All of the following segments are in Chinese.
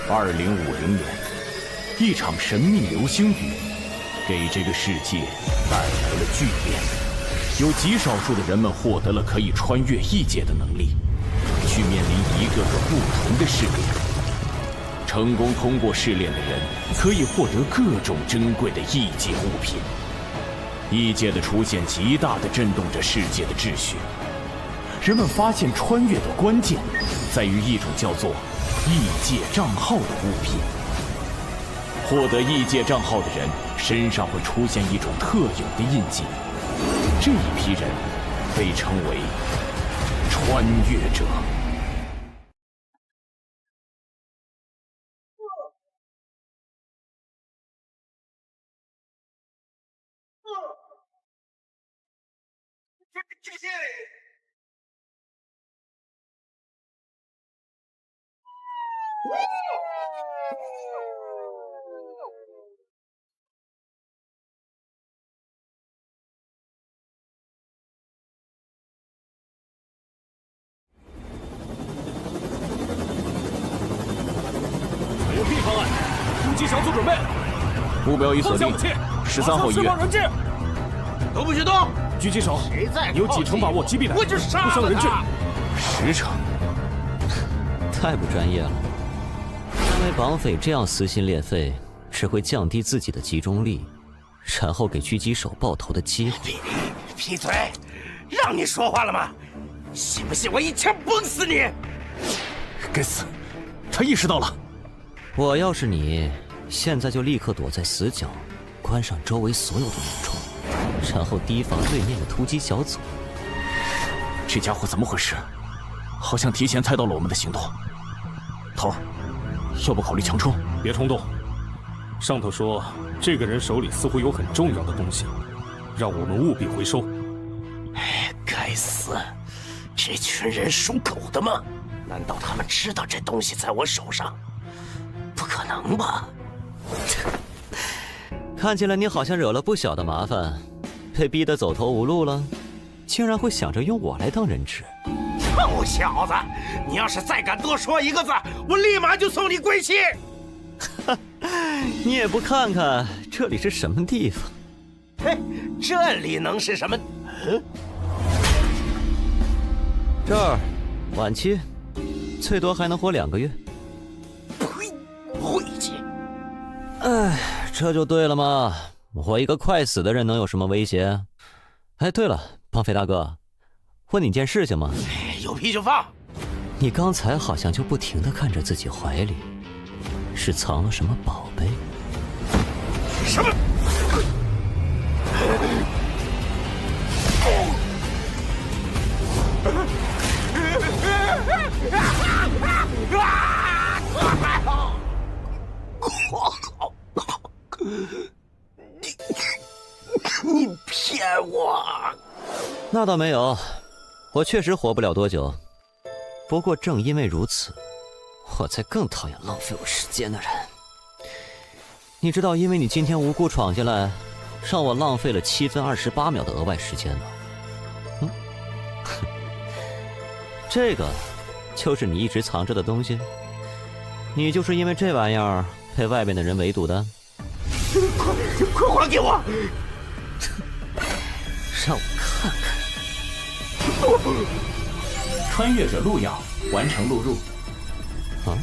2050年，一场神秘流星雨给这个世界带来了巨变，有极少数的人们获得了可以穿越异界的能力，去面临一个个不同的试炼。成功通过试炼的人可以获得各种珍贵的异界物品。异界的出现极大地震动着世界的秩序。人们发现穿越的关键在于一种叫做异界账号的物品。获得异界账号的人身上会出现一种特有的印记，这一批人被称为穿越者。采用 B 方案，突击小组准备，目标已锁定13号医院。都不许动！狙击手，你有几成把握击毙他？我就杀了他！不伤人质。10成。太不专业了。因为绑匪这样撕心裂肺，只会降低自己的集中力，然后给狙击手爆头的机会。闭嘴！让你说话了吗？信不信我一枪崩死你？该死，他意识到了。我要是你，现在就立刻躲在死角，关上周围所有的门窗，然后提防对面的突击小组。这家伙怎么回事？好像提前猜到了我们的行动。头儿，要不考虑强冲？别冲动。上头说，这个人手里似乎有很重要的东西，让我们务必回收。该死！这群人属狗的吗？难道他们知道这东西在我手上？不可能吧！看起来你好像惹了不小的麻烦，被逼得走投无路了，竟然会想着用我来当人质。臭小子，你要是再敢多说一个字，我立马就送你归西！你也不看看这里是什么地方？嘿，这里能是什么？这儿，晚期，最多还能活2个月。呸！晦气！哎，这就对了嘛！我一个快死的人能有什么威胁？哎，对了，绑匪大哥，问你件事情吗？有屁就放！你刚才好像就不停地看着自己怀里，是藏了什么宝贝？什么？你骗我！那倒没有，我确实活不了多久。不过正因为如此，我才更讨厌浪费我时间的人。你知道，因为你今天无故闯进来，让我浪费了7分28秒的额外时间吗？这个就是你一直藏着的东西。你就是因为这玩意儿被外面的人围堵的。快还给我！让我看看。穿越者录样完成录入。啊？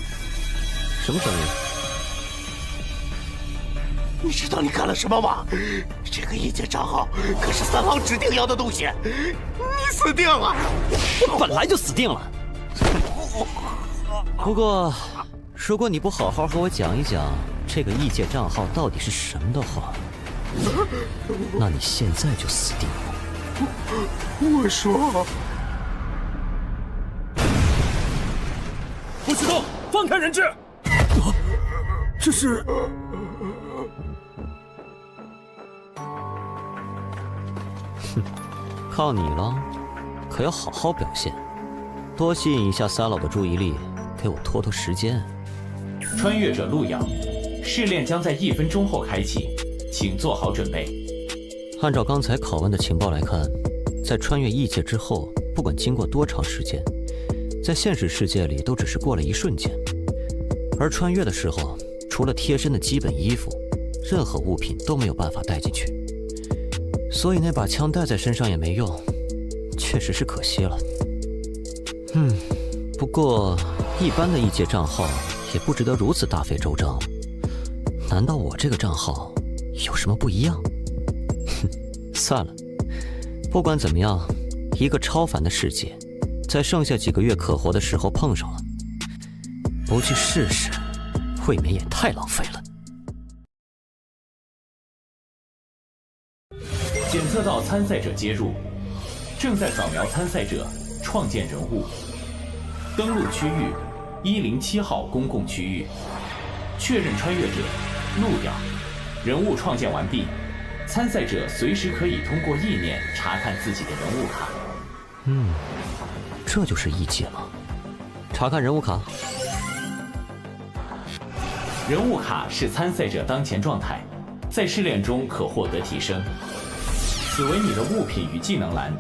什么声音？你知道你干了什么吗？这个异界账号可是3号指定要的东西，你死定了！我本来就死定了。不过，如果你不好好和我讲一讲这个异界账号到底是什么的话，那你现在就死定了。我说，不许动！放开人质！这是……靠你了，可要好好表现，多吸引一下三老的注意力，给我拖拖时间。穿越者录样，试炼将在1分钟后开启，请做好准备。按照刚才拷问的情报来看，在穿越异界之后，不管经过多长时间，在现实世界里都只是过了一瞬间，而穿越的时候，除了贴身的基本衣服，任何物品都没有办法带进去，所以那把枪带在身上也没用，确实是可惜了。不过一般的异界账号也不值得如此大费周章。难道我这个账号有什么不一样？算了，不管怎么样，一个超凡的世界，在剩下几个月可活的时候碰上了，不去试试，未免也太浪费了。检测到参赛者接入，正在扫描参赛者，创建人物，登录区域107号公共区域，确认穿越者陆鸟，人物创建完毕。参赛者随时可以通过意念查看自己的人物卡。这就是异界吗？查看人物卡。人物卡是参赛者当前状态，在试炼中可获得提升。此为你的物品与技能栏，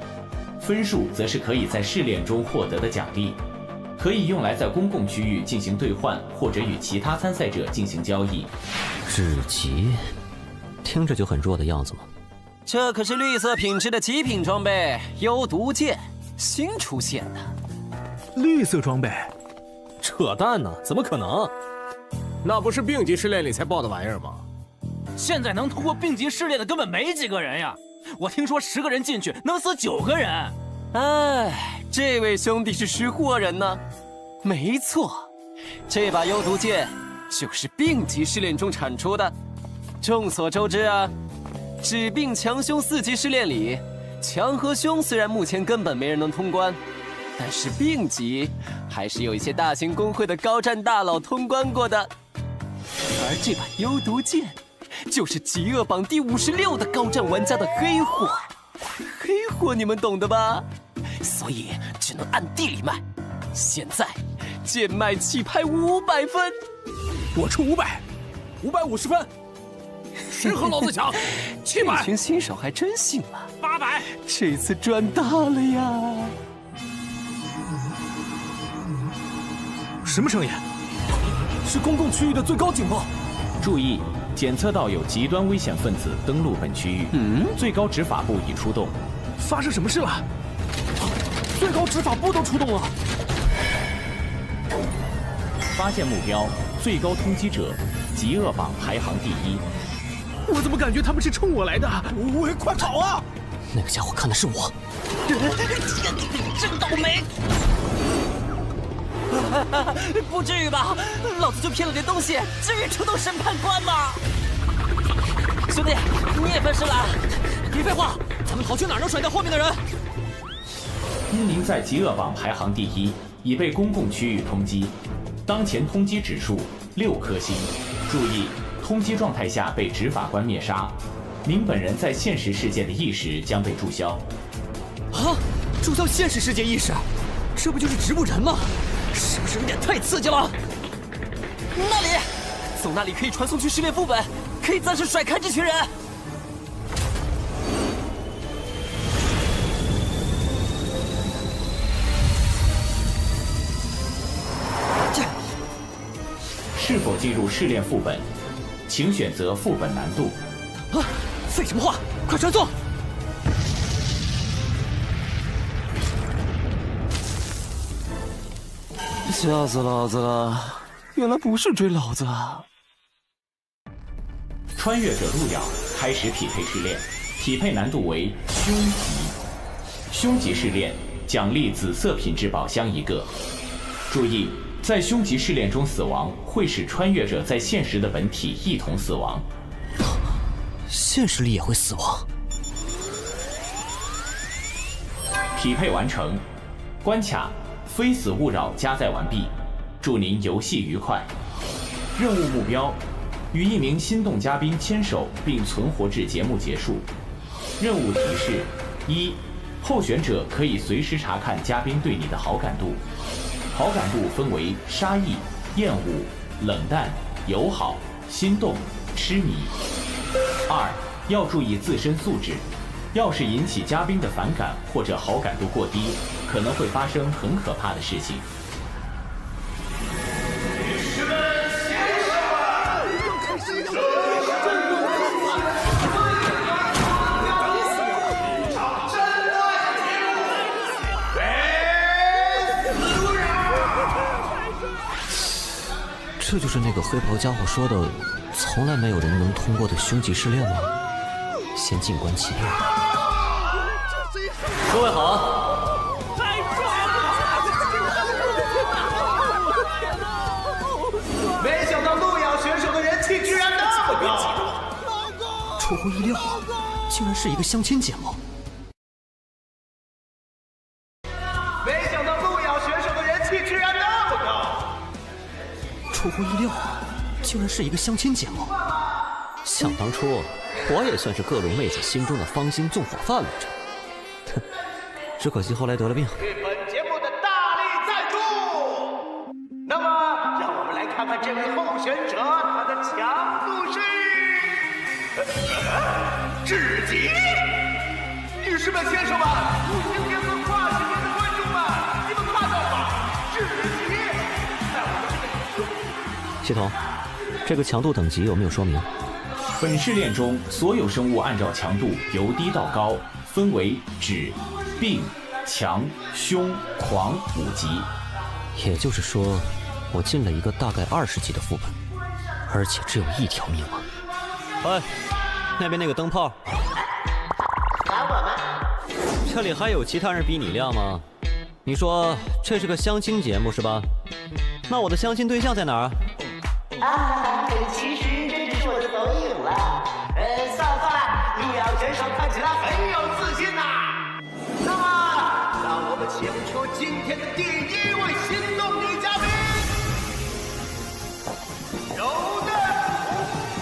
分数则是可以在试炼中获得的奖励，可以用来在公共区域进行兑换，或者与其他参赛者进行交易。至极，听着就很弱的样子嘛。这可是绿色品质的极品装备，幽毒剑，新出现的。绿色装备？扯淡呢，怎么可能？那不是病级试炼里才爆的玩意儿吗？现在能通过病级试炼的根本没几个人呀！我听说10个人进去能死9个人。哎，这位兄弟是识货人呢。没错，这把幽毒剑就是病级试炼中产出的。众所周知啊，治病强凶4级试炼里，强和凶虽然目前根本没人能通关，但是病级还是有一些大型公会的高战大佬通关过的。而这把幽毒剑，就是极恶榜第56的高战玩家的黑货。黑货你们懂的吧？所以只能按地里卖。现在贱卖起拍500分，我出500，550分，谁和老子抢？700。这群新手还真信了。800，这次赚大了呀！什么声音？是公共区域的最高警报。注意，检测到有极端危险分子登陆本区域，最高执法部已出动。发生什么事了？最高执法部都出动了。发现目标，最高通缉者，极恶榜排行第1。我怎么感觉他们是冲我来的？喂，快跑啊！那个家伙看的是我。真倒霉！不至于吧？老子就骗了点东西，至于出动审判官吗？兄弟，你也分尸了？别废话，咱们跑去哪儿能甩掉后面的人？因您在极恶榜排行第1，已被公共区域通缉，当前通缉指数6颗星。注意，通缉状态下被执法官灭杀，您本人在现实世界的意识将被注销。啊！注销现实世界意识，这不就是植物人吗？是不是有点太刺激了？那里，走那里可以传送去试炼副本，可以暂时甩开这群人。是否进入试炼副本？请选择副本难度。啊！废什么话，快传送！吓死老子了！原来不是追老子啊！穿越者路遥开始匹配试炼，匹配难度为凶级。凶级试炼奖励紫色品质宝箱1个。注意，在凶级试炼中死亡会使穿越者在现实的本体一同死亡。现实里也会死亡？匹配完成，关卡非死勿扰加载完毕，祝您游戏愉快。任务目标：与一名心动嘉宾牵手并存活至节目结束。任务提示：1，候选者可以随时查看嘉宾对你的好感度，好感度分为杀意、厌恶、冷淡、友好、心动、痴迷。2，要注意自身素质，要是引起嘉宾的反感或者好感度过低，可能会发生很可怕的事情。女士们、这就是那个黑袍家伙说的，从来没有人能通过的凶吉试炼吗？先静观其变。各位好。太帅了！没想到路遥选手的人气居然那么高，出乎意料，竟然是一个相亲节目。没想到路遥选手的人气居然那么高，出乎意料，竟然是一个相亲节目。想当初，我也算是各路妹子心中的芳心纵火犯来着，哼，只可惜后来得了病。对本节目的大力赞助。那么，让我们来看看这位候选者他的强度是至极。女士们、先生们，今天和跨性别的观众们，你们看到吗？至极！在我们这个系统，这个强度等级有没有说明？本试炼中，所有生物按照强度由低到高，分为指、病、强、凶、狂5级。也就是说，我进了一个大概20级的副本，而且只有1条命啊！哎，那边那个灯泡，打我们？这里还有其他人比你亮吗？你说这是个相亲节目是吧？那我的相亲对象在哪儿？其实这只是我的投影了。算了，路遥选手看起来很有自信呐。那么，让我们请出今天的第1位心动女嘉宾，柔嫩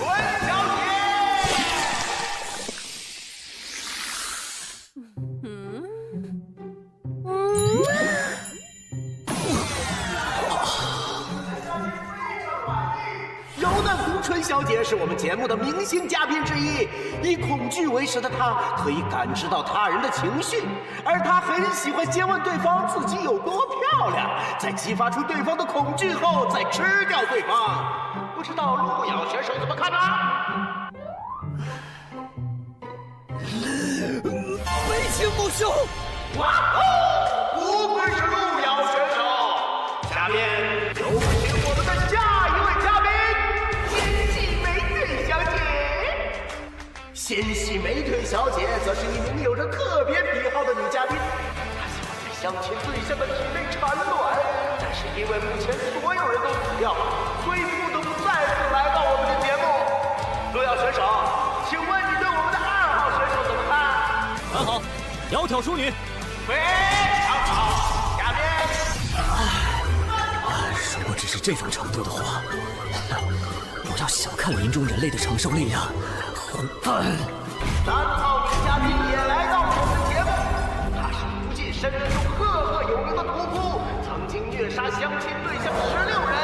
文小姐。柔嫩红唇小姐是我们节目的明星嘉宾之一，以恐惧为食的她可以感知到他人的情绪，而她很喜欢先问对方自己有多漂亮，在激发出对方的恐惧后再吃掉对方。不知道路遥选手怎么看呢？非情不休！哇哦，不愧是路遥选手。下面有请我们的下一位嘉宾，纤细美腿小姐。纤细美腿小姐则是一名有着特别癖好的女嘉宾，她喜欢在相亲对象的体内产卵，但是因为目前所有人都死掉了，所以不得不再次来到我们的节目。路遥选手，请问你对我们的2号选手怎么看？很好，窈窕淑女。非常好，下面。如果只是这种程度的话，不要小看林中人类的承受力量。混蛋！3号女嘉宾也来到我们的节目，她是无尽深渊中赫赫有名的屠夫，曾经虐杀相亲对象16人，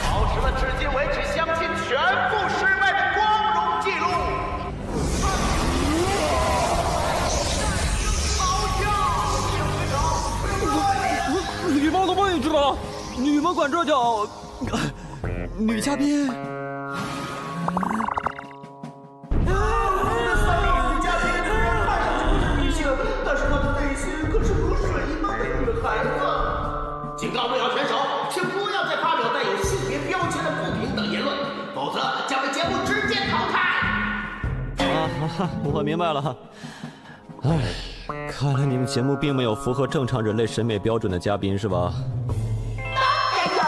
保持了至今为止相亲全部失败的光荣记录。礼貌的问一句吧，你们管这叫女嘉宾？警告路遥选手，请不要再发表带有性别标签的不平等言论，否则将被节目直接淘汰。我明白了。哎，看来你们节目并没有符合正常人类审美标准的嘉宾是吧？还有，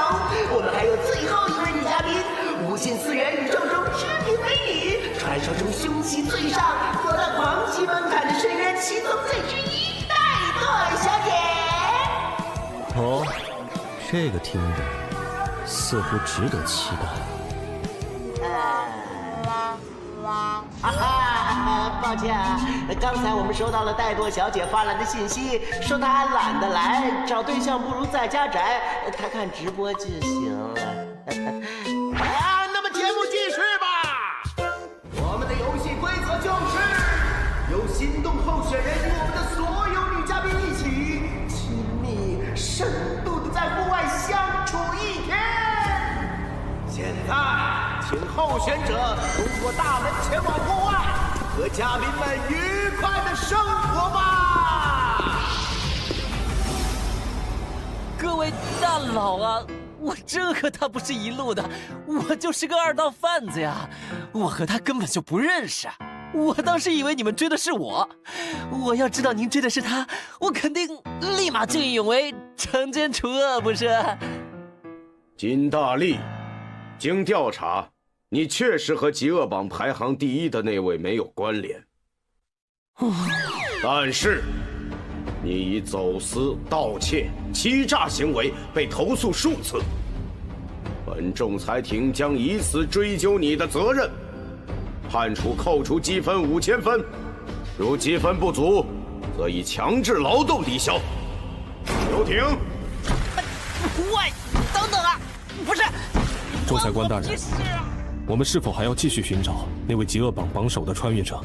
我们还有最后一位女嘉宾，无限次元宇宙中知名美女，传说中凶器最上，躲到狂喜门槛的深渊七宗罪之一，戴朵小姐。哦，这个听着似乎值得期待。抱歉啊，刚才我们收到了戴朵小姐发来的信息，说她懒得来，找对象不如在家宅，她看直播就行了。那么节目继续吧。我们的游戏规则就是由心动候选人与我们的所有女嘉宾一起亲密深度的在户外相处1天。现在，请候选者通过大门前往户外，和嘉宾们愉快的生活吧。各位大佬啊，我真和他不是一路的，我就是个二道贩子呀！我和他根本就不认识。我当时以为你们追的是我，我要知道您追的是他，我肯定立马见义勇为，惩奸除恶，不是？金大力，经调查，你确实和极恶榜排行第一的那位没有关联。但是，你以走私、盗窃、欺诈行为被投诉数次，本仲裁庭将以此追究你的责任。判处扣除积分5000分，如积分不足，则以强制劳动抵消。休庭。喂，等等啊！不是，仲裁官大人，我们是否还要继续寻找那位极恶榜榜首的穿越者？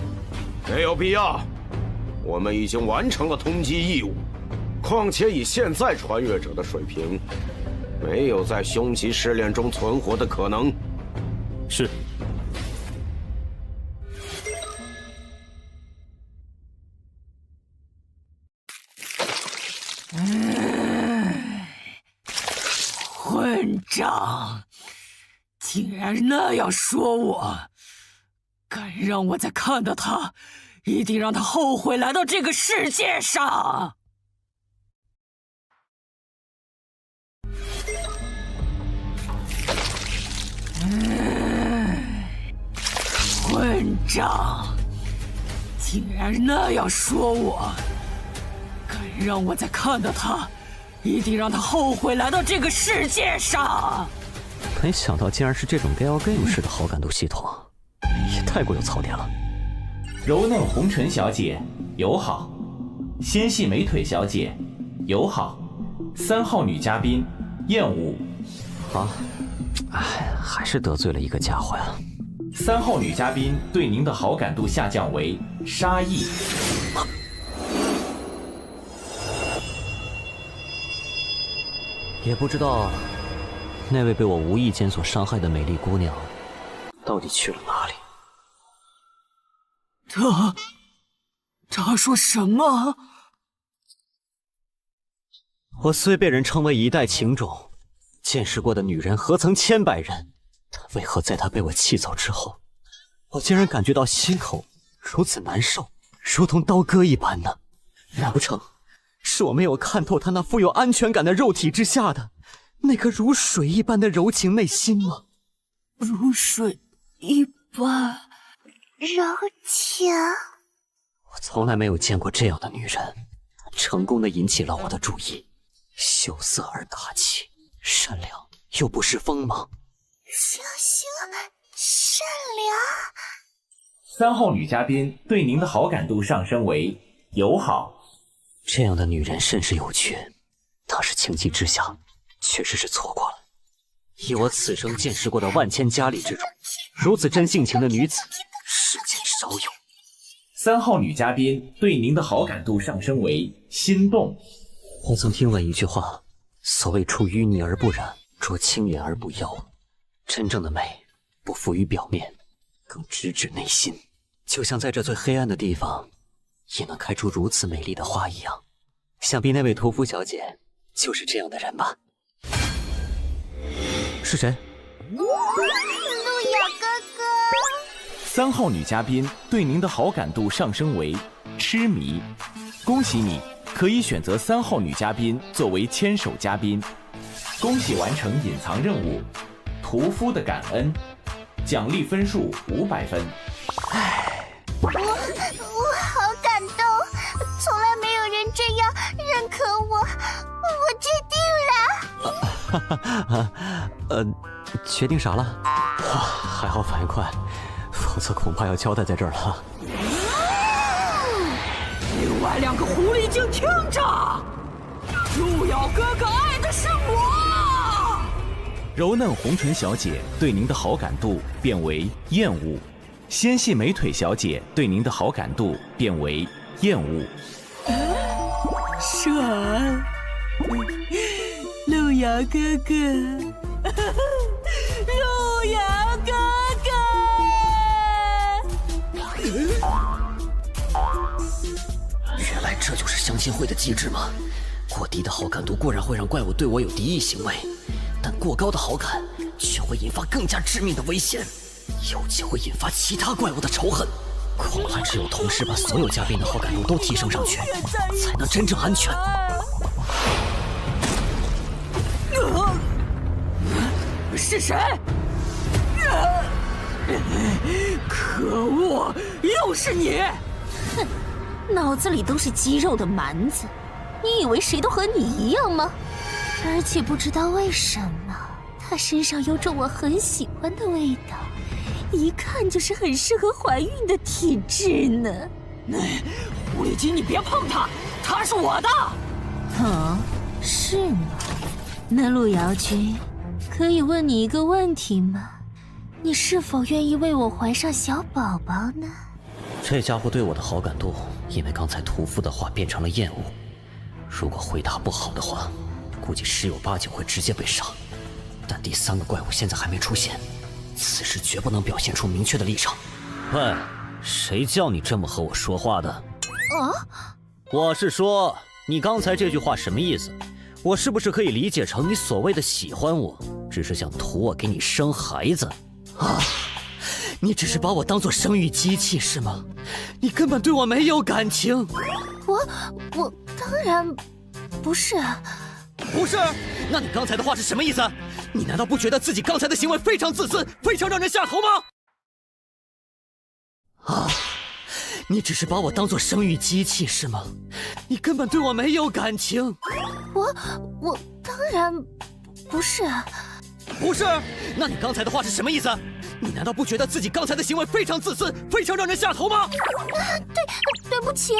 没有必要，我们已经完成了通缉义务。况且以现在穿越者的水平，没有在凶吉试炼中存活的可能。是。混账！竟然那样说我，敢让我再看到他，一定让他后悔来到这个世界上！混账！竟然那样说我，敢让我再看到他，一定让他后悔来到这个世界上！没想到竟然是这种 Galgame 式的好感度系统，也太过有槽点了。柔嫩红唇小姐友好，纤细美腿小姐友好，3号女嘉宾厌恶。啊，哎，还是得罪了一个家伙呀。3号女嘉宾对您的好感度下降为杀意。也不知道那位被我无意间所伤害的美丽姑娘到底去了哪里。他说什么？我虽被人称为一代情种，见识过的女人何曾千百人，但为何在她被我气走之后，我竟然感觉到心口如此难受，如同刀割一般呢？难不成是我没有看透她那富有安全感的肉体之下的那颗如水一般的柔情内心吗？如水一般柔情。我从来没有见过这样的女人，成功的引起了我的注意。羞涩而大气，善良又不失锋芒。羞羞善良。 3号女嘉宾对您的好感度上升为友好。这样的女人甚是有趣，当时情急之下，确实是错过了。以我此生见识过的万千佳丽之中，如此真性情的女子，世间少有。3号女嘉宾对您的好感度上升为心动。我曾听闻一句话，所谓出淤泥而不染，濯清涟而不妖。真正的美，不浮于表面，更直指内心。就像在这最黑暗的地方，也能开出如此美丽的花一样。想必那位屠夫小姐就是这样的人吧？是谁？路遥哥哥。 3号女嘉宾对您的好感度上升为痴迷。恭喜你，可以选择3号女嘉宾作为牵手嘉宾。恭喜完成隐藏任务，屠夫的感恩，奖励分数500分。我好感动，从来没有人这样认可我，我决定了。决定啥了？哇，还好反应快，否则恐怕要交代在这儿了。另外2个狐狸精听着，路遥哥哥爱的是我。柔嫩红唇小姐对您的好感度变为厌恶。纤细美腿小姐对您的好感度变为厌恶。闪，路遥哥哥，路遥哥哥。原来这就是相亲会的机制吗？过低的好感度固然会让怪物对我有敌意行为，但过高的好感，却会引发更加致命的危险，尤其会引发其他怪物的仇恨。恐怕只有同时把所有嘉宾的好感度都提升上去，才能真正安全。是谁？可恶，又是你！哼，脑子里都是肌肉的蛮子，你以为谁都和你一样吗？而且不知道为什么，他身上有种我很喜欢的味道，一看就是很适合怀孕的体质呢。狐狸精，你别碰他，他是我的。哦，是吗？那路遥君，可以问你一个问题吗？你是否愿意为我怀上小宝宝呢？这家伙对我的好感度，因为刚才屠夫的话变成了厌恶。如果回答不好的话，估计10有8九会直接被杀。但第3个怪物现在还没出现，此时绝不能表现出明确的立场。喂，谁叫你这么和我说话的？我是说，你刚才这句话什么意思？我是不是可以理解成你所谓的喜欢我，只是想图我给你生孩子？啊！你只是把我当作生育机器是吗？你根本对我没有感情。我当然不是啊。不是？那你刚才的话是什么意思？你难道不觉得自己刚才的行为非常自私，非常让人下头吗？啊！你只是把我当作生育机器是吗？你根本对我没有感情。我当然不是啊。不是？那你刚才的话是什么意思？你难道不觉得自己刚才的行为非常自私，非常让人下头吗？对不起，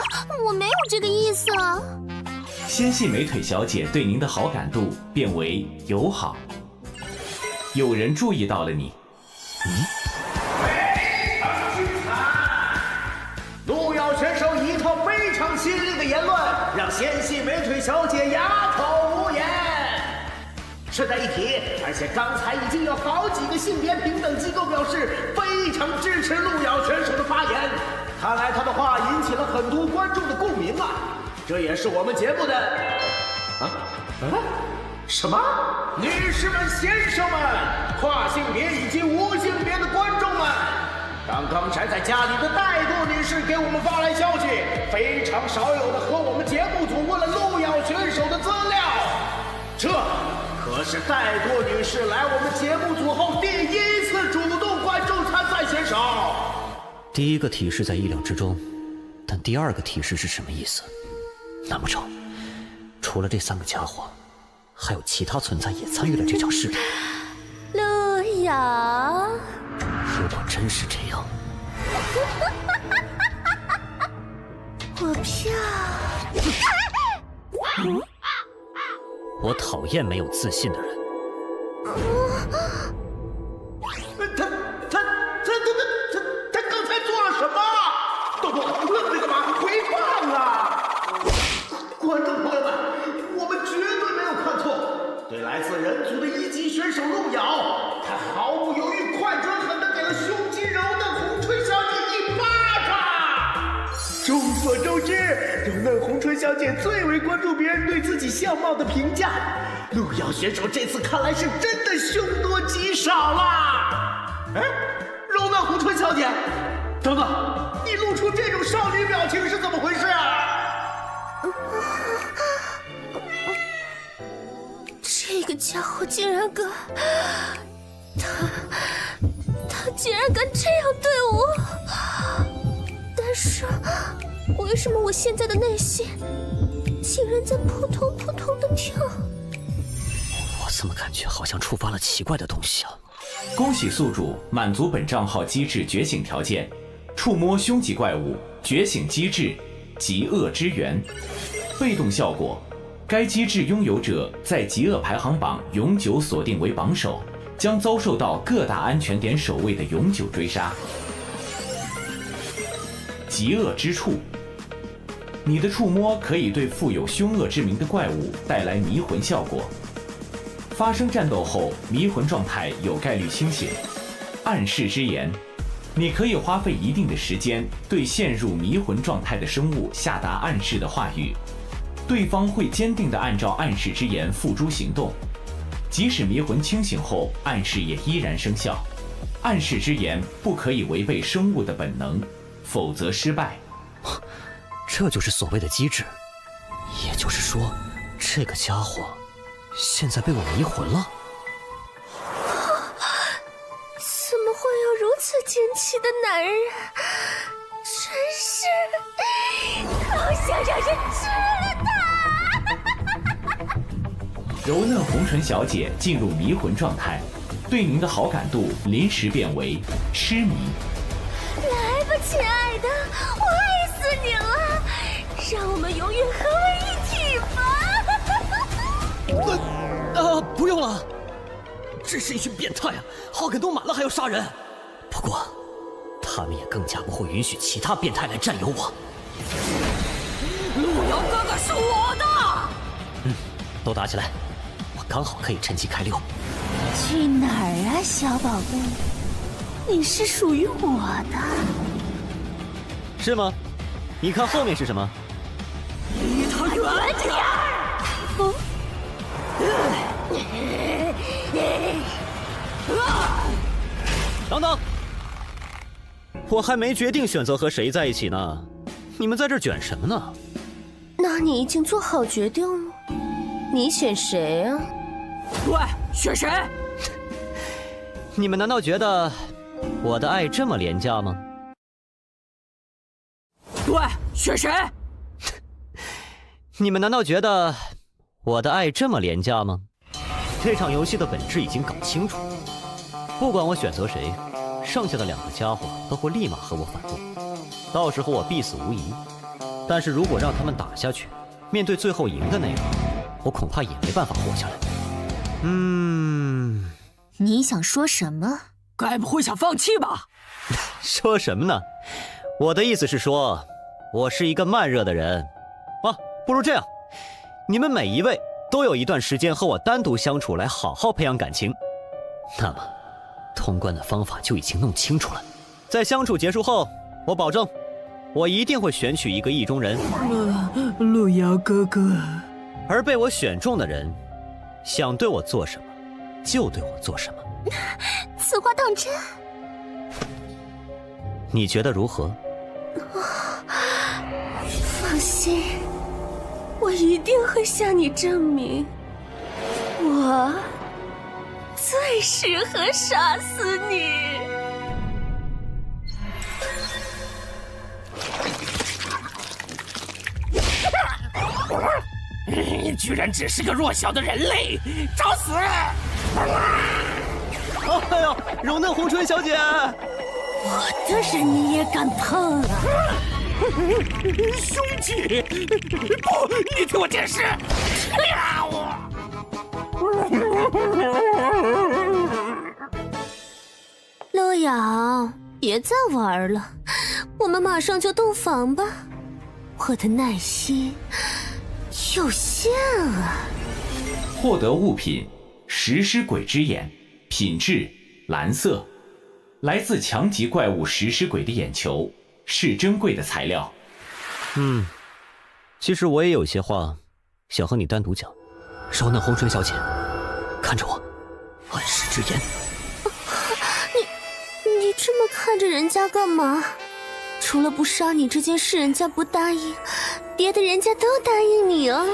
我没有这个意思啊。纤细美腿小姐对您的好感度变为友好。有人注意到了你。路遥选手一套非常犀利的言论，让纤细美腿小姐哑口无言。顺带一提，而且刚才已经有好几个性别平等机构表示非常支持路遥选手的发言，看来他的话引起了很多观众的共鸣啊！这也是我们节目的什么？女士们、先生们，跨性别以及无性别的观众们，刚刚宅在家里的怠惰女士给我们发来消息，非常少有的和我们节目组问了路遥选手的资料，这可是怠惰女士来我们节目组后第1次主动观众参赛选手。第1个提示在意料之中，但第2个提示是什么意思？难不成除了这3个家伙，还有其他存在也参与了这场试炼？路遥，如果真是这样，我票。我讨厌没有自信的人。他刚才做了什么？豆豆，愣着干嘛？回放啊！观众朋友们，我们绝对没有看错，对来自人族的1级选手路遥，他毫不犹豫、快准狠地给了胸肌柔嫩红唇小姐一巴掌。众所周知，柔嫩红唇小姐最为关注别人对自己相貌的评价，路遥选手这次看来是真的凶多吉少啦！哎，柔嫩红唇小姐，等等，你露出这种少女表情是怎么回事啊？这个家伙竟然敢，他竟然敢这样对我！但是，为什么我现在的内心竟然在扑通扑通的跳？我怎么感觉好像触发了奇怪的东西啊？恭喜宿主满足本账号机制觉醒条件，触摸凶级怪物觉醒机制极恶之源。被动效果，该机制拥有者在极恶排行榜永久锁定为榜首，将遭受到各大安全点守卫的永久追杀。极恶之触，你的触摸可以对富有凶恶之名的怪物带来迷魂效果。发生战斗后，迷魂状态有概率清醒。暗示之言，你可以花费一定的时间对陷入迷魂状态的生物下达暗示的话语，对方会坚定地按照暗示之言付诸行动。即使迷魂清醒后，暗示也依然生效。暗示之言不可以违背生物的本能，否则失败。这就是所谓的机制。也就是说，这个家伙现在被我迷魂了。怎么会有如此惊奇的男人？真是好想让人吃了他！柔嫩红唇小姐进入迷魂状态，对您的好感度临时变为痴迷。来吧，亲爱的，我爱死你了！让我们永远合为一体吧！不用了，这是一群变态啊！好感度满了还要杀人。不过，他们也更加不会允许其他变态来占有我。路遥哥哥是我的。都打起来，我刚好可以趁机开溜。去哪儿啊，小宝贝？你是属于我的。是吗？你看后面是什么？离他远点儿！等等，我还没决定选择和谁在一起呢，你们在这卷什么呢？那你已经做好决定了？你选谁啊？对，选谁？你们难道觉得我的爱这么廉价吗？对，选谁？你们难道觉得我的爱这么廉价吗？这场游戏的本质已经搞清楚，不管我选择谁，剩下的两个家伙都会立马和我反目，到时候我必死无疑。但是如果让他们打下去，面对最后赢的那个，我恐怕也没办法活下来。你想说什么？该不会想放弃吧？说什么呢？我的意思是说，我是一个慢热的人。啊，不如这样，你们每一位都有一段时间和我单独相处，来好好培养感情。那么，通关的方法就已经弄清楚了。在相处结束后，我保证，我一定会选取一个意中人。路遥哥哥，而被我选中的人，想对我做什么，就对我做什么。此话当真？你觉得如何？放心，我一定会向你证明，我最适合杀死你。你居然只是个弱小的人类，找死！哎呦，柔嫩红唇小姐，我的人你也敢碰啊？兄弟，不，你听我解释。呀，我。路遥，别再玩了，我们马上就洞房吧。我的耐心有限啊。获得物品：食尸鬼之眼，品质蓝色，来自强级怪物食尸鬼的眼球，是珍贵的材料。其实我也有些话想和你单独讲。柔嫩红唇小姐，看着我，暗示之言。你这么看着人家干嘛？除了不杀你这件事人家不答应，别的人家都答应你啊。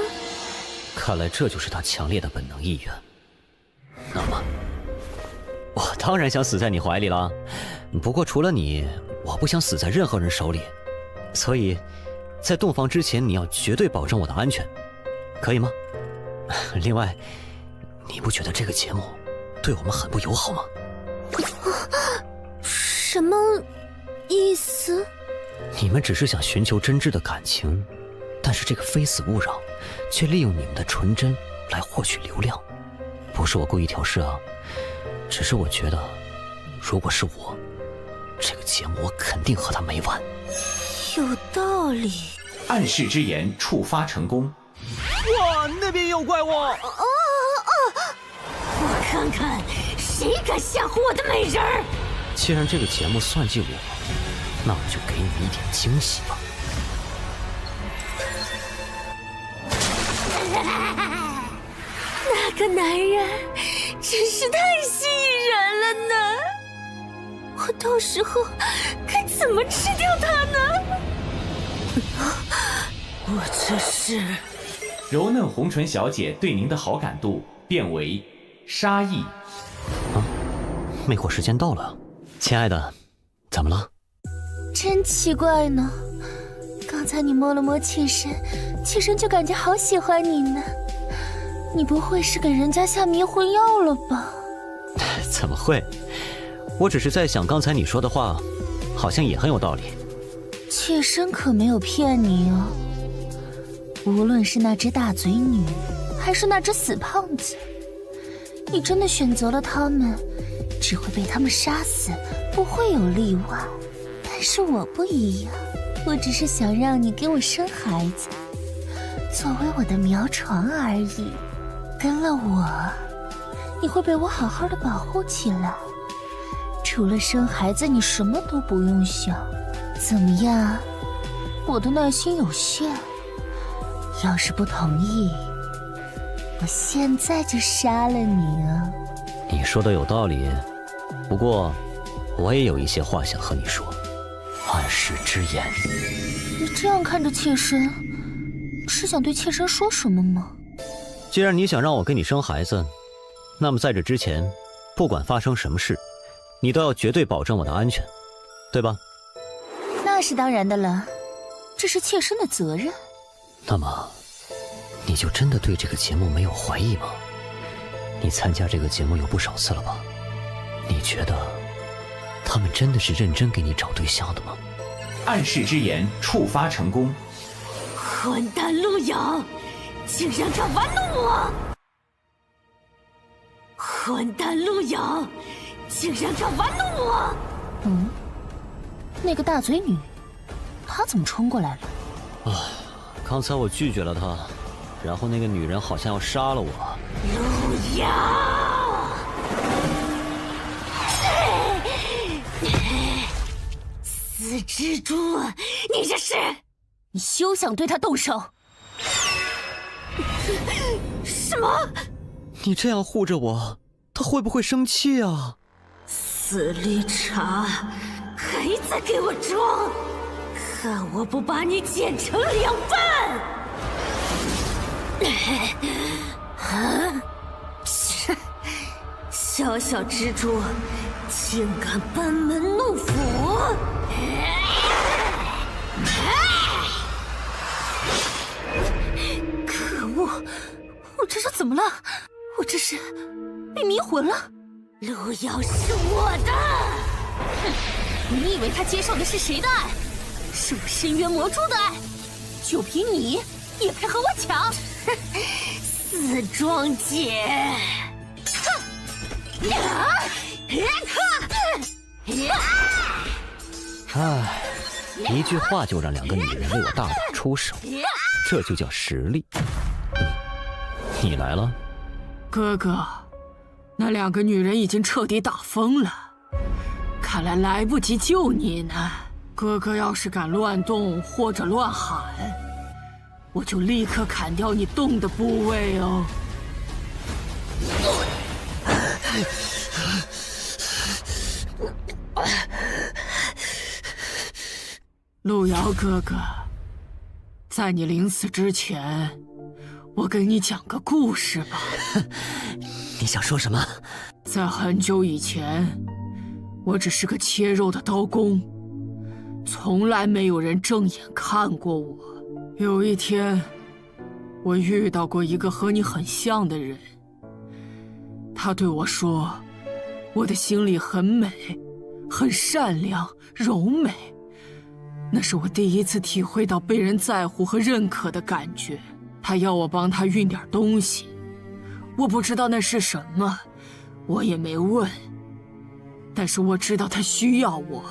看来这就是他强烈的本能意愿。那么，我当然想死在你怀里了。不过除了你，我不想死在任何人手里。所以，在洞房之前，你要绝对保证我的安全，可以吗？另外，你不觉得这个节目对我们很不友好吗？什么意思？你们只是想寻求真挚的感情，但是这个非死勿扰却利用你们的纯真来获取流量。不是我故意挑事啊，只是我觉得，如果是我，这个节目我肯定和他没完。有道理。暗示之言触发成功。哇，那边也有怪物！我看看谁敢吓唬我的美人儿。既然这个节目算计我，那我就给你们一点惊喜吧。那那个男人真是太吸引人了呢！我到时候该怎么吃掉他呢？我这是……柔嫩红唇小姐对您的好感度变为杀意。魅惑时间到了，亲爱的，怎么了？真奇怪呢，刚才你摸了摸妾身，妾身就感觉好喜欢你呢。你不会是给人家下迷魂药了吧？怎么会？我只是在想，刚才你说的话，好像也很有道理。妾身可没有骗你哦。无论是那只大嘴女，还是那只死胖子，你真的选择了他们，只会被他们杀死，不会有例外。但是我不一样，我只是想让你给我生孩子，作为我的苗床而已。跟了我，你会被我好好的保护起来。除了生孩子，你什么都不用想。怎么样？我的耐心有限，要是不同意，我现在就杀了你啊！你说的有道理，不过我也有一些话想和你说。暗示之言。你这样看着妾身，是想对妾身说什么吗？既然你想让我给你生孩子，那么在这之前，不管发生什么事，你都要绝对保证我的安全，对吧？那是当然的了，这是妾身的责任。那么，你就真的对这个节目没有怀疑吗？你参加这个节目有不少次了吧？你觉得他们真的是认真给你找对象的吗？暗示之言触发成功。混蛋陆遥，竟然敢玩弄我！混蛋陆遥，竟然敢玩弄我！那个大嘴女，她怎么冲过来了？刚才我拒绝了她，然后那个女人好像要杀了我。陆遥，死蜘蛛，你这是！你休想对她动手！什么？你这样护着我，她会不会生气啊？死绿茶，还在给我装！看我不把你剪成两半！小小蜘蛛，竟敢班门弄斧！可恶！我这是怎么了？我这是被迷魂了？陆遥是我的！你以为他接受的是谁的爱？是我深渊魔蛛的爱？就凭你也配和我抢？死庄姐！唉，一句话就让两个女人为我大打出手，这就叫实力。你来了，哥哥，那两个女人已经彻底打疯了，看来来不及救你呢。哥哥要是敢乱动或者乱喊，我就立刻砍掉你动的部位哦。陆遥哥哥，在你临死之前，我给你讲个故事吧。你想说什么？在很久以前，我只是个切肉的刀工，从来没有人正眼看过我。有一天，我遇到过一个和你很像的人，他对我说，我的心里很美，很善良，柔美。那是我第一次体会到被人在乎和认可的感觉。他要我帮他运点东西，我不知道那是什么，我也没问。但是我知道他需要我，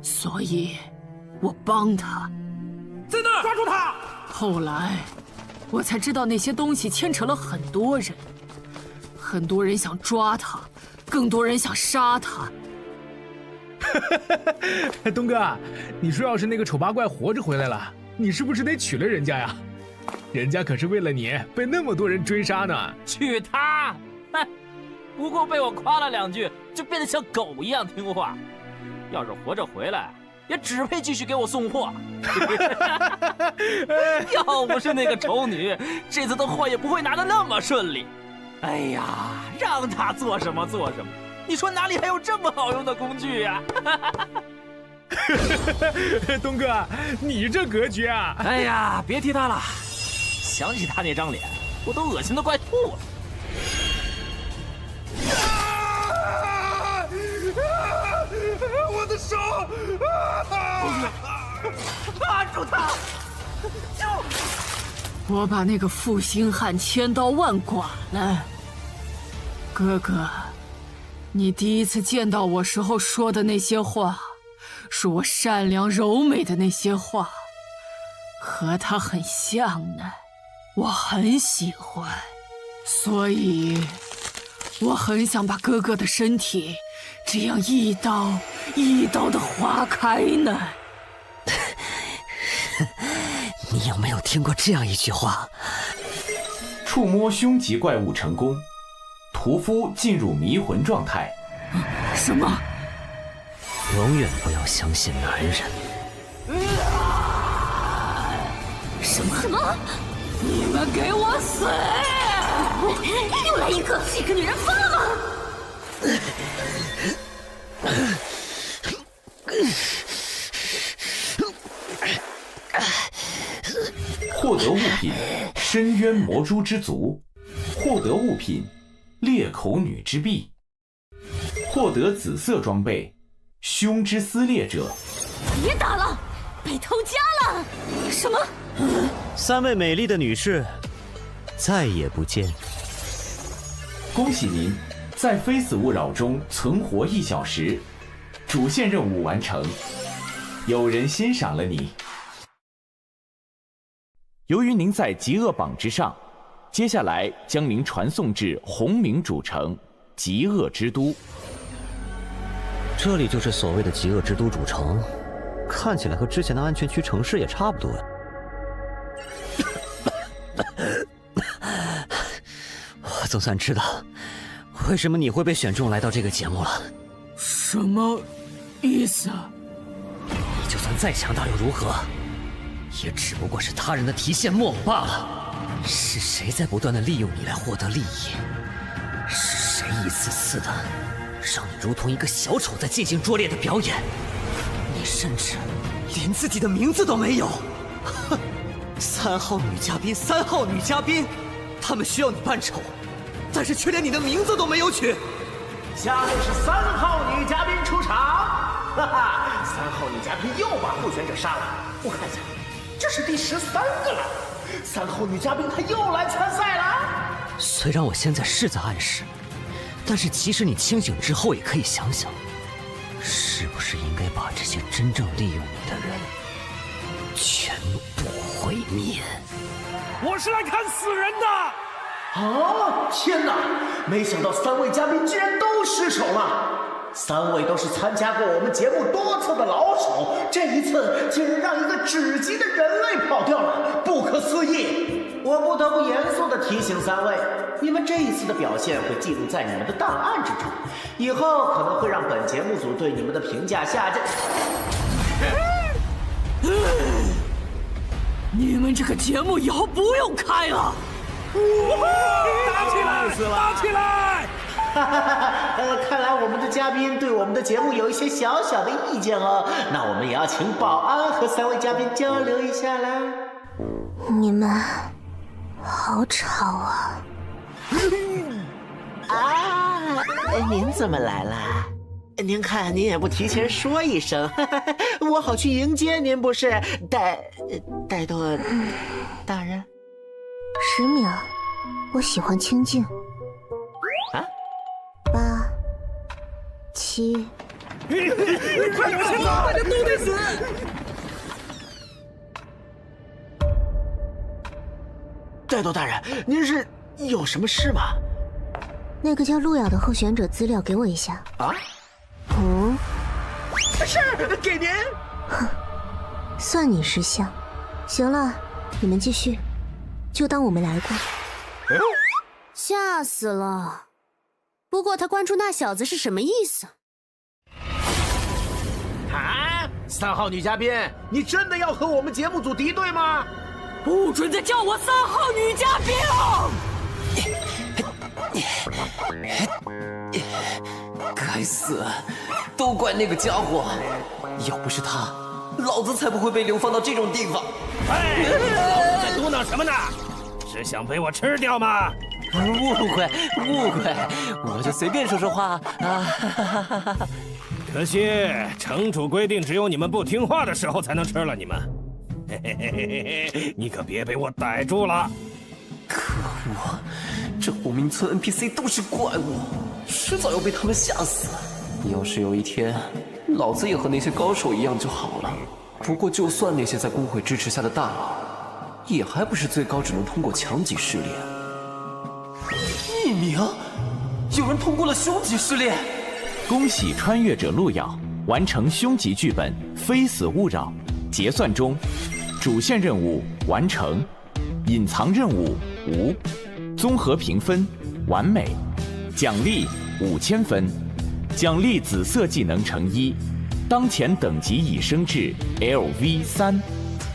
所以我帮他。在那儿，抓住他！后来，我才知道那些东西牵扯了很多人，很多人想抓他，更多人想杀他。东哥，你说要是那个丑八怪活着回来了，你是不是得娶了人家呀？人家可是为了你被那么多人追杀呢。去他！哼，不过被我夸了2句，就变得像狗一样听话。要是活着回来，也只配继续给我送货。要不是那个丑女，这次的货也不会拿得那么顺利。哎呀，让他做什么做什么。你说哪里还有这么好用的工具呀？东哥，你这格局啊！哎呀，别提他了，想起他那张脸，我都恶心的快吐了。我的手！抓住他！我把那个负心汉千刀万剐了。哥哥，你第一次见到我时候说的那些话，是我善良柔美的那些话，和他很像呢，我很喜欢，所以我很想把哥哥的身体这样一刀一刀的划开呢。你有没有听过这样一句话？触摸凶级怪物成功，屠夫进入迷魂状态。什么？永远不要相信男人。什么？你们给我死！又来一个，这个女人疯了吗？获得物品：深渊魔蛛之足。获得物品：裂口女之臂。获得紫色装备：胸之撕裂者。别打了，被偷家了！什么？3位美丽的女士，再也不见。恭喜您，在非死勿扰中存活1小时，主线任务完成，有人欣赏了你。由于您在极恶榜之上，接下来将您传送至红冥主城极恶之都。这里就是所谓的极恶之都主城，看起来和之前的安全区城市也差不多。我总算知道为什么你会被选中来到这个节目了。什么意思啊？你就算再强大又如何，也只不过是他人的提线木偶罢了。是谁在不断的利用你来获得利益？是谁一次次的让你如同一个小丑在进行拙劣的表演？你甚至连自己的名字都没有。哼，3号女嘉宾，3号女嘉宾，他们需要你扮丑，但是却连你的名字都没有取。下面是3号女嘉宾出场，哈哈，3号女嘉宾又把候选者杀了。我看一下，这是第13个了。3号女嘉宾她又来参赛了。虽然我现在是在暗示，但是其实你清醒之后也可以想想，是不是应该把这些真正利用你的人全部毁灭？我是来看死人的。啊！天哪！没想到3位嘉宾居然都失手了。3位都是参加过我们节目多次的老手，这一次竟然让一个只级的人类跑掉了，不可思议！我不得不严肃地提醒3位，你们这一次的表现会记录在你们的档案之中，以后可能会让本节目组对你们的评价下降。你们这个节目以后不用开了。打起来！打起来！看来我们的嘉宾对我们的节目有一些小小的意见哦，那我们也要请保安和3位嘉宾交流一下啦。你们好吵啊！啊，您怎么来了？您看，您也不提前说一声，我好去迎接您，不是？怠惰大人。10秒，我喜欢清静。啊？8、7。快点先走，大家都得死！怠惰大人，您是有什么事吗？那个叫路遥的候选者资料给我一下。啊？哦。是，给您。哼，算你识相。行了，你们继续。就当我没来过。吓死了！不过他关注那小子是什么意思？啊，3号女嘉宾，你真的要和我们节目组敌对吗？不准再叫我3号女嘉宾了！该死，都怪那个家伙！要不是他，老子才不会被流放到这种地方。哎，老子在嘟囔什么呢？是想被我吃掉吗？误会，我就随便说说话啊。可惜城主规定，只有你们不听话的时候才能吃了你们。嘿嘿嘿嘿嘿，你可别被我逮住了！可恶，这红明村 NPC 都是怪物，迟早要被他们吓死。要是有一天，老子也和那些高手一样就好了。不过，就算那些在工会支持下的大佬，也还不是最高只能通过强级试炼。1名，有人通过了凶级试炼。恭喜穿越者路遥完成凶级剧本《非死勿扰》，结算中，主线任务完成，隐藏任务无，综合评分完美，奖励5000分，奖励紫色技能乘1，当前等级已升至 LV3。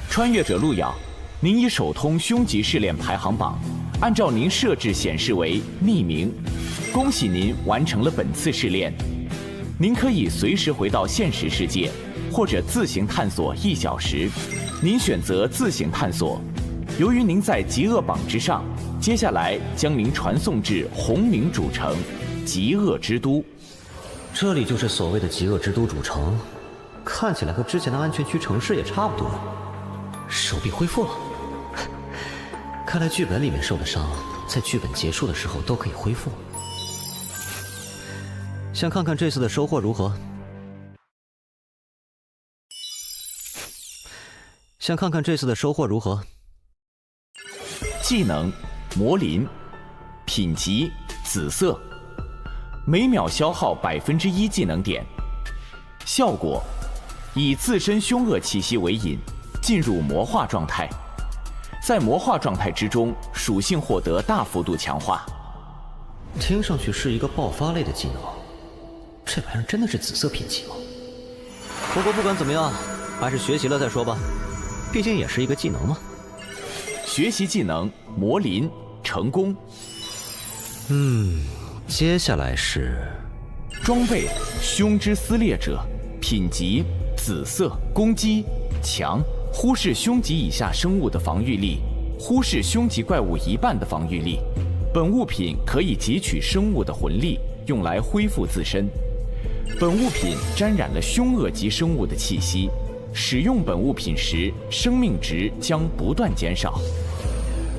穿越者路遥，您已首通凶级试炼排行榜，按照您设置显示为匿名，恭喜您完成了本次试炼。您可以随时回到现实世界，或者自行探索1小时。您选择自行探索。由于您在极恶榜之上，接下来将您传送至红冥主城极恶之都。这里就是所谓的极恶之都主城，看起来和之前的安全区城市也差不多。手臂恢复了，看来剧本里面受的伤，在剧本结束的时候都可以恢复。想看看这次的收获如何？想看看这次的收获如何？技能魔灵，品级紫色，每秒消耗1%技能点。效果：以自身凶恶气息为引，进入魔化状态。在魔化状态之中，属性获得大幅度强化。听上去是一个爆发类的技能，这玩意儿真的是紫色品级吗？不过不管怎么样，还是学习了再说吧，毕竟也是一个技能嘛。学习技能魔灵成功。接下来是装备凶之撕裂者，品级紫色，攻击强，忽视凶级以下生物的防御力，忽视凶级怪物1半的防御力。本物品可以汲取生物的魂力，用来恢复自身。本物品沾染了凶恶级生物的气息，使用本物品时，生命值将不断减少。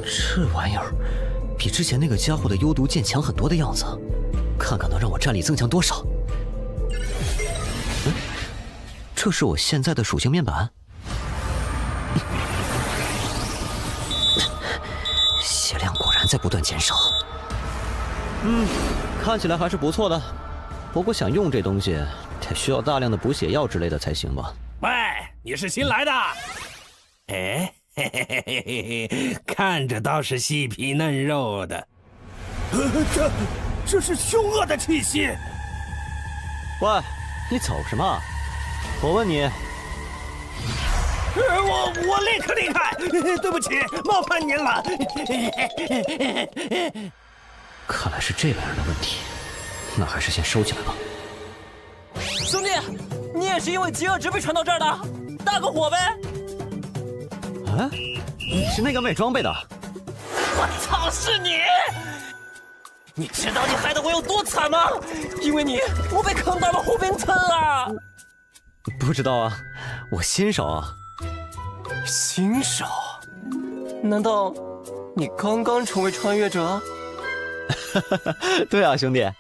这玩意儿比之前那个家伙的幽毒剑强很多的样子，看看能让我战力增强多少。这是我现在的属性面板。血量果然在不断减少。看起来还是不错的。不过想用这东西，得需要大量的补血药之类的才行吧？喂，你是新来的？哎，嘿嘿嘿嘿嘿，看着倒是细皮嫩肉的。这是凶恶的气息。喂，你走什么？我问你。我立刻离开，对不起，冒犯您了。看来是这玩意儿的问题，那还是先收起来吧。兄弟，你也是因为极恶值被传到这儿的？大个火呗！啊，你是那个卖装备的？我操，是你！你知道你害得我有多惨吗？因为你，我被坑到了红冰村啊！不知道啊，我新手啊。新手？难道你刚刚成为穿越者？对啊，兄弟，哎，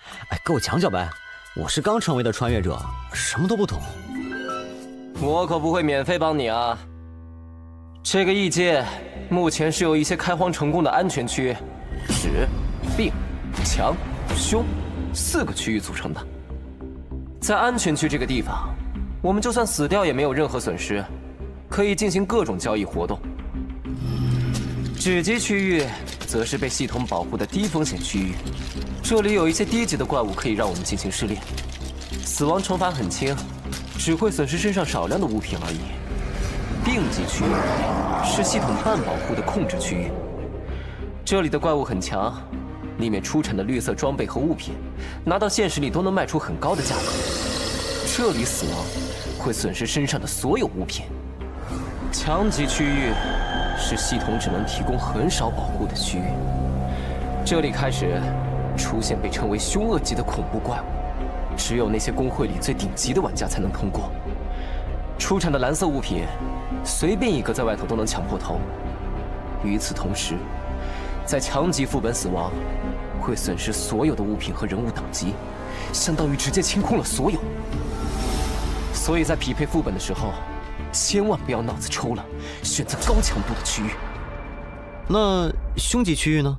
给我讲讲呗。我是刚成为的穿越者，什么都不懂。我可不会免费帮你啊。这个异界目前是由一些开荒成功的安全区、止、病、强、凶4个区域组成的。在安全区这个地方，我们就算死掉也没有任何损失，可以进行各种交易活动。指级区域则是被系统保护的低风险区域，这里有一些低级的怪物可以让我们进行试炼，死亡惩罚很轻，只会损失身上少量的物品而已。病级区域是系统半保护的控制区域，这里的怪物很强，里面出产的绿色装备和物品，拿到现实里都能卖出很高的价格。这里死亡会损失身上的所有物品。强级区域是系统只能提供很少保护的区域，这里开始出现被称为凶恶级的恐怖怪物，只有那些公会里最顶级的玩家才能通过。出产的蓝色物品，随便一个在外头都能抢破头。与此同时，在强级副本死亡，会损失所有的物品和人物等级，相当于直接清空了所有。所以在匹配副本的时候，千万不要脑子抽了，选择高强度的区域。那凶级区域呢？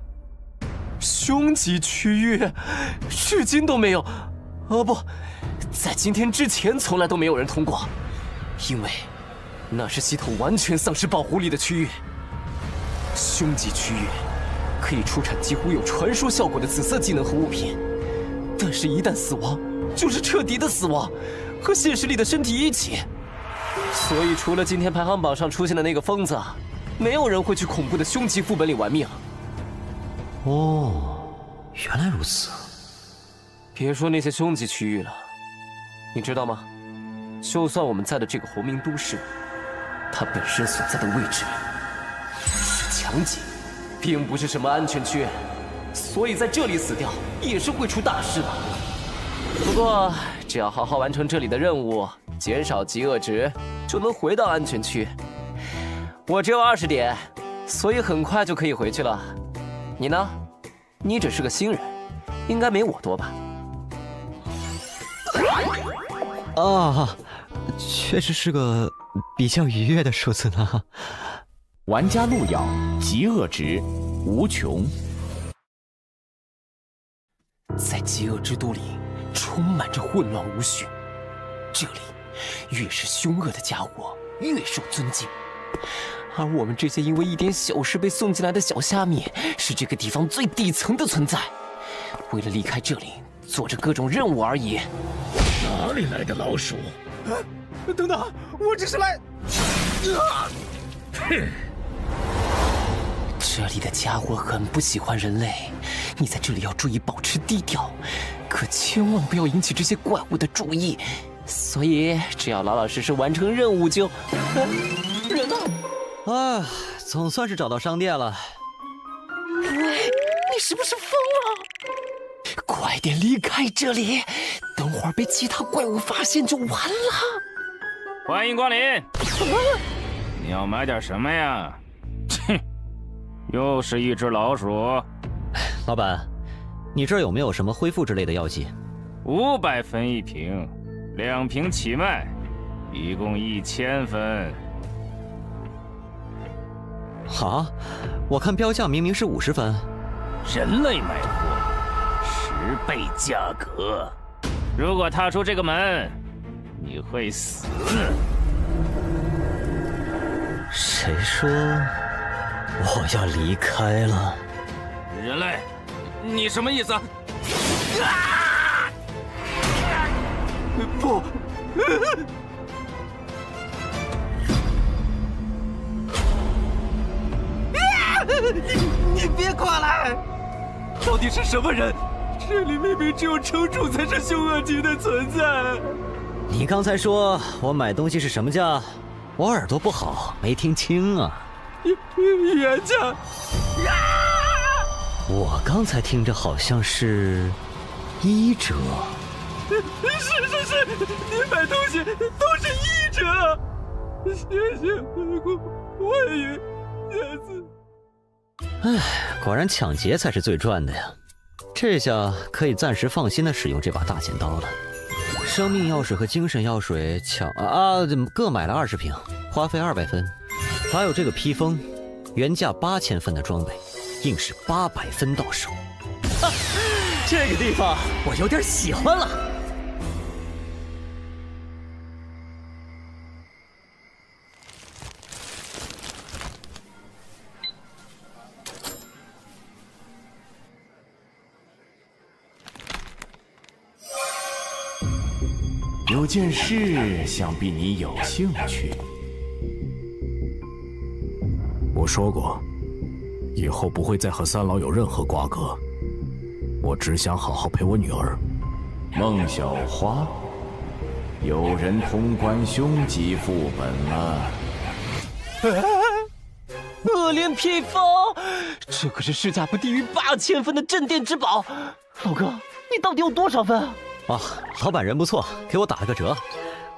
凶级区域，至今都没有，不，在今天之前从来都没有人通过，因为那是系统完全丧失保护力的区域。凶级区域可以出产几乎有传说效果的紫色技能和物品，但是一旦死亡，就是彻底的死亡，和现实里的身体一起。所以除了今天排行榜上出现的那个疯子，没有人会去恐怖的凶级副本里玩命。哦，原来如此。别说那些凶级区域了，你知道吗？就算我们在的这个红明都市，它本身所在的位置是强级，并不是什么安全区，所以在这里死掉也是会出大事的。不过只要好好完成这里的任务，减少饥饿值，就能回到安全区。我只有20点，所以很快就可以回去了。你呢？你只是个新人，应该没我多吧？啊，确实是个比较愉悦的数字呢。玩家路遥，极恶值无穷。在极恶之都里，充满着混乱无序。这里越是凶恶的家伙，越受尊敬。而我们这些因为一点小事被送进来的小虾米，是这个地方最底层的存在。为了离开这里，做着各种任务而已。哪里来的老鼠？等等，我只是来……哼！这里的家伙很不喜欢人类，你在这里要注意保持低调，可千万不要引起这些怪物的注意。所以只要老老实实完成任务就……人呢？啊，总算是找到商店了。喂，你是不是疯了？快点离开这里，等会儿被其他怪物发现就完了。欢迎光临。你要买点什么呀？哼，又是一只老鼠。老板，你这儿有没有什么恢复之类的药剂？500分一瓶，2瓶起卖，一共1000分。啊，我看标价明明是50分。人类买货，10倍价格。如果踏出这个门，你会死。谁说我要离开了？人类，你什么意思？不！你别过来！到底是什么人？这里明明只有城主才是凶恶级的存在。你刚才说我买东西是什么价？我耳朵不好，没听清啊。原价。我刚才听着好像是1折。是，你买东西都是1折。谢谢欢迎下次。唉，果然抢劫才是最赚的呀！这下可以暂时放心的使用这把大剪刀了。生命药水和精神药水各买了20瓶，花费200分。还有这个披风，原价8000分的装备，硬是800分到手。这个地方我有点喜欢了。有件事想必你有兴趣。我说过，以后不会再和三老有任何瓜葛。我只想好好陪我女儿。孟小花，有人通关凶吉副本了。恶莲披风，这可是市价不低于8000分的镇店之宝。老哥，你到底有多少分啊？哇，老板人不错，给我打了个折，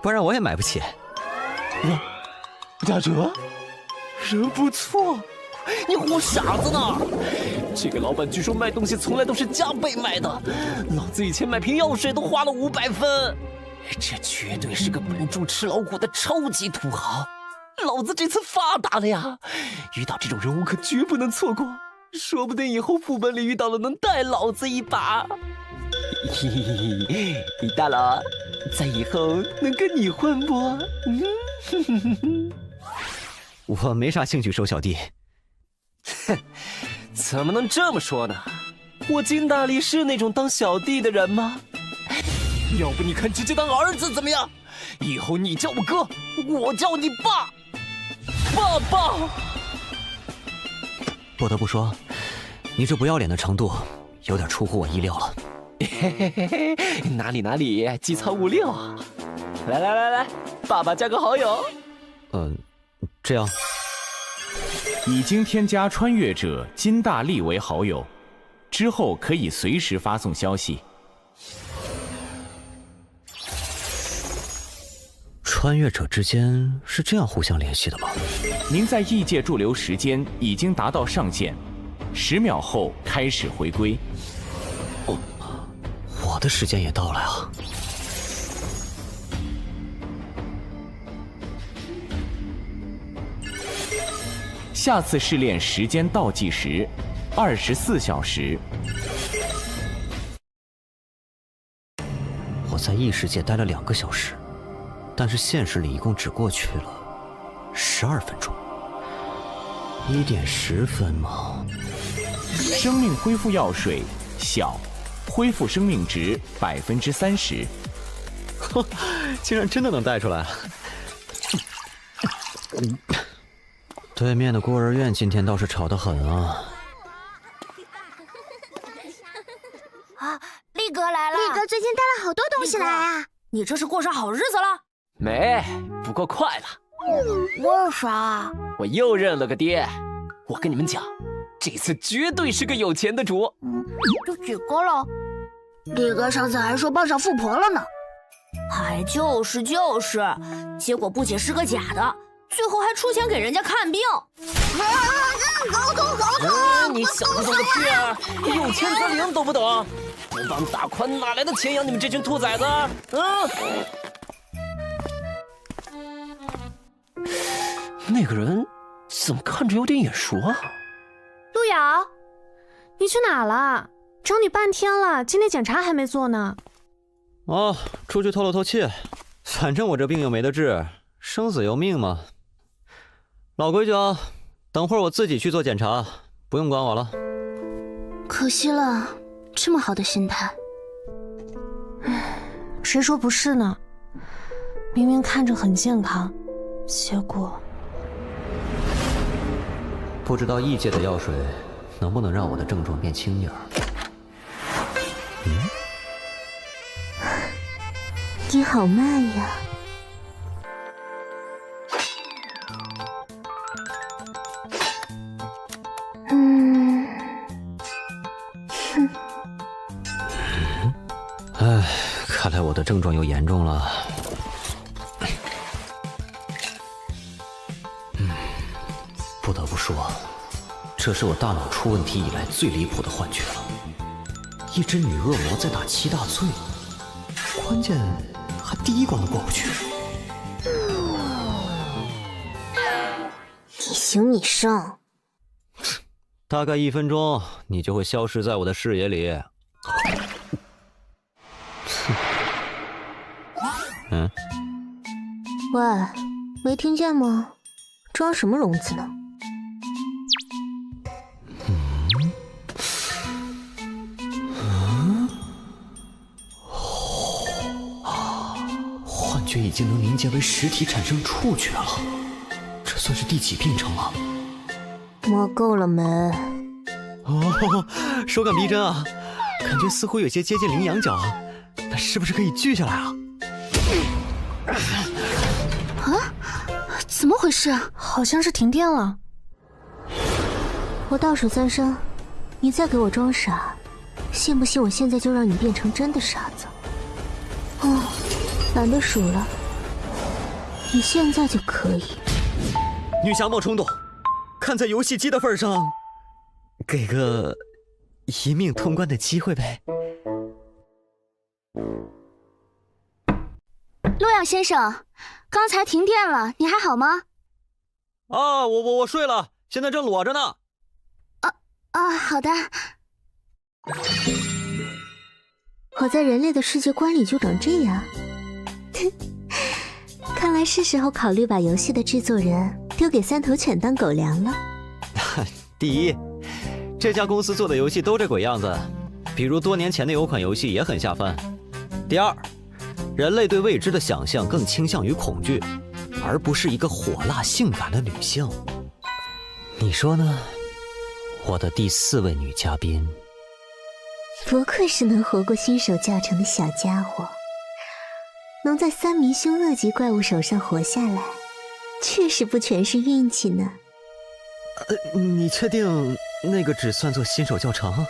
不然我也买不起。打折？人不错，你唬傻子呢？这个老板据说卖东西从来都是加倍卖的，老子以前买瓶药水都花了500分，这绝对是个本住吃老虎的超级土豪。老子这次发达了呀！遇到这种人物可绝不能错过，说不定以后副本里遇到了能带老子一把。嘿嘿嘿，李大佬，在以后能跟你混不？我没啥兴趣收小弟。哼，怎么能这么说呢？我金大力是那种当小弟的人吗？要不你看直接当儿子怎么样？以后你叫我哥，我叫你爸。爸爸，不得不说，你这不要脸的程度有点出乎我意料了。嘿嘿嘿嘿，哪里，机操56啊！来，爸爸加个好友。这样。已经添加穿越者金大力为好友，之后可以随时发送消息。穿越者之间是这样互相联系的吗？您在异界驻留时间已经达到上限，10秒后开始回归。我的时间也到了呀。下次试炼时间倒计时24小时。我在异世界待了2个小时，但是现实里一共只过去了12分钟。1点10分吗？生命恢复药水小，恢复生命值30%。竟然真的能带出来！对面的孤儿院今天倒是吵得很啊！啊，力哥来了！力哥最近带了好多东西来啊！你这是过上好日子了？没，不过快了。为啥？我又认了个爹。我跟你们讲，这次绝对是个有钱的主。这几个了？力哥上次还说抱上富婆了呢。还就是，结果不仅是个假的，最后还出钱给人家看病。好痛！你想不懂个屁啊！有钱则灵，懂不懂？不帮大宽哪来的钱养你们这群兔崽子？那个人怎么看着有点眼熟啊？路遥，你去哪了？找你半天了，今天检查还没做呢。哦，出去透了透气，反正我这病又没得治，生死由命嘛。老规矩啊，等会儿我自己去做检查，不用管我了。可惜了，这么好的心态。谁说不是呢？明明看着很健康，结果……不知道异界的药水能不能让我的症状变轻点儿？你好慢呀！唉，看来我的症状又严重了。不得不说，这是我大脑出问题以来最离谱的幻觉了。一只女恶魔在打7大罪，关键还第1关都过不去。你行你上。大概1分钟，你就会消失在我的视野里。喂，没听见吗？装什么聋子呢？幻觉已经能凝结为实体，产生触觉了。这算是第几病程了？摸够了没？哦，手感逼真啊，感觉似乎有些接近羚羊角，那是不是可以锯下来啊？啊？怎么回事？好像是停电了。我倒数3声，你再给我装傻，信不信我现在就让你变成真的傻子？哦，懒得数了，你现在就可以。女侠莫冲动，看在游戏机的份上，给个一命通关的机会呗。洛阳先生，刚才停电了，你还好吗？啊，我睡了，现在正裸着呢。好的。我在人类的世界观里就长这样。看来是时候考虑把游戏的制作人丢给3头犬当狗粮了。第一，这家公司做的游戏都这鬼样子，比如多年前的有款游戏也很下饭。第二，人类对未知的想象更倾向于恐惧，而不是一个火辣性感的女性。你说呢？我的第4位女嘉宾。不愧是能活过新手教程的小家伙，能在3名凶恶级怪物手上活下来，确实不全是运气呢。你确定那个只算作新手教程？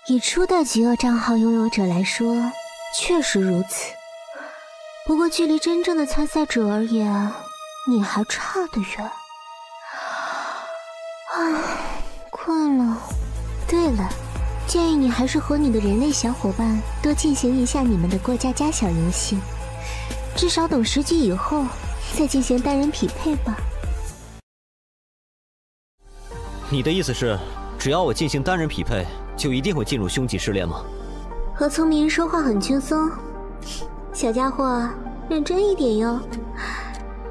以初代极恶账号拥有者来说，确实如此。不过距离真正的参赛者而言，你还差得远。困了。对了，建议你还是和你的人类小伙伴多进行一下你们的过家家小游戏，至少等10级以后再进行单人匹配吧。你的意思是，只要我进行单人匹配，就一定会进入凶级试炼吗？和聪明人说话很轻松，小家伙，认真一点哟。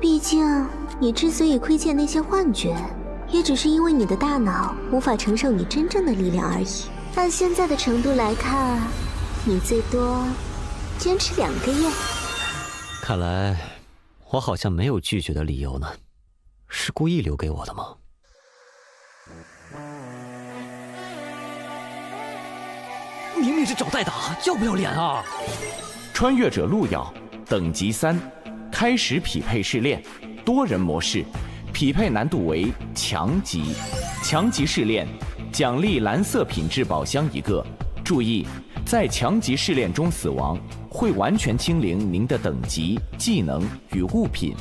毕竟你之所以窥见那些幻觉，也只是因为你的大脑无法承受你真正的力量而已。按现在的程度来看，你最多坚持2个月。看来我好像没有拒绝的理由呢，是故意留给我的吗？明明是找代打，要不要脸啊？穿越者路遥，等级3，开始匹配试炼，多人模式，匹配难度为强级。强级试炼，奖励蓝色品质宝箱1个。注意，在强级试炼中死亡，会完全清零您的等级、技能与物品。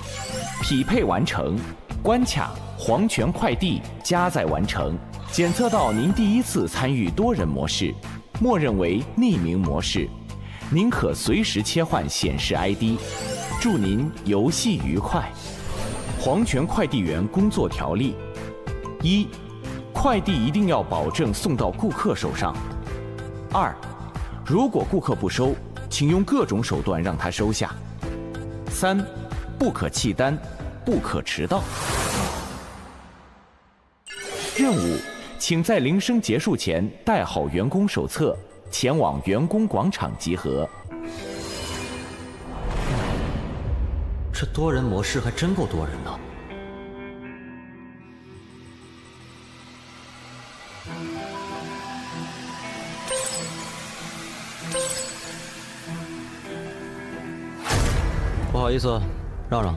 匹配完成，关卡黄泉快递加载完成。检测到您第1次参与多人模式，默认为匿名模式，您可随时切换显示 ID。祝您游戏愉快。黄泉快递员工作条例：1、快递一定要保证送到顾客手上。2、如果顾客不收，请用各种手段让他收下。3、不可弃单，不可迟到。任务，请在铃声结束前带好员工手册，前往员工广场集合。这多人模式还真够多人的。不好意思，让让。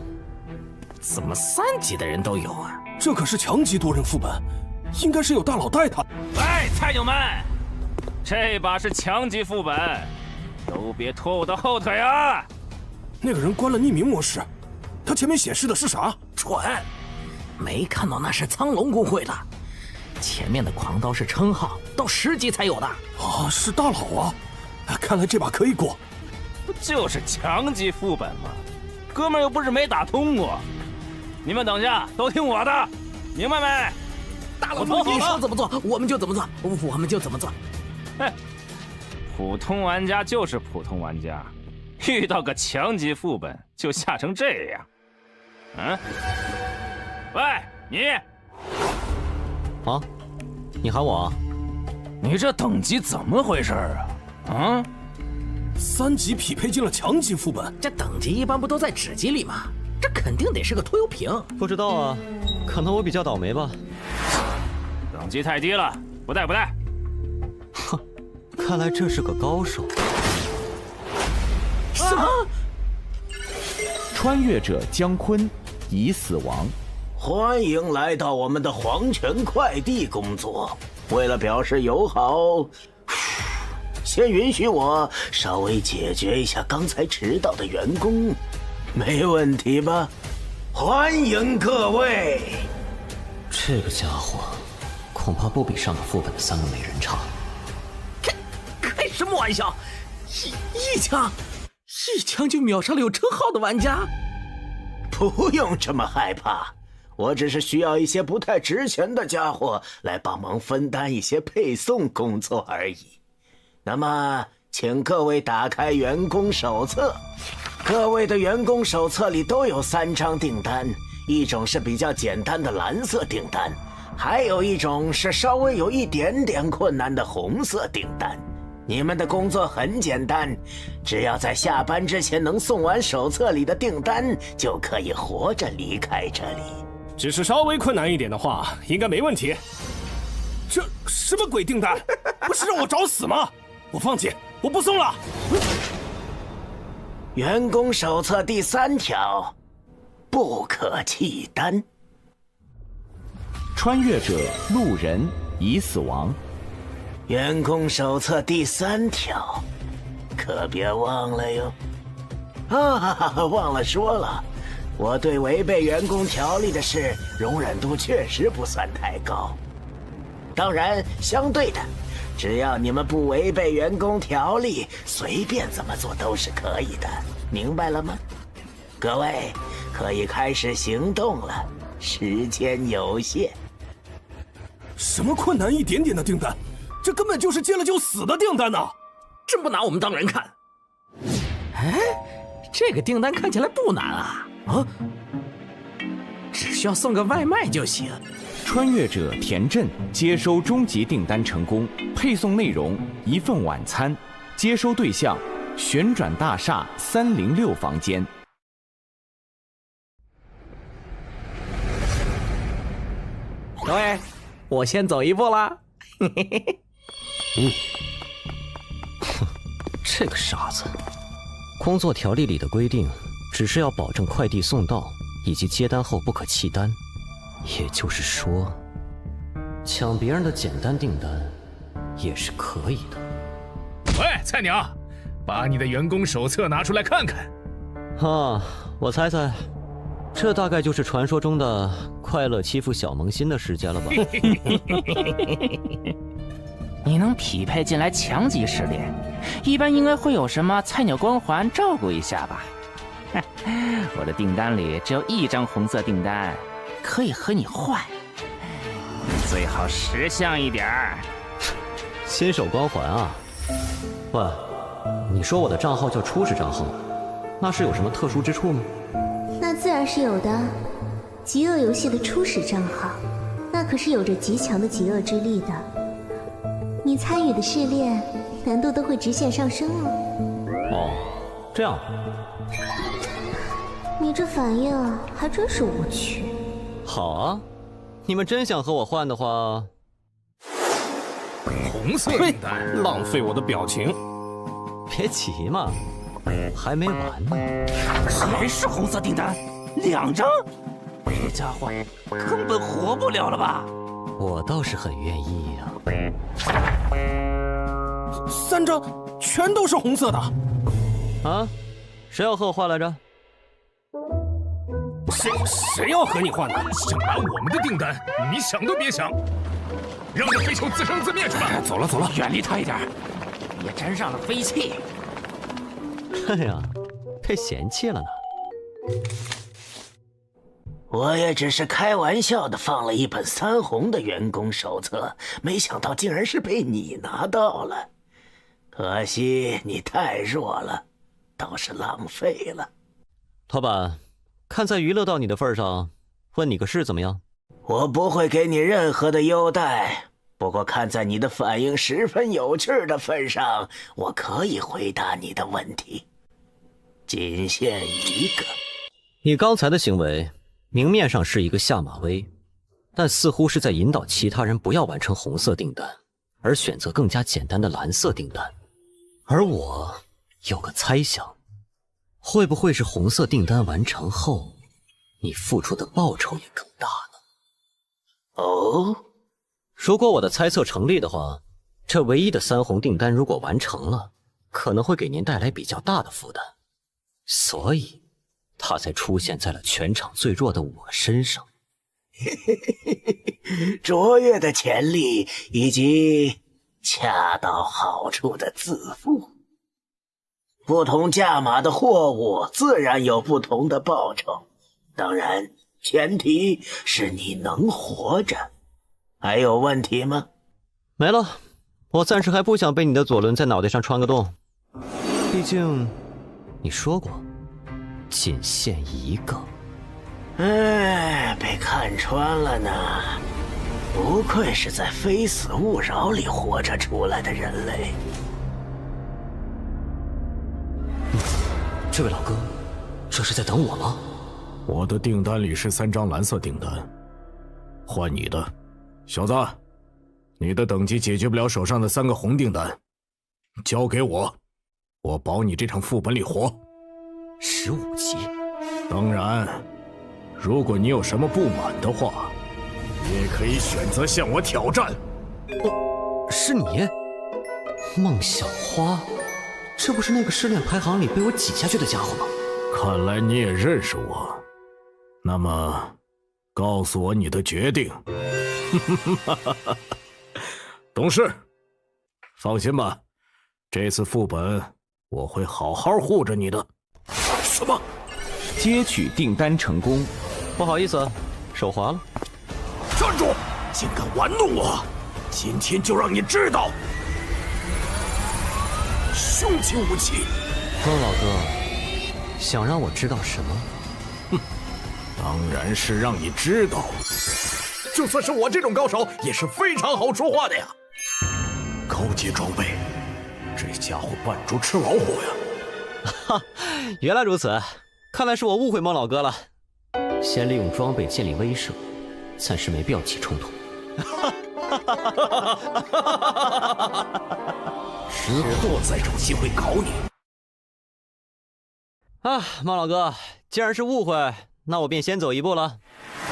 怎么3级的人都有啊？这可是强级多人副本，应该是有大佬带他。喂，菜鸟们，这把是强级副本，都别拖我的后腿啊！那个人关了匿名模式，他前面显示的是啥？蠢，没看到那是苍龙公会的，前面的狂刀是称号，到10级才有的。啊，是大佬啊！看来这把可以过。不就是强级副本吗？哥们儿又不是没打通过。你们等下都听我的，明白没？大佬，你说怎么做，我们就怎么做，我们就怎么做。嘿，普通玩家就是普通玩家，遇到个强级副本就吓成这样。嗯？喂，你。啊？你喊我啊？你这等级怎么回事啊？啊？ 3级匹配进了强级副本，这等级一般不都在纸机里吗？这肯定得是个拖油瓶。不知道啊，可能我比较倒霉吧。等级太低了，不带不带。哼，看来这是个高手。什么？穿越者姜昆已死亡。欢迎来到我们的黄泉快递工作。为了表示友好，先允许我稍微解决一下刚才迟到的员工，没问题吧？欢迎各位。这个家伙恐怕不比上个副本的3个美人差。开什么玩笑？一枪就秒杀了有称号的玩家？不用这么害怕，我只是需要一些不太值钱的家伙来帮忙分担一些配送工作而已。那么，请各位打开员工手册。各位的员工手册里都有3张订单，一种是比较简单的蓝色订单，还有一种是稍微有一点点困难的红色订单。你们的工作很简单，只要在下班之前能送完手册里的订单，就可以活着离开这里。只是稍微困难一点的话，应该没问题。这什么鬼订单？不是让我找死吗？我放弃，我不送了。员工手册第3条，不可弃单。穿越者路人已死亡。员工手册第3条，可别忘了哟。忘了说了，我对违背员工条例的事容忍度确实不算太高。当然，相对的，只要你们不违背员工条例，随便怎么做都是可以的，明白了吗？各位可以开始行动了，时间有限。什么困难一点点的订单？这根本就是接了就死的订单呐！真不拿我们当人看。哎，这个订单看起来不难啊！只需要送个外卖就行。穿越者田震接收终极订单成功，配送内容1份晚餐，接收对象旋转大厦306房间。各位，我先走一步啦。这个傻子。工作条例里的规定，只是要保证快递送到以及接单后不可弃单，也就是说，抢别人的简单订单也是可以的。喂，菜鸟，把你的员工手册拿出来看看。我猜猜，这大概就是传说中的快乐欺负小萌新的世界了吧？你能匹配进来强级试炼，一般应该会有什么菜鸟光环照顾一下吧？我的订单里只有1张红色订单，可以和你换，最好识相一点儿。新手光环啊？喂，你说我的账号叫初始账号，那是有什么特殊之处吗？那自然是有的。极恶游戏的初始账号，那可是有着极强的极恶之力的。你参与的试炼难度都会直线上升哦。这样。你这反应还真是无趣。好啊，你们真想和我换的话，红色订单，浪费我的表情。别急嘛，还没完呢。还是红色订单，2张，这家伙根本活不了了吧？我倒是很愿意呀。3张全都是红色的。谁要和我换来着？谁要和你换的？想拿我们的订单，你想都别想！让这飞球自生自灭去吧！走了，远离他一点，别沾上了飞气。哎呀，被嫌弃了呢。我也只是开玩笑的放了一本3红的员工手册，没想到竟然是被你拿到了。可惜你太弱了，倒是浪费了。老板，看在娱乐到你的份上，问你个事怎么样？我不会给你任何的优待，不过看在你的反应十分有趣的份上，我可以回答你的问题。仅限一个。你刚才的行为，明面上是一个下马威，但似乎是在引导其他人不要完成红色订单，而选择更加简单的蓝色订单。而我有个猜想，会不会是红色订单完成后，你付出的报酬也更大呢？哦，如果我的猜测成立的话，这唯一的3红订单如果完成了，可能会给您带来比较大的负担，所以他才出现在了全场最弱的我身上。卓越的潜力以及恰到好处的自负。不同价码的货物自然有不同的报酬，当然前提是你能活着。还有问题吗？没了，我暂时还不想被你的左轮在脑袋上穿个洞，毕竟你说过仅限一个。被看穿了呢。不愧是在非死勿扰里活着出来的人类。这位老哥，这是在等我吗？我的订单里是3张蓝色订单，换你的。小子，你的等级解决不了手上的3个红订单，交给我，我保你这场副本里活。15级。当然，如果你有什么不满的话，也可以选择向我挑战。是你？孟小花？这不是那个失恋排行里被我挤下去的家伙吗？看来你也认识我，那么告诉我你的决定。懂事，放心吧，这次副本我会好好护着你的。什么？接取订单成功。不好意思，手滑了。站住！竟敢玩弄我，今天就让你知道凶器武器。孟老哥，想让我知道什么？哼，当然是让你知道，就算是我这种高手也是非常好说话的呀。高阶装备，这家伙扮猪吃老虎呀！哈，原来如此，看来是我误会孟老哥了。先利用装备建立威慑，暂时没必要起冲突。之后再找机会搞你。啊，孟老哥，既然是误会，那我便先走一步了。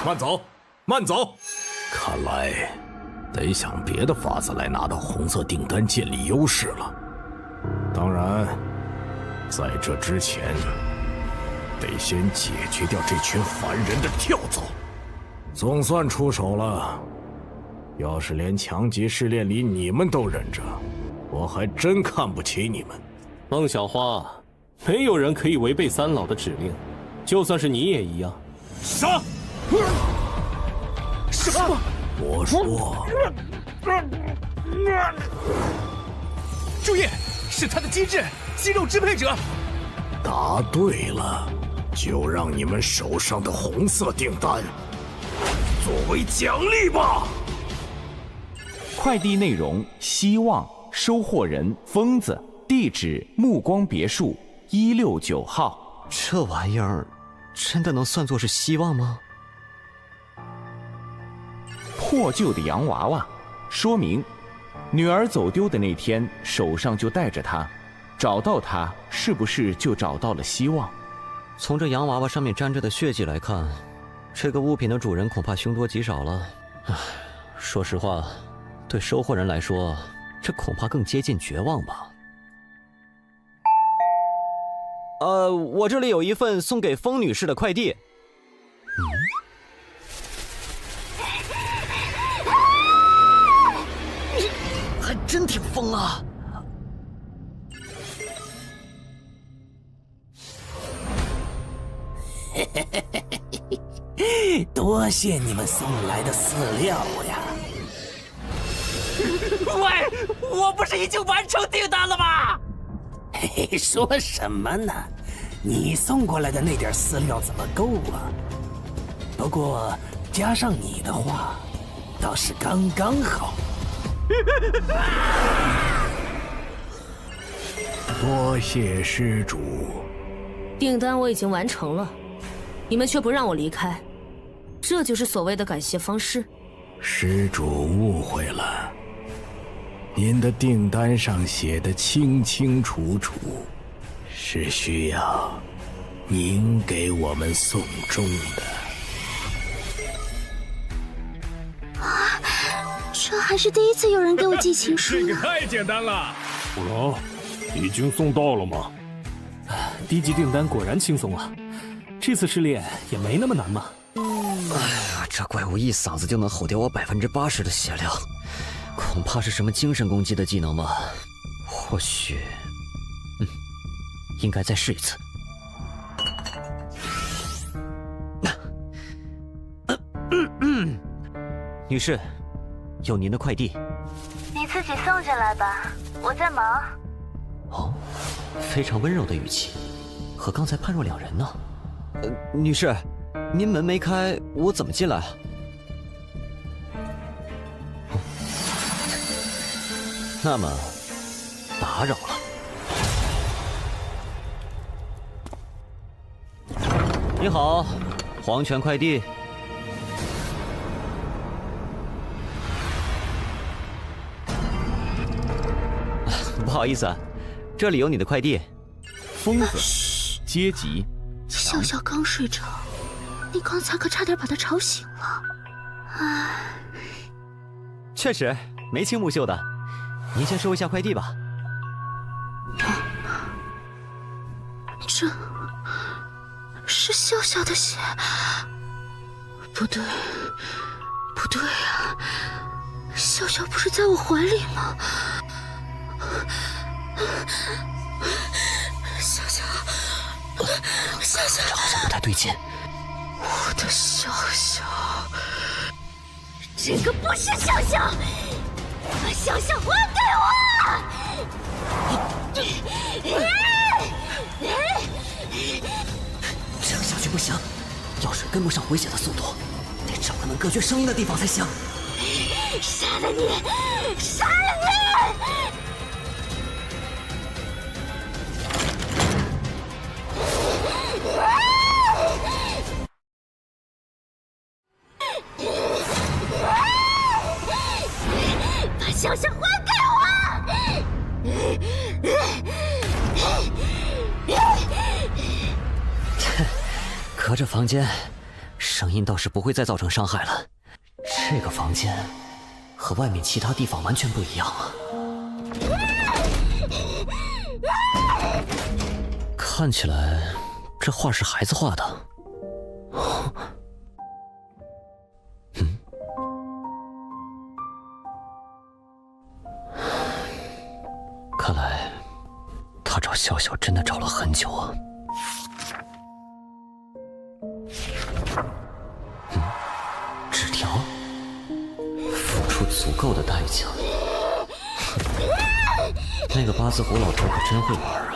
慢走，慢走。看来得想别的法子来拿到红色订单建立优势了。当然，在这之前，得先解决掉这群凡人的跳蚤。总算出手了。要是连强级试炼里你们都忍着，我还真看不起你们。孟小花，没有人可以违背3老的指令，就算是你也一样。杀！什么？我说，注意，是他的机制，肌肉支配者。答对了，就让你们手上的红色订单作为奖励吧。快递内容：希望，收货人疯子，地址目光别墅169号。这玩意儿真的能算作是希望吗？破旧的洋娃娃，说明女儿走丢的那天手上就带着它，找到它是不是就找到了希望？从这洋娃娃上面沾着的血迹来看，这个物品的主人恐怕凶多吉少了。唉，说实话，对收货人来说，这恐怕更接近绝望吧。我这里有一份送给风女士的快递。还真挺疯啊！多谢你们送来的饲料呀！喂，我不是已经完成订单了吗？嘿嘿，说什么呢？你送过来的那点饲料怎么够啊？不过加上你的话，倒是刚刚好。多谢施主。订单我已经完成了，你们却不让我离开，这就是所谓的感谢方式？施主误会了，您的订单上写的清清楚楚，是需要您给我们送终的。啊，这还是第一次有人给我寄情书呢。这个太简单了。哦，已经送到了吗？低级订单果然轻松啊，这次试炼也没那么难嘛。哎呀，这怪物一嗓子就能吼掉我80%的血量，恐怕是什么精神攻击的技能吧？或许，应该再试一次。女士，有您的快递。你自己送进来吧，我在忙。哦，非常温柔的语气，和刚才判若两人呢。女士，您门没开，我怎么进来啊？那么，打扰了。你好，黄泉快递。不好意思啊，这里有你的快递。疯子，阶级。笑笑刚睡着，你刚才可差点把他吵醒了。唉，确实眉清目秀的，您先收一下快递吧。这是笑笑的血？不对，不对啊！笑笑不是在我怀里吗？笑笑，笑笑，这好像不太对劲。我的笑笑，这个不是笑笑，把笑笑还给我！这样下去不行，药水跟不上回血的速度，得找个能隔绝声音的地方才行。杀了你！杀了你！把笑笑还给我！隔着房间，声音倒是不会再造成伤害了。这个房间和外面其他地方完全不一样啊！看起来这画是孩子画的。看来他找笑笑真的找了很久啊。纸条，付出足够的代价。那个八字胡老头可真会玩啊！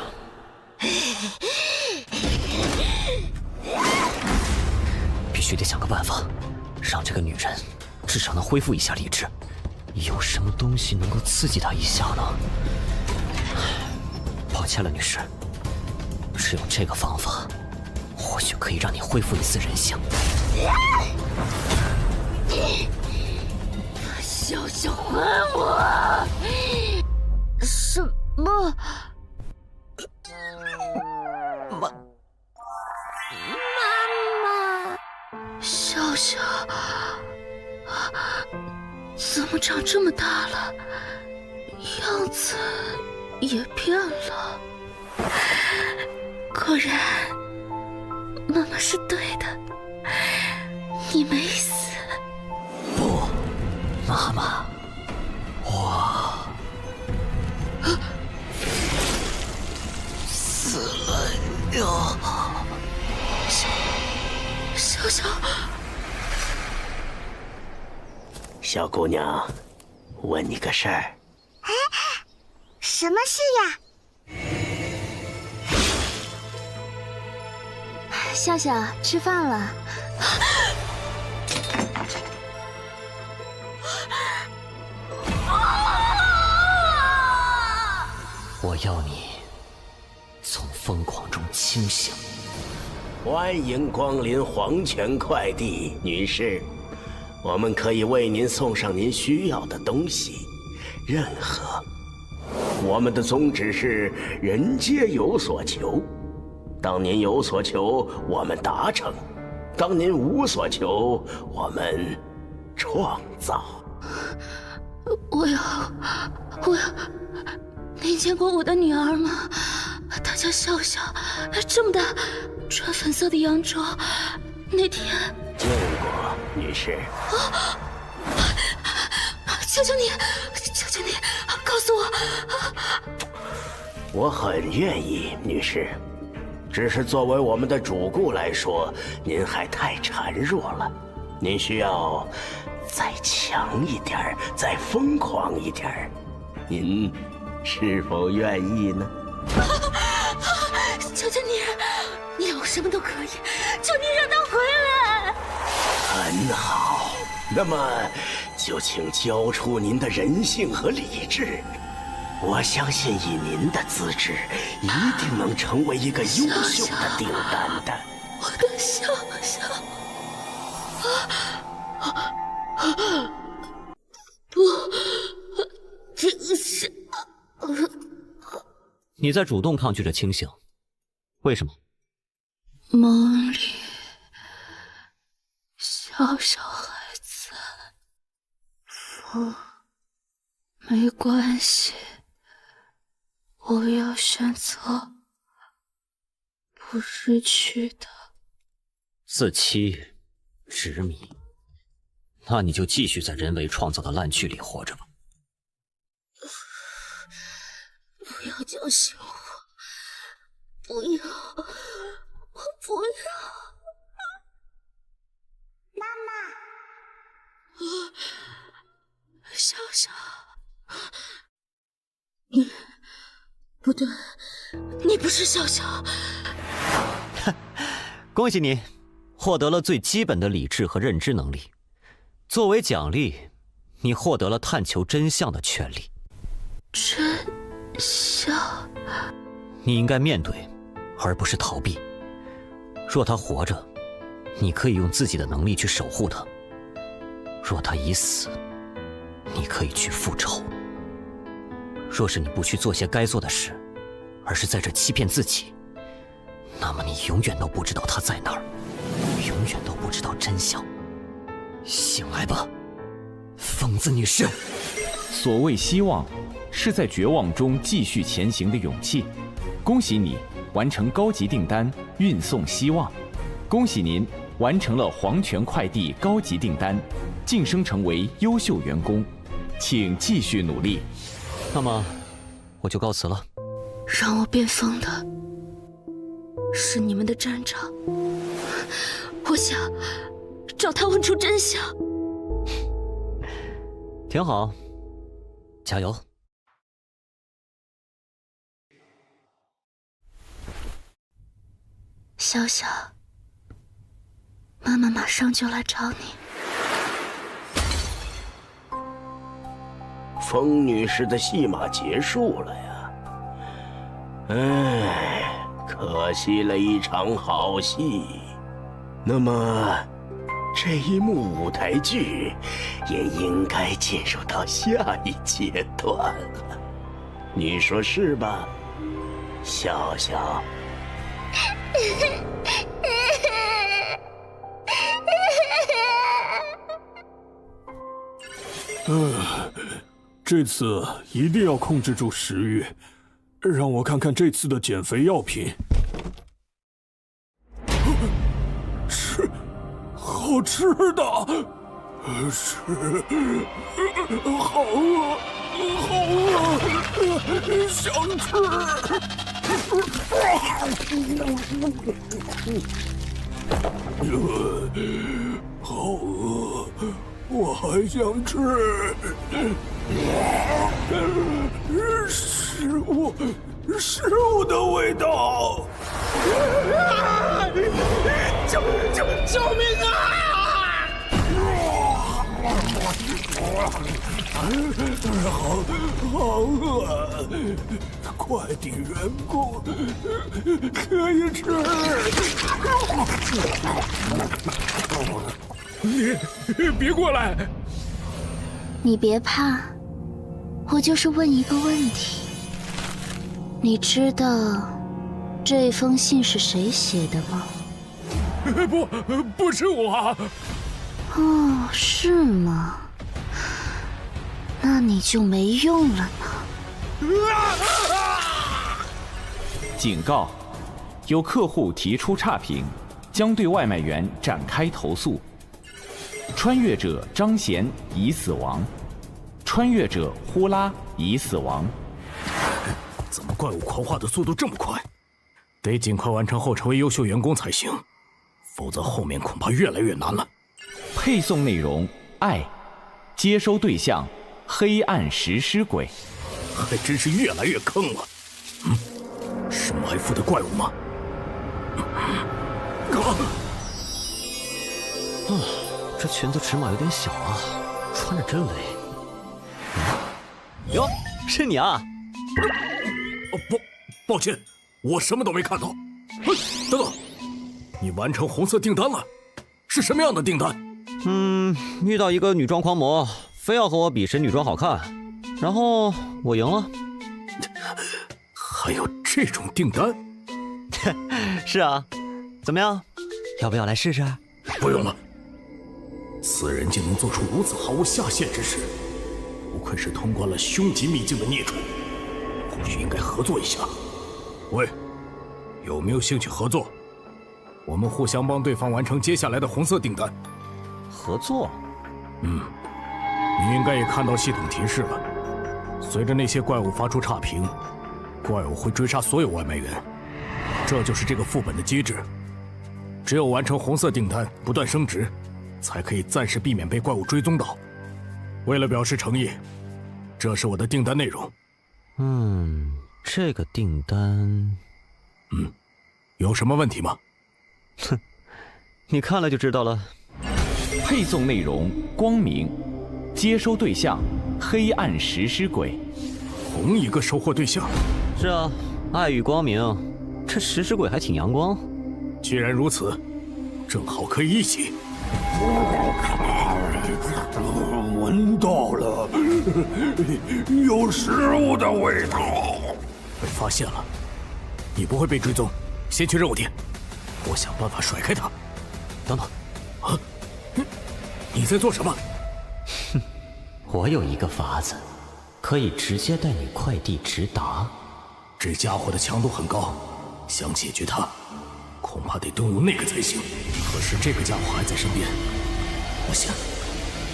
必须得想个办法，让这个女人至少能恢复一下理智。有什么东西能够刺激她一下呢？抱歉了，女士，只有这个方法，或许可以让你恢复一丝人性。笑笑还我！什么？妈妈，笑笑怎么长这么大了？样子也变了。果然，妈妈是对的，你没死。不，妈妈，我死了哟！笑笑，小姑娘，问你个事儿。哎，什么事呀？笑笑，吃饭了。我要你从疯狂中清醒。欢迎光临黄泉快递，女士。我们可以为您送上您需要的东西，任何。我们的宗旨是人皆有所求。当您有所求，我们达成；当您无所求，我们创造。我要，你见过我的女儿吗？她叫笑笑，这么大，穿粉色的洋装。那天见过，女士。求求你，告诉我。我很愿意，女士。只是作为我们的主顾来说，您还太孱弱了。您需要再强一点，再疯狂一点。您是否愿意呢？求求你，你让我什么都可以，求你让他回来。很好，那么就请交出您的人性和理智。我相信以您的资质，一定能成为一个优秀的订单的。我的笑笑，不，这是你在主动抗拒着清醒，为什么？梦里，笑笑还在。不，没关系。我要选择不失去的。自欺、执迷，那你就继续在人为创造的烂剧里活着吧。不要叫醒我！不要！我不要！妈妈！笑笑，你不对，你不是笑笑。恭喜你，获得了最基本的理智和认知能力。作为奖励，你获得了探求真相的权利。真相？你应该面对，而不是逃避。若他活着，你可以用自己的能力去守护他；若他已死，你可以去复仇。若是你不去做些该做的事，而是在这欺骗自己，那么你永远都不知道他在哪儿，永远都不知道真相。醒来吧，疯子女士。所谓希望，是在绝望中继续前行的勇气。恭喜你完成高级订单，运送希望。恭喜您完成了黄泉快递高级订单，晋升成为优秀员工，请继续努力。那么，我就告辞了。让我变疯的是你们的站长，我想找他问出真相。挺好，加油。笑笑，妈妈马上就来找你。风女士的戏码结束了呀，唉，可惜了一场好戏。那么，这一幕舞台剧也应该进入到下一阶段了，你说是吧，笑笑？这次一定要控制住食欲，让我看看这次的减肥药品。吃，好吃的，吃，好饿，好饿，想吃。好饿，我还想吃。食物的味道！救命啊！好饿，快递员工可以吃。你别过来！你别怕，我就是问一个问题。你知道这封信是谁写的吗？不是我。哦，是吗？那你就没用了呢。警告：有客户提出差评，将对外卖员展开投诉。穿越者张贤已死亡，穿越者呼啦已死亡。怎么怪物狂化的速度这么快？得尽快完成后成为优秀员工才行，否则后面恐怕越来越难了。配送内容：爱，接收对象：黑暗食尸鬼。还真是越来越坑了。是埋伏的怪物吗？这裙子尺码有点小啊，穿着真累。哟，是你啊！抱歉，我什么都没看到。等等，你完成红色订单了？是什么样的订单？遇到一个女装狂魔，非要和我比谁女装好看，然后我赢了。还有这种订单？是啊，怎么样？要不要来试试？不用了。此人竟能做出如此毫无下限之事，不愧是通关了凶极秘境的孽畜，或许应该合作一下。喂，有没有兴趣合作？我们互相帮对方完成接下来的红色订单。合作？你应该也看到系统提示了，随着那些怪物发出差评，怪物会追杀所有外卖员，这就是这个副本的机制。只有完成红色订单，不断升职，才可以暂时避免被怪物追踪到。为了表示诚意，这是我的订单内容。这个订单，有什么问题吗？哼，你看了就知道了。配送内容：光明，接收对象：黑暗食尸鬼。同一个收获对象？是啊，爱与光明，这食尸鬼还挺阳光。既然如此，正好可以一起。闻到了，有食物的味道。被发现了，你不会被追踪。先去任务点，我想办法甩开他。等等，你在做什么？我有一个法子，可以直接带你快递直达。这家伙的强度很高，想解决他，恐怕得动用那个才行。可是这个家伙还在身边，不行，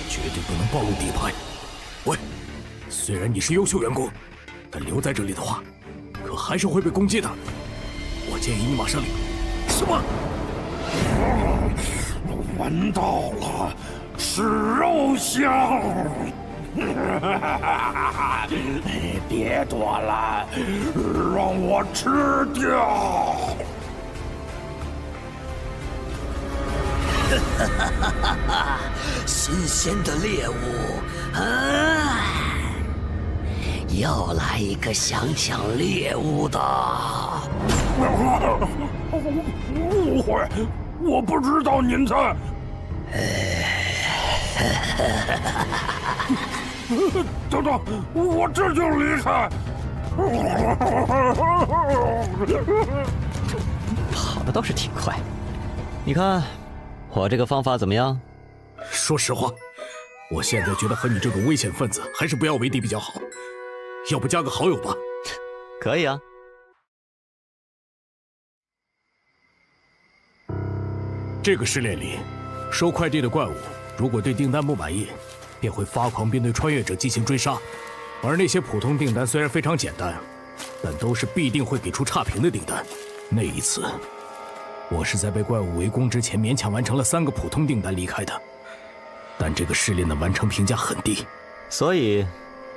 绝对不能暴露底牌。喂，虽然你是优秀员工，但留在这里的话，可还是会被攻击的。我建议你马上离。什么？闻到了，是肉香。别躲了，让我吃掉。新鲜的猎物啊！又来一个想抢猎物的。误会，我不知道您在。等等，我这就离开。跑的倒是挺快，你看我这个方法怎么样？说实话，我现在觉得和你这种危险分子还是不要为敌比较好。要不加个好友吧？可以啊。这个试炼里，收快递的怪物如果对订单不满意，便会发狂并对穿越者进行追杀。而那些普通订单虽然非常简单，但都是必定会给出差评的订单。那一次，我是在被怪物围攻之前勉强完成了3个普通订单离开的。但这个试炼的完成评价很低，所以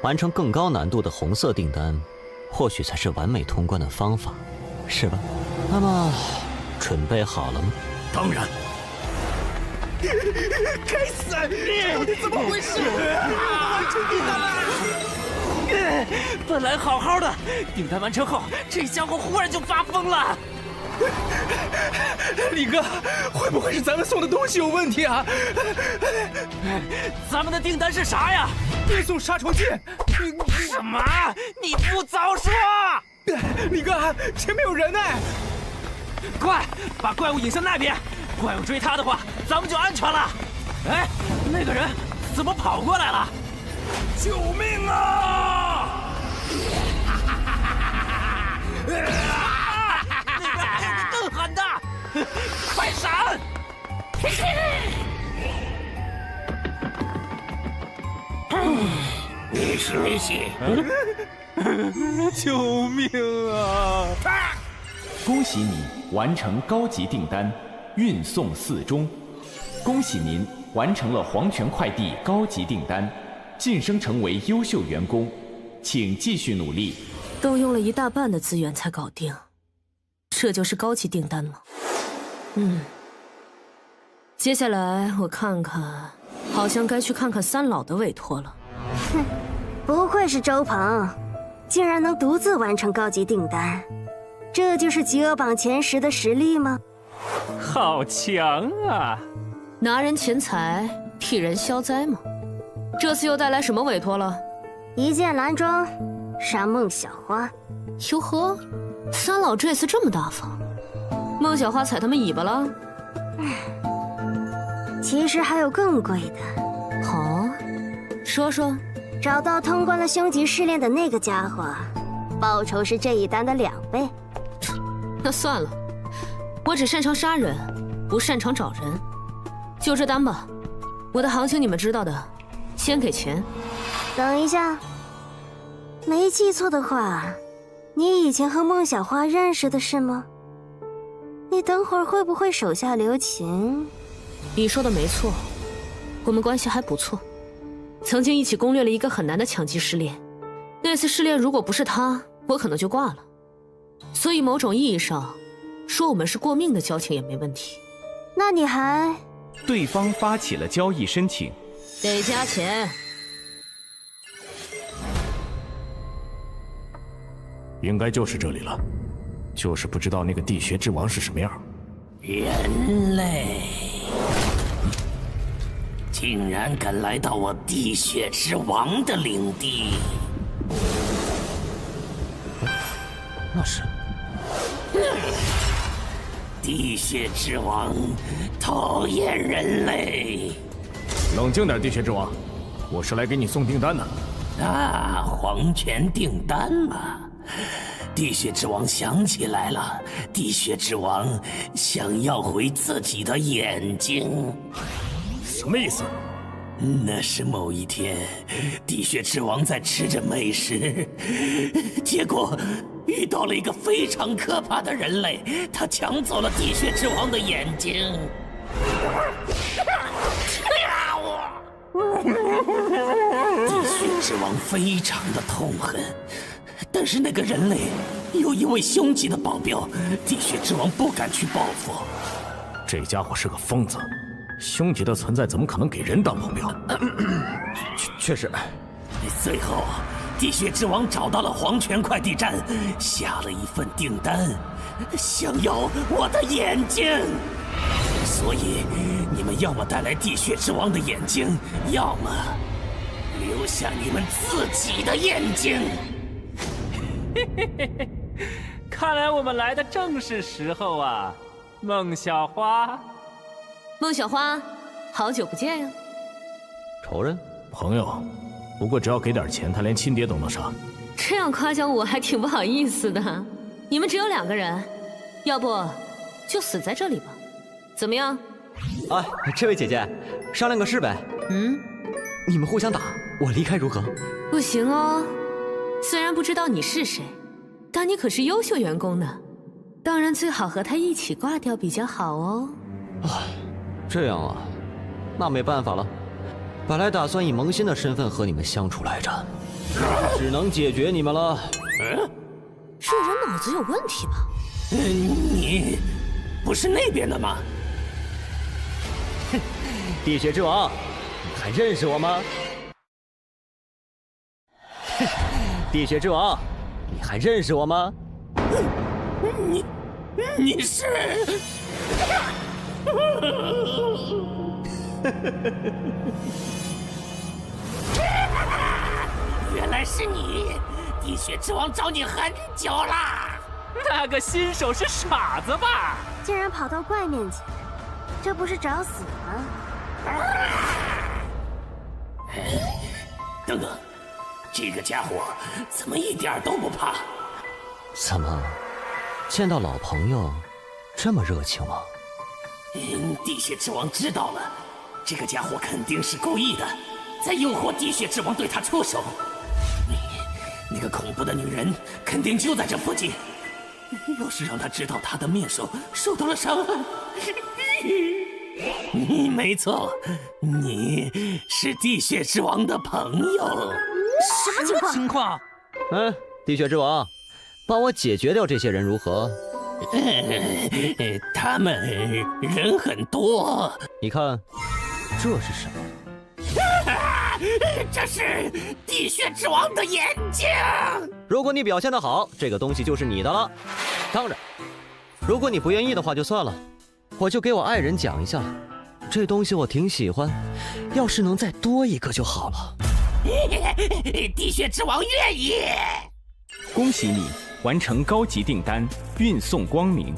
完成更高难度的红色订单，或许才是完美通关的方法，是吧？那么，准备好了吗？当然。该死！你怎么回事？完成订单了！本来好好的，订单完成后，这家伙忽然就发疯了。李哥，会不会是咱们送的东西有问题啊？咱们的订单是啥呀？运送杀虫剂。什么？你不早说！李哥，前面有人呢！快，把怪物引向那边。怪物追他的话，咱们就安全了。哎，那个人怎么跑过来了？救命啊！更狠的，快闪！你是谁？救命啊！恭喜你完成高级订单，运送4中。恭喜您完成了黄泉快递高级订单，晋升成为优秀员工，请继续努力。都用了1大半的资源才搞定，这就是高级订单吗？接下来我看看，好像该去看看三老的委托了。哼，不愧是周鹏，竟然能独自完成高级订单，这就是极恶榜前10的实力吗？好强啊！拿人钱财，替人消灾吗？这次又带来什么委托了？一件蓝装，杀孟小花。哟呵，三老这次这么大方，孟小花踩他们尾巴了？其实还有更贵的。好，说说。找到通关了凶级试炼的那个家伙，报酬是这一单的2倍。那算了，我只擅长杀人，不擅长找人。就这单吧，我的行情你们知道的，先给钱。等一下，没记错的话，你以前和孟小花认识的是吗？你等会儿会不会手下留情？你说的没错，我们关系还不错。曾经一起攻略了一个很难的强级试炼，那次试炼如果不是他，我可能就挂了。所以某种意义上，说我们是过命的交情也没问题。那你还……对方发起了交易申请，得加钱。应该就是这里了，就是不知道那个地穴之王是什么样。人类。竟然敢来到我地穴之王的领地！那是地穴之王，讨厌人类！冷静点，地穴之王，我是来给你送订单的。啊，黄泉订单嘛！地穴之王想起来了，地穴之王想要回自己的眼睛。什么意思？那是某一天，地穴之王在吃着美食，结果遇到了一个非常可怕的人类，他抢走了地穴之王的眼睛。地穴之王非常的痛恨，但是那个人类有一位凶级的保镖，地穴之王不敢去报复。这家伙是个疯子。凶级的存在怎么可能给人当保镖？确实。最后，地穴之王找到了黄泉快递站，下了一份订单，想要我的眼睛。所以，你们要么带来地穴之王的眼睛，要么留下你们自己的眼睛。看来我们来的正是时候啊，孟小花。孟小花，好久不见呀！仇人？朋友，不过只要给点钱，他连亲爹都能杀。这样夸奖我还挺不好意思的。你们只有2个人，要不就死在这里吧？怎么样？哎，这位姐姐，商量个事呗。你们互相打，我离开如何？不行哦。虽然不知道你是谁，但你可是优秀员工呢。当然最好和他一起挂掉比较好哦。这样啊，那没办法了。本来打算以萌新的身份和你们相处来着，只能解决你们了。这人脑子有问题吧？你不是那边的吗？地穴之王，你还认识我吗？地血之王，你还认识我吗？你是？原来是你！地血之王找你很久啦。那个新手是傻子吧？竟然跑到怪面前，这不是找死吗？等等，这个家伙怎么一点都不怕？怎么，见到老朋友这么热情吗？地血之王知道了，这个家伙肯定是故意的，在诱惑地血之王对他出手。那个恐怖的女人肯定就在这附近，要是让他知道他的面首受到了伤害，没错，你是地血之王的朋友。什么情况？地血之王，帮我解决掉这些人如何？他们人很多。你看，这是什么？这是地血之王的眼睛。如果你表现得好，这个东西就是你的了。当然，如果你不愿意的话就算了，我就给我爱人讲一下，这东西我挺喜欢，要是能再多一个就好了。地血之王愿意。恭喜你完成高级订单，运送光明。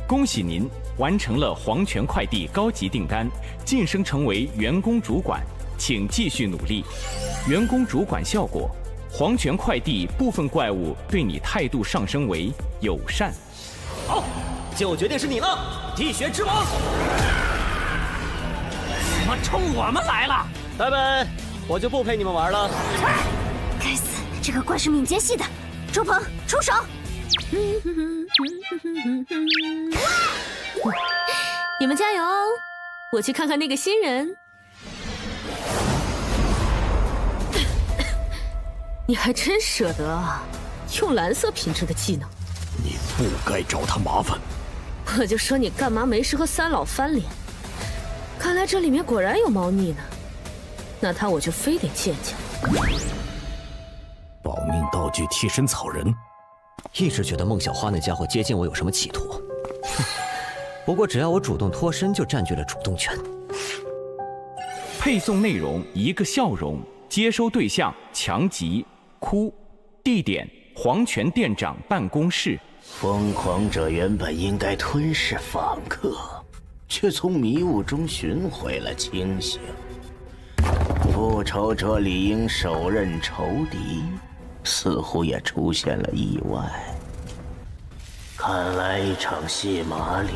恭喜您完成了黄泉快递高级订单，晋升成为员工主管，请继续努力。员工主管效果：黄泉快递部分怪物对你态度上升为友善。好，就决定是你了，地血之王。怎么冲我们来了？拜拜，我就不陪你们玩了。该死，这个怪是敏捷系的，周鹏出手！你们加油，我去看看那个新人。你还真舍得啊，用蓝色品质的技能。你不该找他麻烦。我就说你干嘛没事和三老翻脸？看来这里面果然有猫腻呢。那他我就非得见见。保命道具替身草人。一直觉得孟小花那家伙接近我有什么企图，哼！不过只要我主动脱身，就占据了主动权。配送内容：一个笑容，接收对象：强吉、哭，地点：黄泉店长办公室。疯狂者原本应该吞噬访客，却从迷雾中寻回了清醒。复仇者理应手刃仇敌，似乎也出现了意外。看来一场戏码里，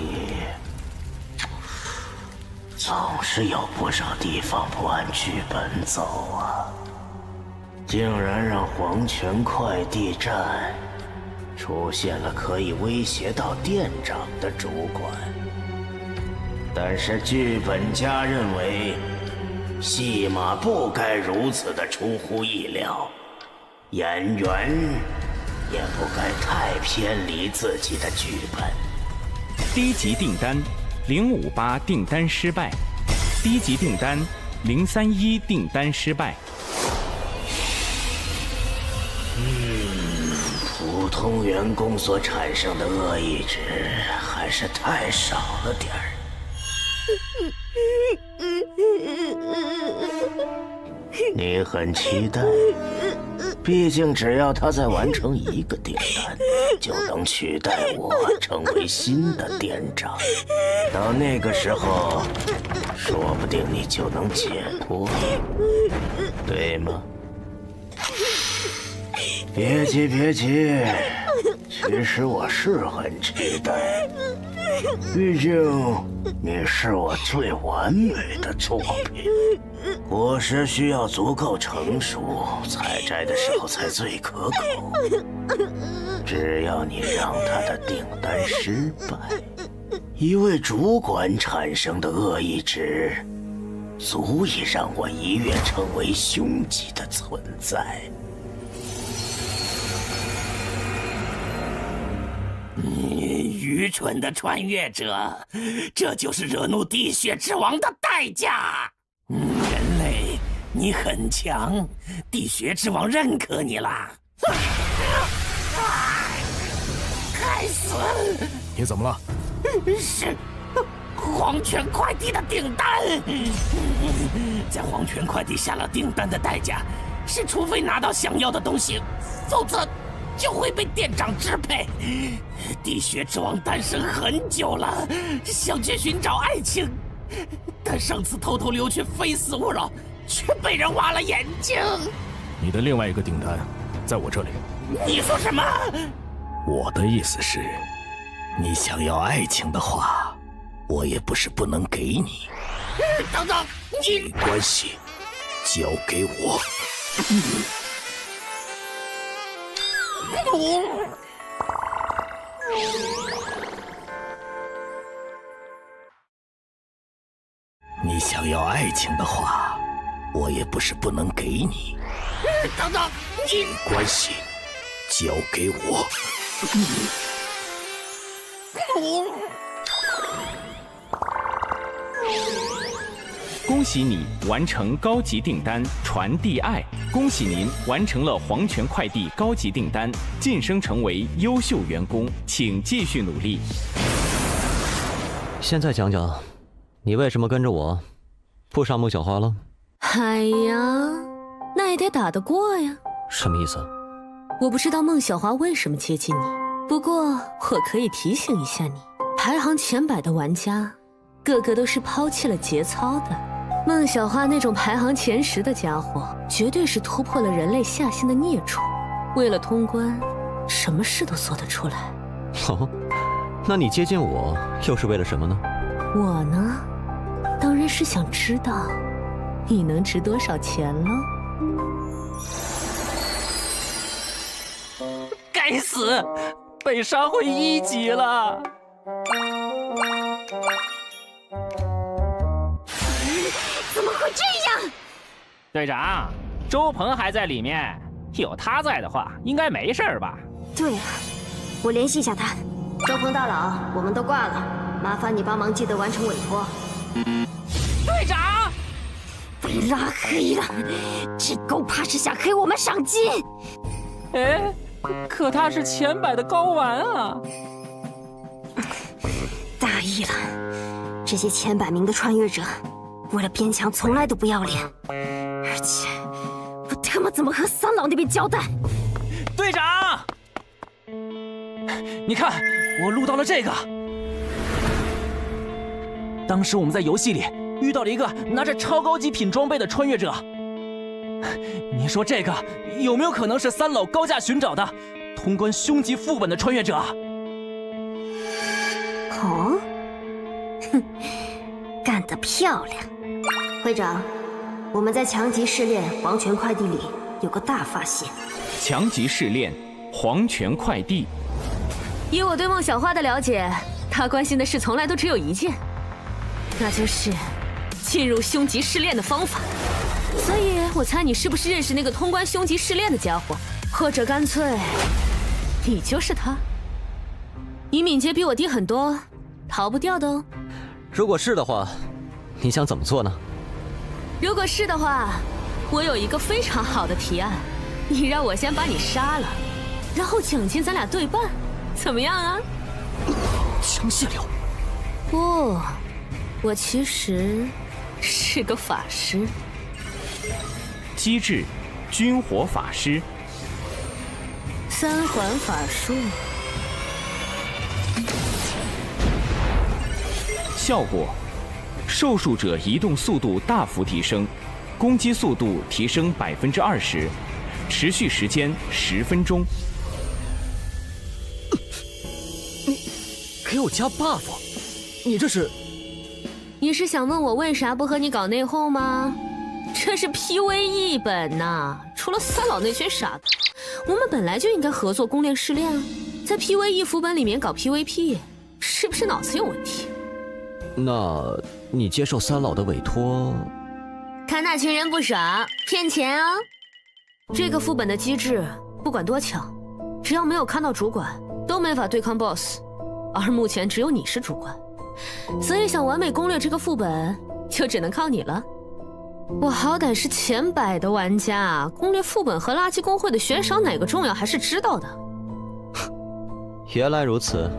总是有不少地方不按剧本走啊！竟然让黄泉快递站出现了可以威胁到店长的主管，但是剧本家认为戏码不该如此的出乎意料，演员也不该太偏离自己的剧本。低级订单058订单失败，低级订单031订单失败。普通员工所产生的恶意值还是太少了点儿。你很期待，毕竟只要他再完成一个订单，就能取代我成为新的店长。到那个时候，说不定你就能解脱，对吗？别急别急，其实我是很期待，毕竟你是我最完美的作品。果实需要足够成熟，采摘的时候才最可口。只要你让他的订单失败，一位主管产生的恶意值，足以让我一跃成为凶级的存在。愚蠢的穿越者，这就是惹怒地血之王的代价。人类，你很强，地血之王认可你啦。该死！你怎么了？是黄泉快递的订单。在黄泉快递下了订单的代价是，除非拿到想要的东西，否则就会被店长支配。地穴之王诞生很久了，想去寻找爱情，但上次偷偷溜去非死勿扰，却被人挖了眼睛。你的另外一个订单在我这里。你说什么？我的意思是，你想要爱情的话，我也不是不能给你。等等，你没关系，交给我。你想要爱情的话，我也不是不能给你。等等，你没关系，交给我。恭喜你完成高级订单传递爱！恭喜您完成了黄泉快递高级订单，晋升成为优秀员工，请继续努力。现在讲讲，你为什么跟着我，不上孟小花了？哎呀，那也得打得过呀。什么意思？我不知道孟小花为什么接近你，不过我可以提醒一下你，排行前100的玩家，个个都是抛弃了节操的。孟小花那种排行前10的家伙，绝对是突破了人类下限的孽畜，为了通关，什么事都做得出来。哦，那你接近我又是为了什么呢？我呢，当然是想知道你能值多少钱了。该死，被杀回1级了。怎么会这样？队长，周鹏还在里面，有他在的话，应该没事吧？对啊，我联系一下他。周鹏大佬，我们都挂了，麻烦你帮忙记得完成委托。队长，被拉黑了，这狗怕是想黑我们赏金。哎，可他是前100的高玩啊！大意了，这些前100名的穿越者，为了边墙从来都不要脸，而且我他妈怎么和三老那边交代？队长，你看，我录到了这个。当时我们在游戏里遇到了一个拿着超高级品装备的穿越者，你说这个有没有可能是三老高价寻找的通关凶级副本的穿越者？哦，哼，干得漂亮！会长，我们在强级试炼黄泉快递里有个大发现。强级试炼黄泉快递。以我对孟小花的了解，她关心的事从来都只有一件，那就是进入凶级试炼的方法。所以我猜你是不是认识那个通关凶级试炼的家伙，或者干脆你就是他？你敏捷比我低很多，逃不掉的哦。如果是的话，你想怎么做呢？如果是的话，我有一个非常好的提案，你让我先把你杀了，然后奖金咱俩对半，怎么样啊？强泄流。不，我其实是个法师。机制：军火法师。3环法术。效果：受术者移动速度大幅提升，攻击速度提升20%，持续时间10分钟。你给我加 buff， 你这是？你是想问我为啥不和你搞内讧吗？这是 PVE 本呐，除了三老那群傻子，我们本来就应该合作攻炼试炼啊，在 PVE 副本里面搞 PVP， 是不是脑子有问题？那你接受三老的委托？看那群人不爽，骗钱啊！这个副本的机制不管多强，只要没有看到主管，都没法对抗 BOSS。而目前只有你是主管，所以想完美攻略这个副本，就只能靠你了。我好歹是前100的玩家，攻略副本和垃圾公会的悬赏哪个重要还是知道的。原来如此。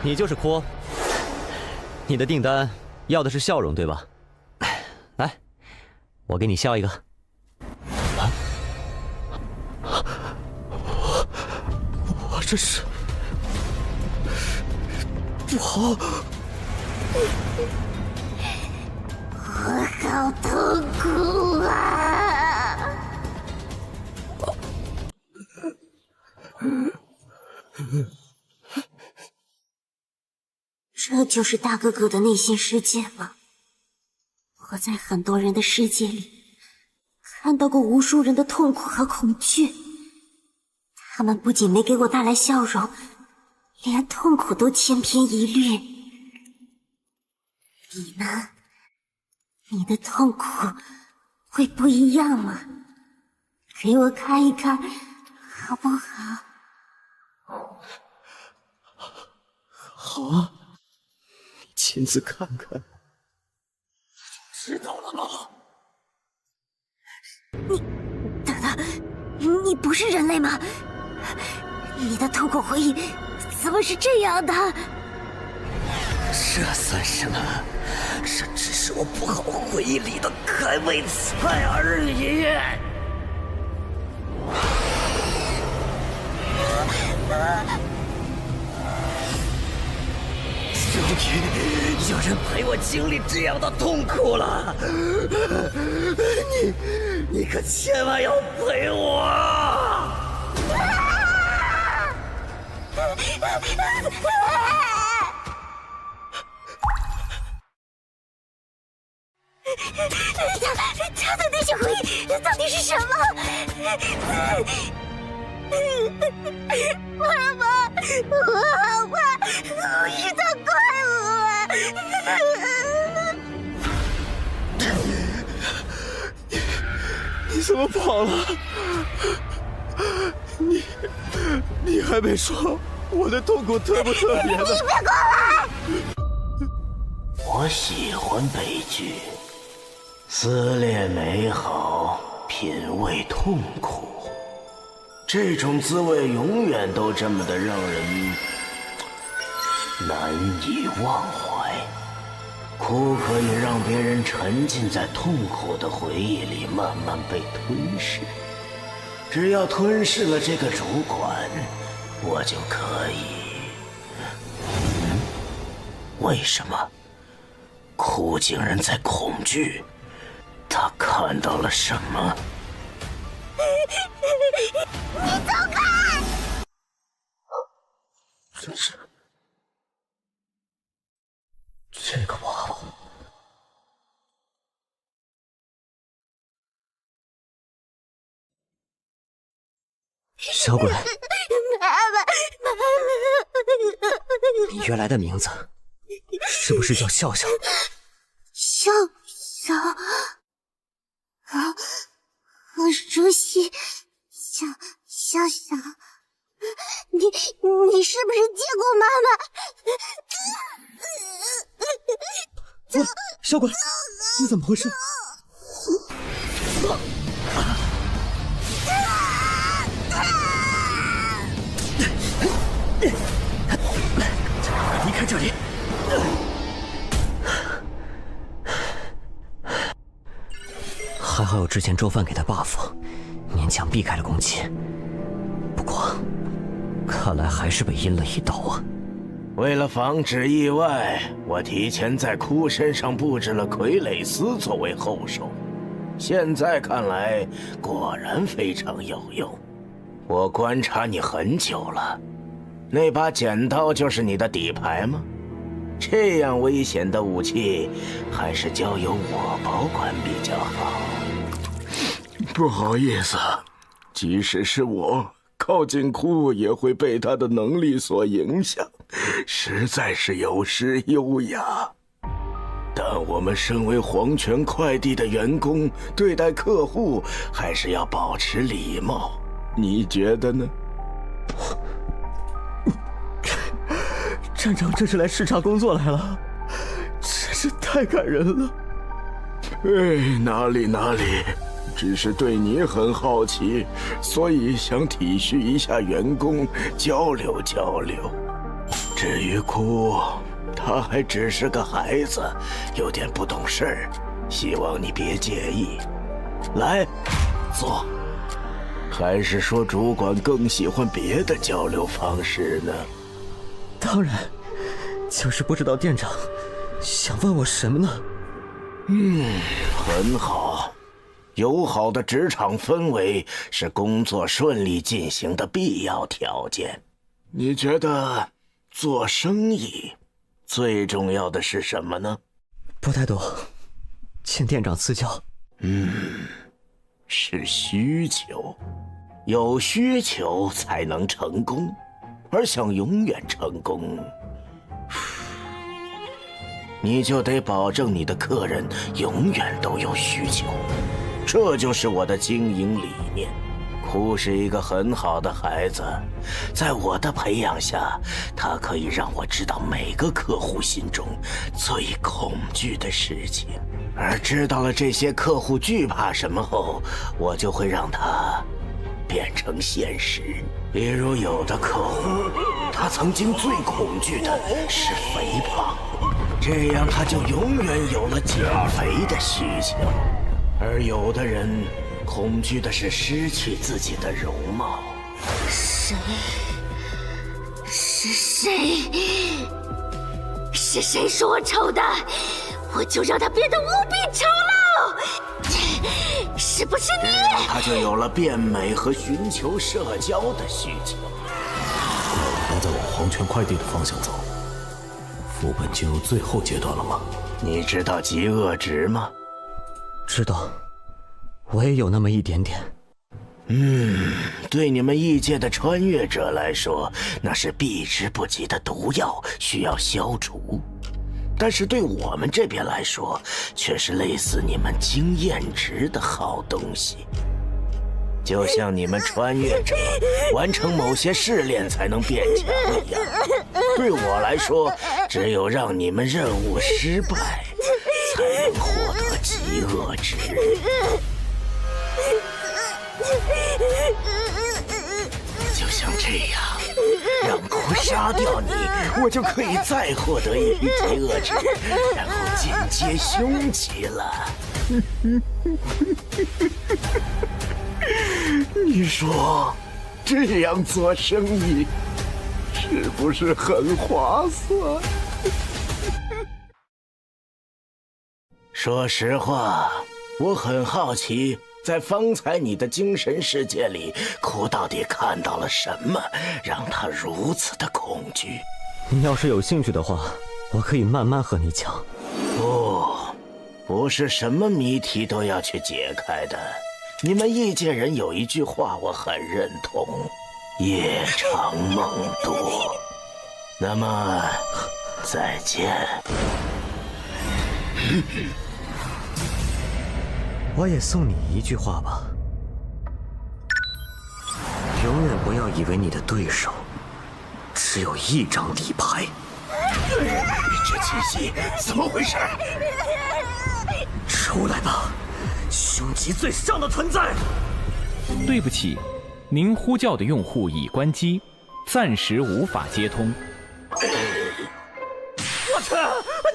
你就是阔，你的订单要的是笑容，对吧？来，我给你笑一个。我这是不好，我好痛苦啊！这就是大哥哥的内心世界吗？我在很多人的世界里看到过无数人的痛苦和恐惧，他们不仅没给我带来笑容，连痛苦都千篇一律。你呢？你的痛苦会不一样吗？给我看一看，好不好？好啊，你亲自看看，知道了吗？等等，你不是人类吗？你的痛苦回忆怎么是这样的？这算什么？这只是我不好回忆里的开胃菜而已。终于有人陪我经历这样的痛苦了，你可千万要陪我！他的那些回忆到底是什么？妈妈，我好怕，我是他怪我。你怎么跑了？你还没说我的痛苦特不特别呢？你别过来！我喜欢悲剧，撕裂美好，品味痛苦。这种滋味永远都这么的让人难以忘怀。苦可以让别人沉浸在痛苦的回忆里，慢慢被吞噬。只要吞噬了这个主管，我就可以。为什么？苦竟然在恐惧？他看到了什么？你走开！真是这个娃娃，小鬼，妈妈，你原来的名字是不是叫笑笑？笑笑，好熟悉，笑笑，你是不是见过妈妈？小鬼，你怎么回事？离开这里！还好有之前周范给的 buff， 勉强避开了攻击。不过，看来还是被阴了一刀啊！为了防止意外，我提前在哭身上布置了傀儡丝作为后手。现在看来，果然非常有用。我观察你很久了，那把剪刀就是你的底牌吗？这样危险的武器，还是交由我保管比较好。不好意思，即使是我靠近哭，也会被他的能力所影响，实在是有失优雅。但我们身为黄泉快递的员工，对待客户还是要保持礼貌。你觉得呢？站长这是来视察工作来了，真是太感人了。哎，哪里，只是对你很好奇，所以想体恤一下员工，交流交流。至于哭，他还只是个孩子，有点不懂事儿，希望你别介意。来，坐。还是说主管更喜欢别的交流方式呢？当然，就是不知道店长想问我什么呢？很好。友好的职场氛围是工作顺利进行的必要条件。你觉得做生意最重要的是什么呢？不太懂，请店长赐教。是需求。有需求才能成功，而想永远成功，你就得保证你的客人永远都有需求。这就是我的经营理念。哭是一个很好的孩子，在我的培养下，他可以让我知道每个客户心中最恐惧的事情，而知道了这些客户惧怕什么后，我就会让他变成现实。比如有的客户，他曾经最恐惧的是肥胖，这样他就永远有了减肥的需求。而有的人恐惧的是失去自己的容貌。谁？是谁？是谁说我丑的？我就让他变得无比丑陋！是不是你？他就有了变美和寻求社交的需求。还在往黄泉快递的方向走，副本进入最后阶段了吗？你知道极恶值吗？知道，我也有那么一点点。对你们异界的穿越者来说，那是避之不及的毒药，需要消除。但是对我们这边来说，却是类似你们经验值的好东西。就像你们穿越者完成某些试炼才能变强一样，对我来说，只有让你们任务失败，才能获得极恶值。就像这样，让哭杀掉你，我就可以再获得一批极恶值，然后进阶凶级了。你说，这样做生意是不是很划算？说实话，我很好奇，在方才你的精神世界里，哭到底看到了什么，让他如此的恐惧？你要是有兴趣的话，我可以慢慢和你讲。不是什么谜题都要去解开的。你们异界人有一句话我很认同：夜长梦多。那么，再见。我也送你一句话吧，永远不要以为你的对手只有一张底牌。这气息怎么回事？出来吧，凶级最上的存在！对不起，您呼叫的用户已关机，暂时无法接通。我去，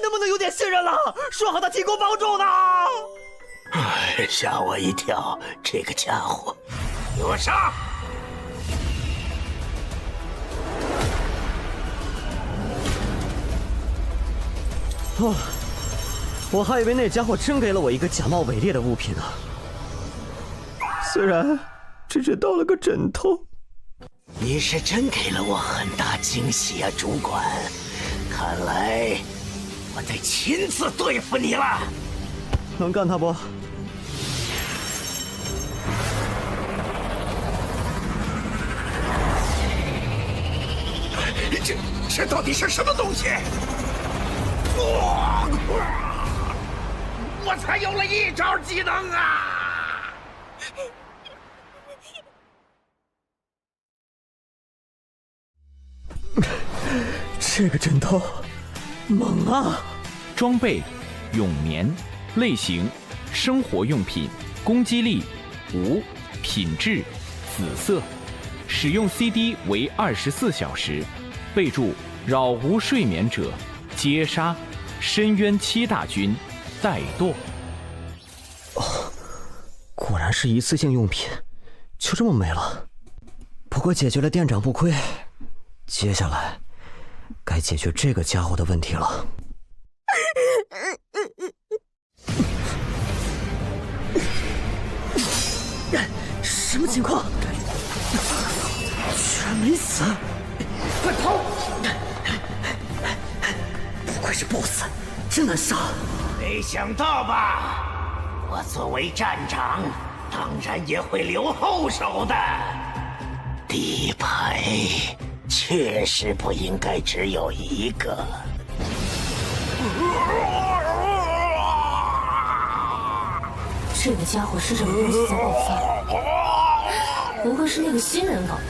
能不能有点信任了？说好的提供帮助呢？吓我一跳！这个家伙，给我杀！我还以为那家伙真给了我一个假冒伪劣的物品呢。虽然只是到了个枕头。你是真给了我很大惊喜啊，主管！看来我得亲自对付你了。能干他不？这到底是什么东西？我才有了一招技能啊！这个枕头猛啊！装备：永眠，类型：生活用品，攻击力5，品质紫色，使用 CD 为24小时。备注：扰无睡眠者，皆杀。深渊7大军，怠惰。果然是一次性用品，就这么没了。不过解决了店长不亏，接下来该解决这个家伙的问题了。什么情况？居然没死！快跑！不愧是 BOSS， 真难杀。没想到吧？我作为站长，当然也会留后手的。底牌确实不应该只有一个。这个家伙是什么东西在爆发？不会是那个新人搞的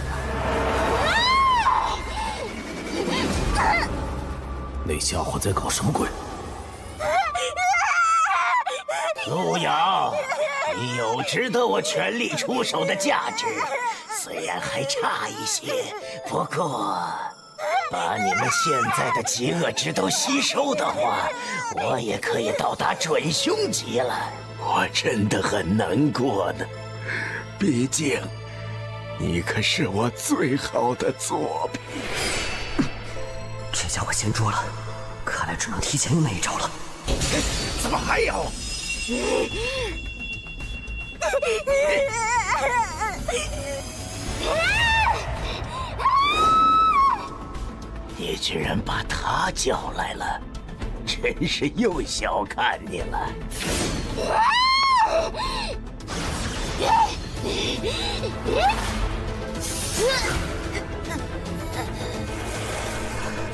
吧？那家伙在搞什么鬼？路遥，你有值得我全力出手的价值，虽然还差一些，不过把你们现在的极恶值都吸收的话，我也可以到达准凶级了。我真的很难过呢，毕竟你可是我最好的作品。这家伙先捉了，看来只能提前用那一招了。怎么还有？你居然把他叫来了，真是又小看你了。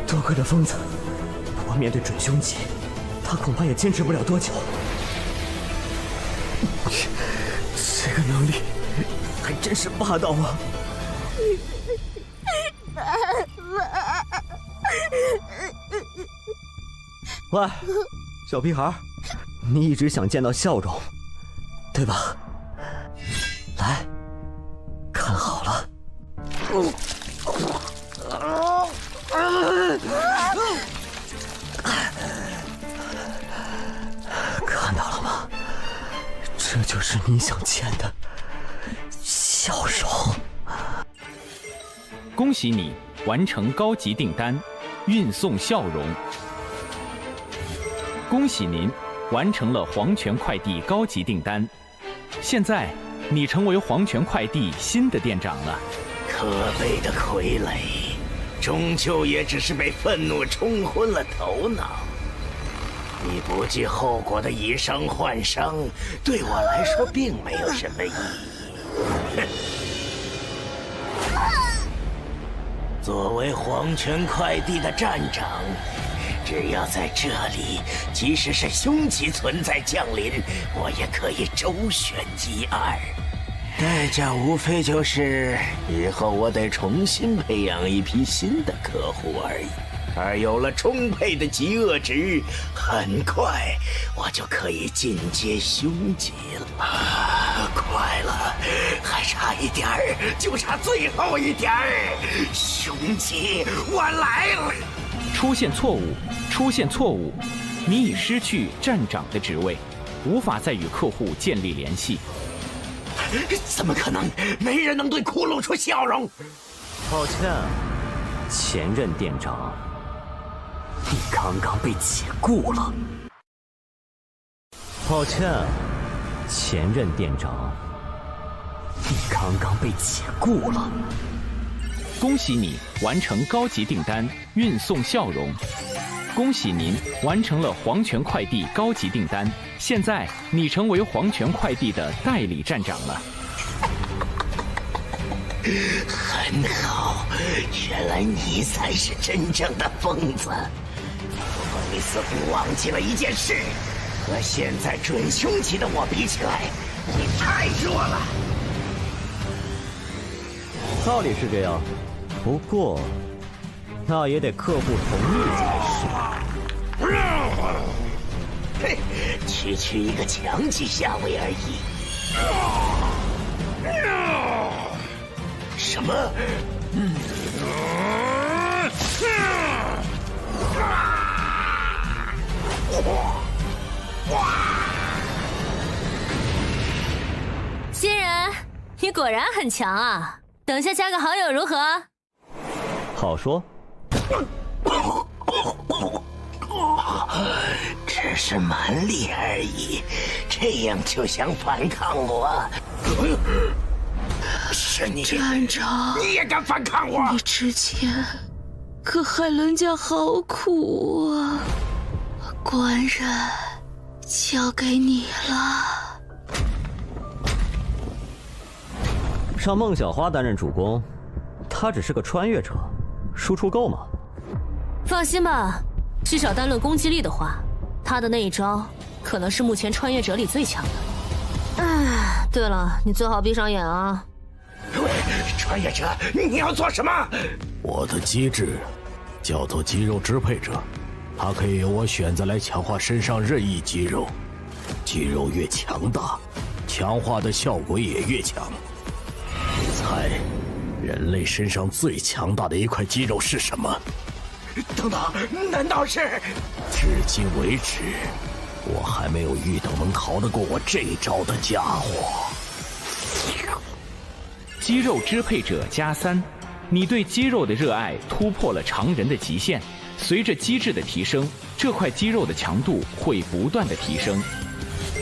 多亏了疯子，不过面对准凶级，他恐怕也坚持不了多久。这个能力还真是霸道啊！喂，小屁孩，你一直想见到笑容，对吧？来，看好了。看到了吗？这就是你想见的笑容。恭喜你完成高级订单，运送笑容。恭喜您完成了黄泉快递高级订单，现在你成为黄泉快递新的店长了。可悲的傀儡，终究也只是被愤怒冲昏了头脑。你不计后果的以伤换伤，对我来说并没有什么意义。作为黄泉快递的站长，只要在这里，即使是凶级存在降临，我也可以周旋一二。代价无非就是以后我得重新培养一批新的客户而已。而有了充沛的极恶值，很快我就可以进阶凶级了。快了，还差一点儿，就差最后一点儿。凶级，我来了！出现错误，出现错误，你已失去站长的职位，无法再与客户建立联系。怎么可能？没人能对骷髅出笑容。抱歉，前任店长，你刚刚被解雇了。抱歉，前任店长，你刚刚被解雇了。恭喜你完成高级订单，运送笑容。恭喜您完成了黄泉快递高级订单，现在你成为黄泉快递的代理站长了。很好，原来你才是真正的疯子。不过你似乎忘记了一件事，和现在准凶级的我比起来，你太弱了。道理是这样，不过那也得客户同意才是。嘿，区区一个强级下位而已。什么？新人，你果然很强啊！等下加个好友如何？好说。只是蛮力而已，这样就想反抗我？是你，站长，你也敢反抗我？你之前可害人家好苦啊！官人，交给你了。让孟小花担任主攻，她只是个穿越者，输出够吗？放心吧，至少单论攻击力的话，她的那一招可能是目前穿越者里最强的。哎，对了，你最好闭上眼啊！喂，穿越者，你要做什么？我的机制叫做肌肉支配者，它可以由我选择来强化身上任意肌肉，肌肉越强大，强化的效果也越强。你猜，人类身上最强大的一块肌肉是什么？等等，难道是？至今为止，我还没有遇到能逃得过我这一招的家伙。肌肉支配者+3，你对肌肉的热爱突破了常人的极限。随着机制的提升，这块肌肉的强度会不断的提升。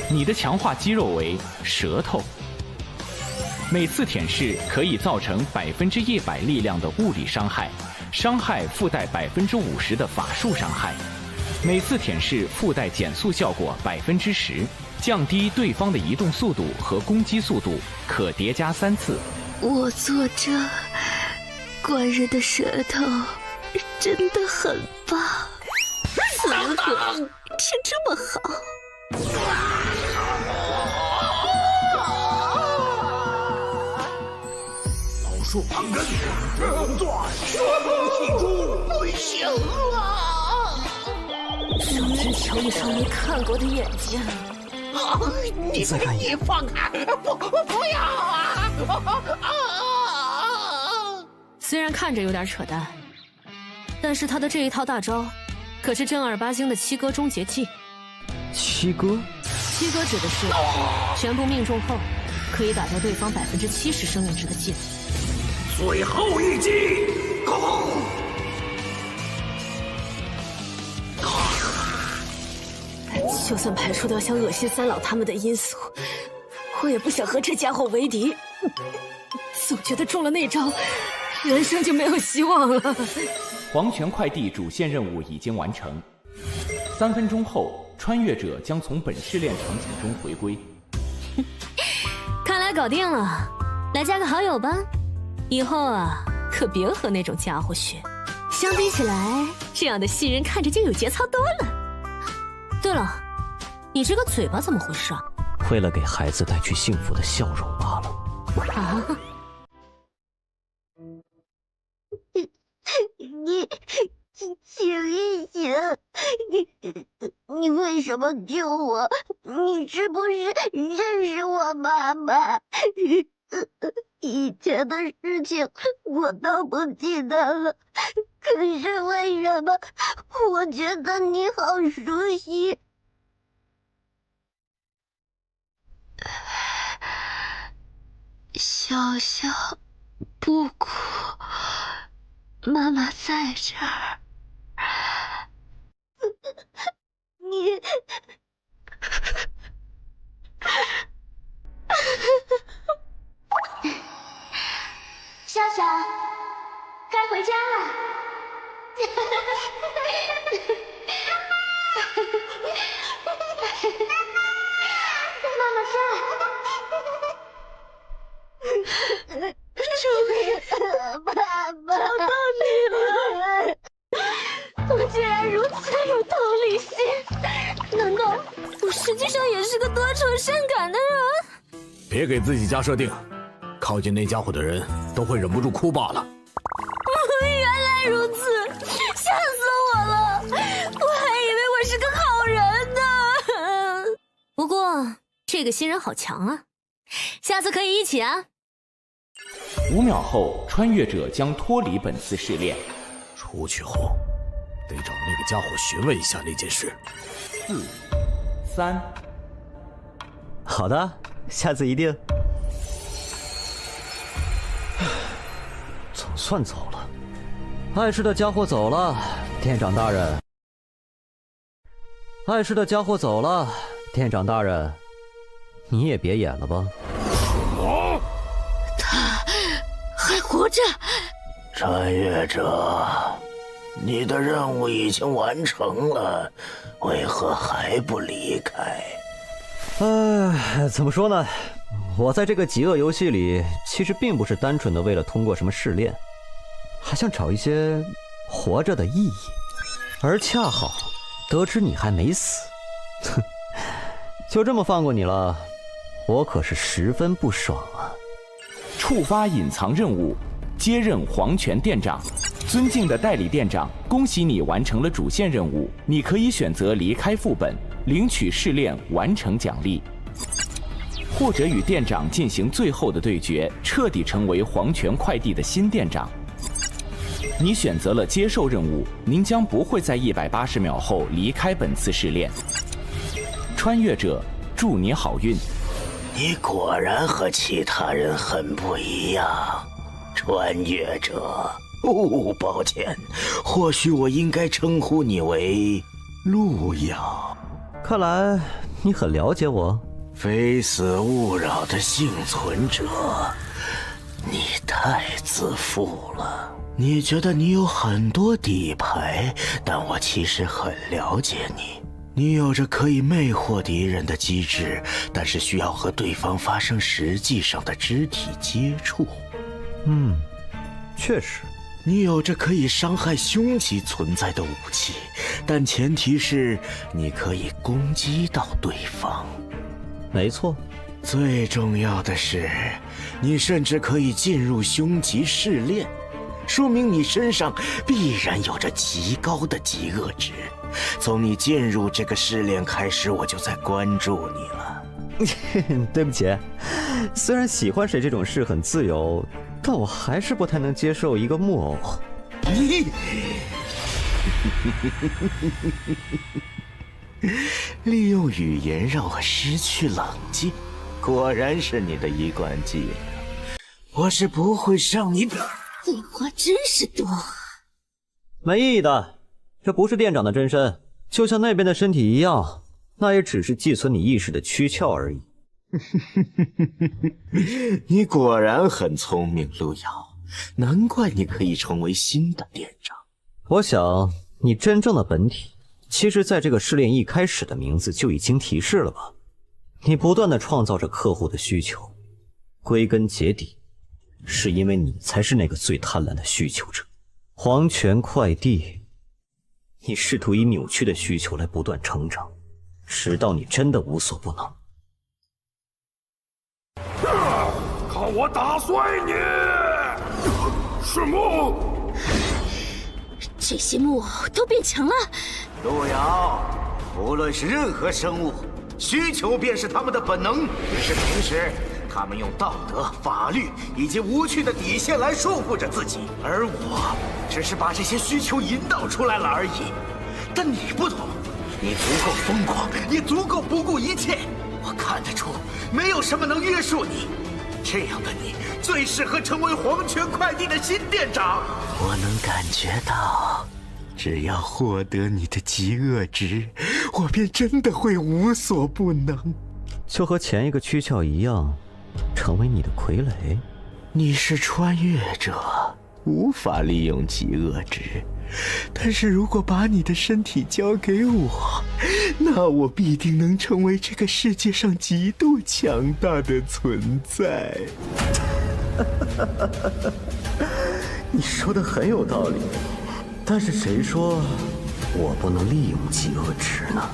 你的强化肌肉为舌头，每次舔舐可以造成100%力量的物理伤害，伤害附带50%的法术伤害。每次舔舐附带减速效果10%，降低对方的移动速度和攻击速度，可叠加3次。我坐着，官人的舌头真的很棒，此刻吃这么好。老树旁人，正断，血崩气出，不行了！上天瞧一双没看过的眼睛。你放开！不要啊！虽然看着有点扯淡，但是他的这一套大招，可是正儿八经的七哥终结技。七哥？七哥指的是全部命中后，可以打掉对方70%生命值的技能。最后一击，攻！就算排除掉想恶心三老他们的因素，我也不想和这家伙为敌。总觉得中了那招，人生就没有希望了。黄泉快递主线任务已经完成，3分钟后，穿越者将从本试炼场景中回归。看来搞定了，来加个好友吧。以后啊，可别和那种家伙学。相比起来，这样的新人看着就有节操多了。对了，你这个嘴巴怎么回事啊？为了给孩子带去幸福的笑容罢了。啊！你醒一醒！你为什么救我？你是不是认识我妈妈？以前的事情我都不记得了，可是为什么我觉得你好熟悉？小小，不哭，妈妈在这儿。你。笑笑，该回家了。妈妈在。终于，爸爸，找到你了！我竟然如此有同理心，难道不是实际上也是个多愁善感的人。别给自己加设定，靠近那家伙的人都会忍不住哭罢了。原来如此，吓死我了！我还以为我是个好人呢。不过这个新人好强啊，下次可以一起啊。5秒后，穿越者将脱离本次试炼。出去后，得找那个家伙询问一下那件事。4、3。好的，下次一定。总算走了，碍事的家伙走了，店长大人。碍事的家伙走了，店长大人，你也别演了吧。他还活着。穿越者，你的任务已经完成了，为何还不离开？怎么说呢？我在这个极恶游戏里，其实并不是单纯的为了通过什么试炼，还想找一些活着的意义。而恰好得知你还没死，哼，就这么放过你了，我可是十分不爽啊！触发隐藏任务，接任黄泉店长。尊敬的代理店长，恭喜你完成了主线任务，你可以选择离开副本，领取试炼完成奖励，或者与店长进行最后的对决，彻底成为黄泉快递的新店长。你选择了接受任务，您将不会在180秒后离开本次试炼。穿越者，祝你好运。你果然和其他人很不一样，穿越者。抱歉，或许我应该称呼你为路遥。看来你很了解我。非死勿扰的幸存者，你太自负了。你觉得你有很多底牌，但我其实很了解你。你有着可以魅惑敌人的机制，但是需要和对方发生实际上的肢体接触。确实。你有着可以伤害凶器存在的武器，但前提是你可以攻击到对方。没错。最重要的是，你甚至可以进入凶级试炼，说明你身上必然有着极高的极恶值。从你进入这个试炼开始，我就在关注你了。对不起，虽然喜欢谁这种事很自由，但我还是不太能接受一个木偶。利用语言让我失去冷静，果然是你的一贯伎俩。我是不会让你……废话真是多。没意义的，这不是店长的真身，就像那边的身体一样，那也只是寄存你意识的躯壳而已。你果然很聪明，路遥，难怪你可以成为新的店长。我想你真正的本体，其实在这个试炼一开始的名字就已经提示了吧。你不断的创造着客户的需求，归根结底是因为你才是那个最贪婪的需求者。黄泉快递，你试图以扭曲的需求来不断成长，直到你真的无所不能。看我打碎你！是木，这些木偶都变强了。路遥，无论是任何生物，需求便是他们的本能。只是平时他们用道德、法律以及无趣的底线来束缚着自己，而我只是把这些需求引导出来了而已。但你不同，你足够疯狂，也足够不顾一切。我看得出，没有什么能约束你。这样的你，最适合成为黄泉快递的新店长。我能感觉到，只要获得你的极恶值，我便真的会无所不能。就和前一个躯壳一样，成为你的傀儡。你是穿越者，无法利用极恶值，但是如果把你的身体交给我，那我必定能成为这个世界上极度强大的存在。你说的很有道理，但是谁说我不能利用极恶值呢？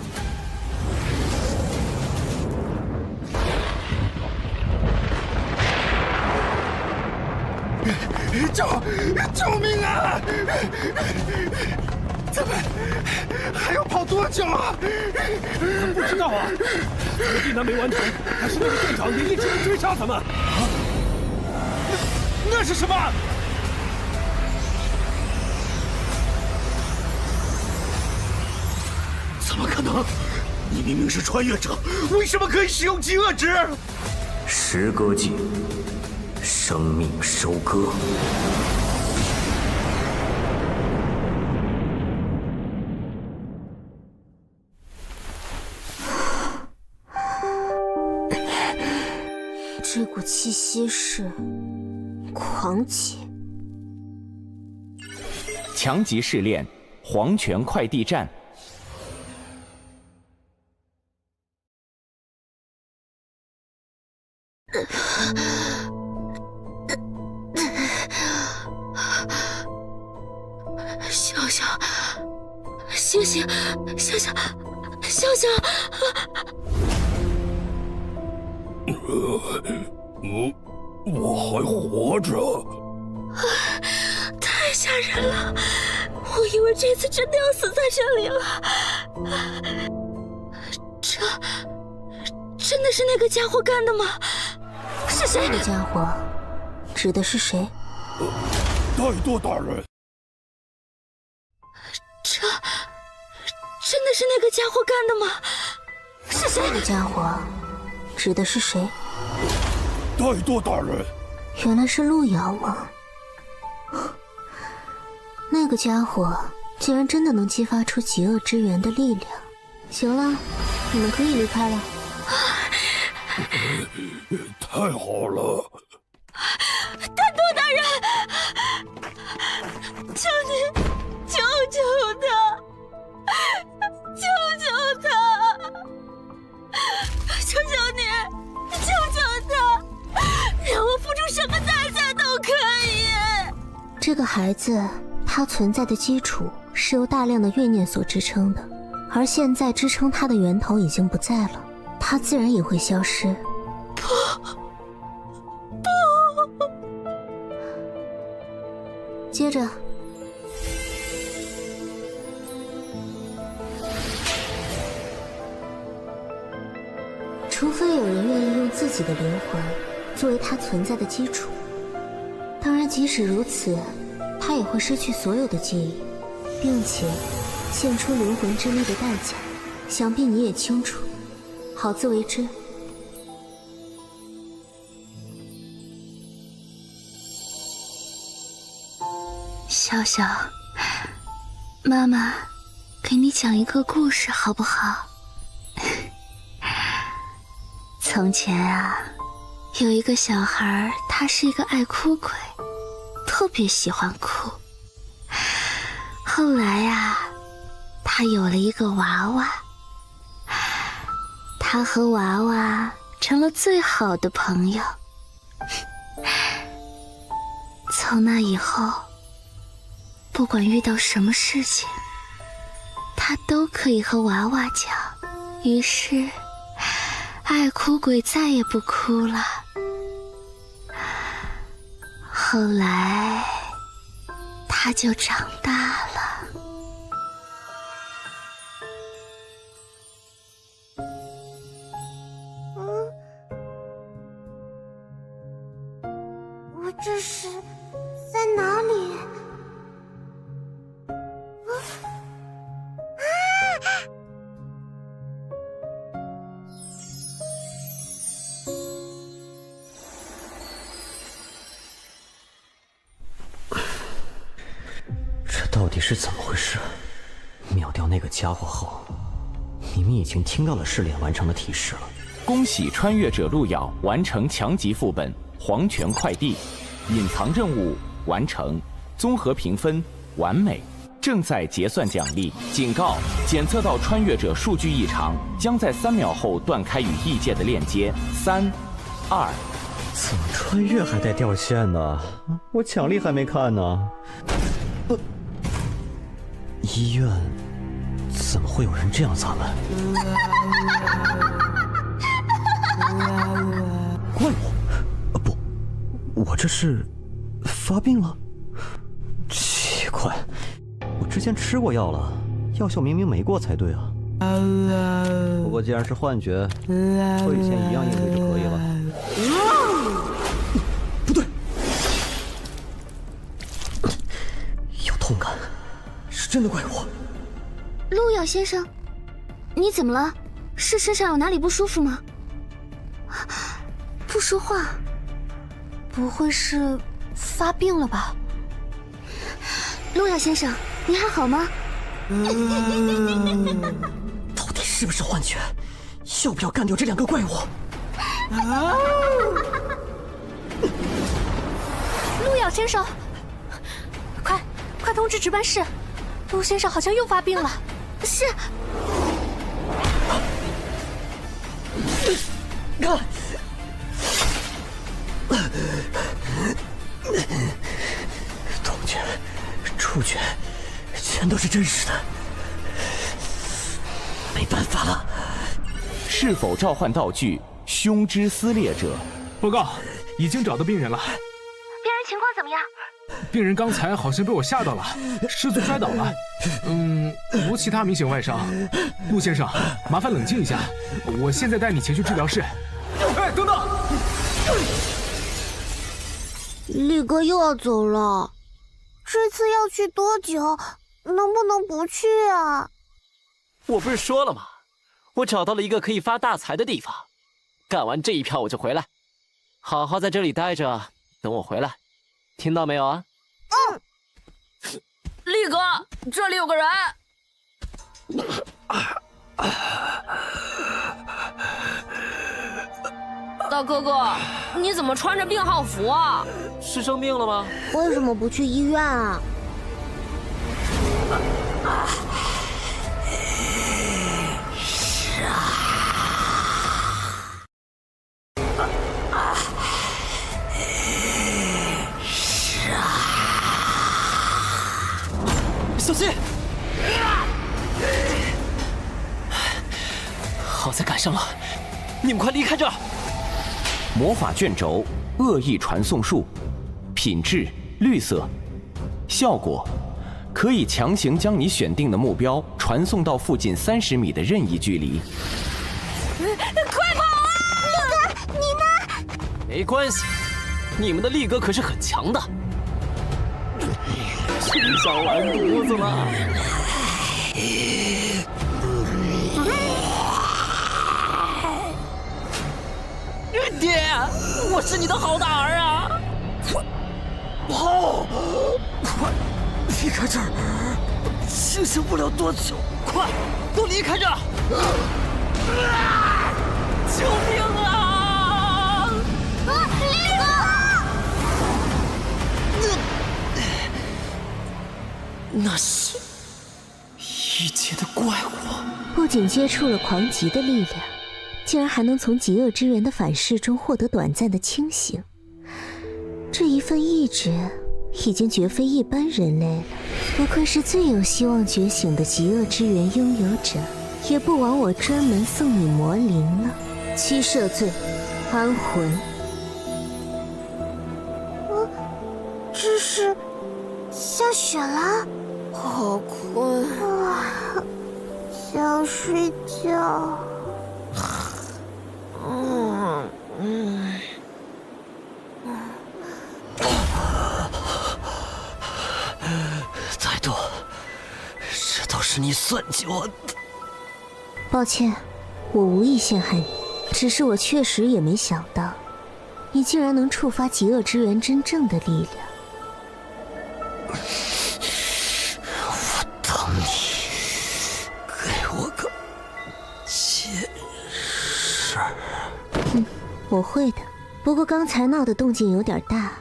救命啊！咱们还要跑多久啊？不知道啊，这个订单没完成，还是那个店长也一直在追杀咱们。啊，那是什么？怎么可能？你明明是穿越者，为什么可以使用极恶值？时割技，生命收割。这股气息是狂气。强级试炼，黄泉快递站。笑笑，醒醒，笑笑，笑笑！我还活着。太吓人了，我以为这次真的要死在这里了。这真的是那个家伙干的吗？是谁？那个家伙指的是谁？怠惰大人。这真的是那个家伙干的吗？是谁？那个家伙指的是谁？怠惰大人。原来是路遥吗？那个家伙竟然真的能激发出极恶之源的力量。行了，你们可以离开了。太好了！怠惰大人，求你救救他，救救他！求求你，救救他，让我付出什么代价都可以。这个孩子，他存在的基础是由大量的怨念所支撑的，而现在支撑他的源头已经不在了，他自然也会消失。不，接着，除非有人愿意用自己的灵魂作为他存在的基础，当然即使如此，他也会失去所有的记忆，并且献出灵魂之力的代价，想必你也清楚，好自为之。笑笑，妈妈给你讲一个故事好不好？从前啊，有一个小孩，他是一个爱哭鬼，特别喜欢哭。后来啊，他有了一个娃娃，他和娃娃成了最好的朋友。从那以后，不管遇到什么事情，他都可以和娃娃讲。于是爱哭鬼再也不哭了。后来他就长大了。我这是在哪里？这到底是怎么回事？秒掉那个家伙后，你们已经听到了试炼完成的提示了。恭喜穿越者路遥完成强级副本黄泉快递，隐藏任务完成，综合评分完美，正在结算奖励。警告：检测到穿越者数据异常，将在3秒后断开与异界的链接。3、2。怎么穿越还带掉线呢？我奖励还没看呢。医院怎么会有人这样砸门？怪物？不，我这是发病了？奇怪，我之前吃过药了，药效明明没过才对啊。不过既然是幻觉，和以前一样应对就可以了。不对，有痛感，是真的怪物。路遥先生，你怎么了？是身上有哪里不舒服吗？不说话，不会是发病了吧？路遥先生，你还好吗？到底是不是幻觉？要不要干掉这2个怪物？路遥先生，快通知值班室，陆先生好像又发病了。是。痛觉、触觉，全都是真实的，没办法了。是否召唤道具胸之撕裂者？报告，已经找到病人了。病人情况怎么样？病人刚才好像被我吓到了，失足摔倒了。无其他明显外伤。陆先生，麻烦冷静一下，我现在带你前去治疗室。哎，等等！力哥又要走了，这次要去多久？能不能不去啊？我不是说了吗？我找到了一个可以发大财的地方，干完这一票我就回来，好好在这里待着，等我回来，听到没有啊？力哥，这里有个人。大哥哥，你怎么穿着病号服啊？是生病了吗？为什么不去医院啊？小心！好在赶上了，你们快离开这儿！魔法卷轴恶意传送术，品质绿色，效果可以强行将你选定的目标传送到附近30米的任意距离。快跑啊！力哥，你呢？没关系，你们的力哥可是很强的。吃上完犊子了！爹，我是你的好大儿啊！快跑！快离开这儿！清醒不了多久，快都离开这儿！救命啊！力哥！那是异界的怪物，不仅接触了狂极的力量，竟然还能从极恶之源的反噬中获得短暂的清醒。这一份意志已经绝非一般人类了，不愧是最有希望觉醒的极恶之源拥有者，也不枉我专门送你魔灵了。七赦罪，安魂。这是下雪了，好困啊，想睡觉。再多，这都是你算计我的。抱歉，我无意陷害你，只是我确实也没想到，你竟然能触发极恶之源真正的力量。我等你，给我个解释。我会的，不过刚才闹的动静有点大，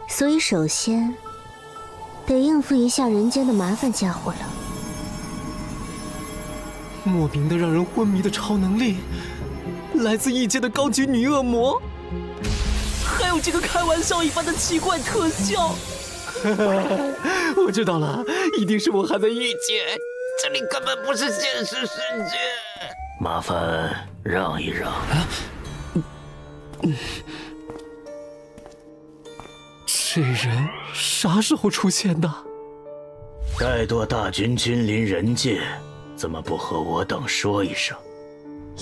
所以首先得应付一下人间的麻烦家伙了。莫名的让人昏迷的超能力，来自异界的高级女恶魔，还有这个开玩笑一般的奇怪特效。我知道了，一定是我还在异界，这里根本不是现实世界。麻烦让一让。这这人啥时候出现的？怠惰大军君临人界，怎么不和我等说一声？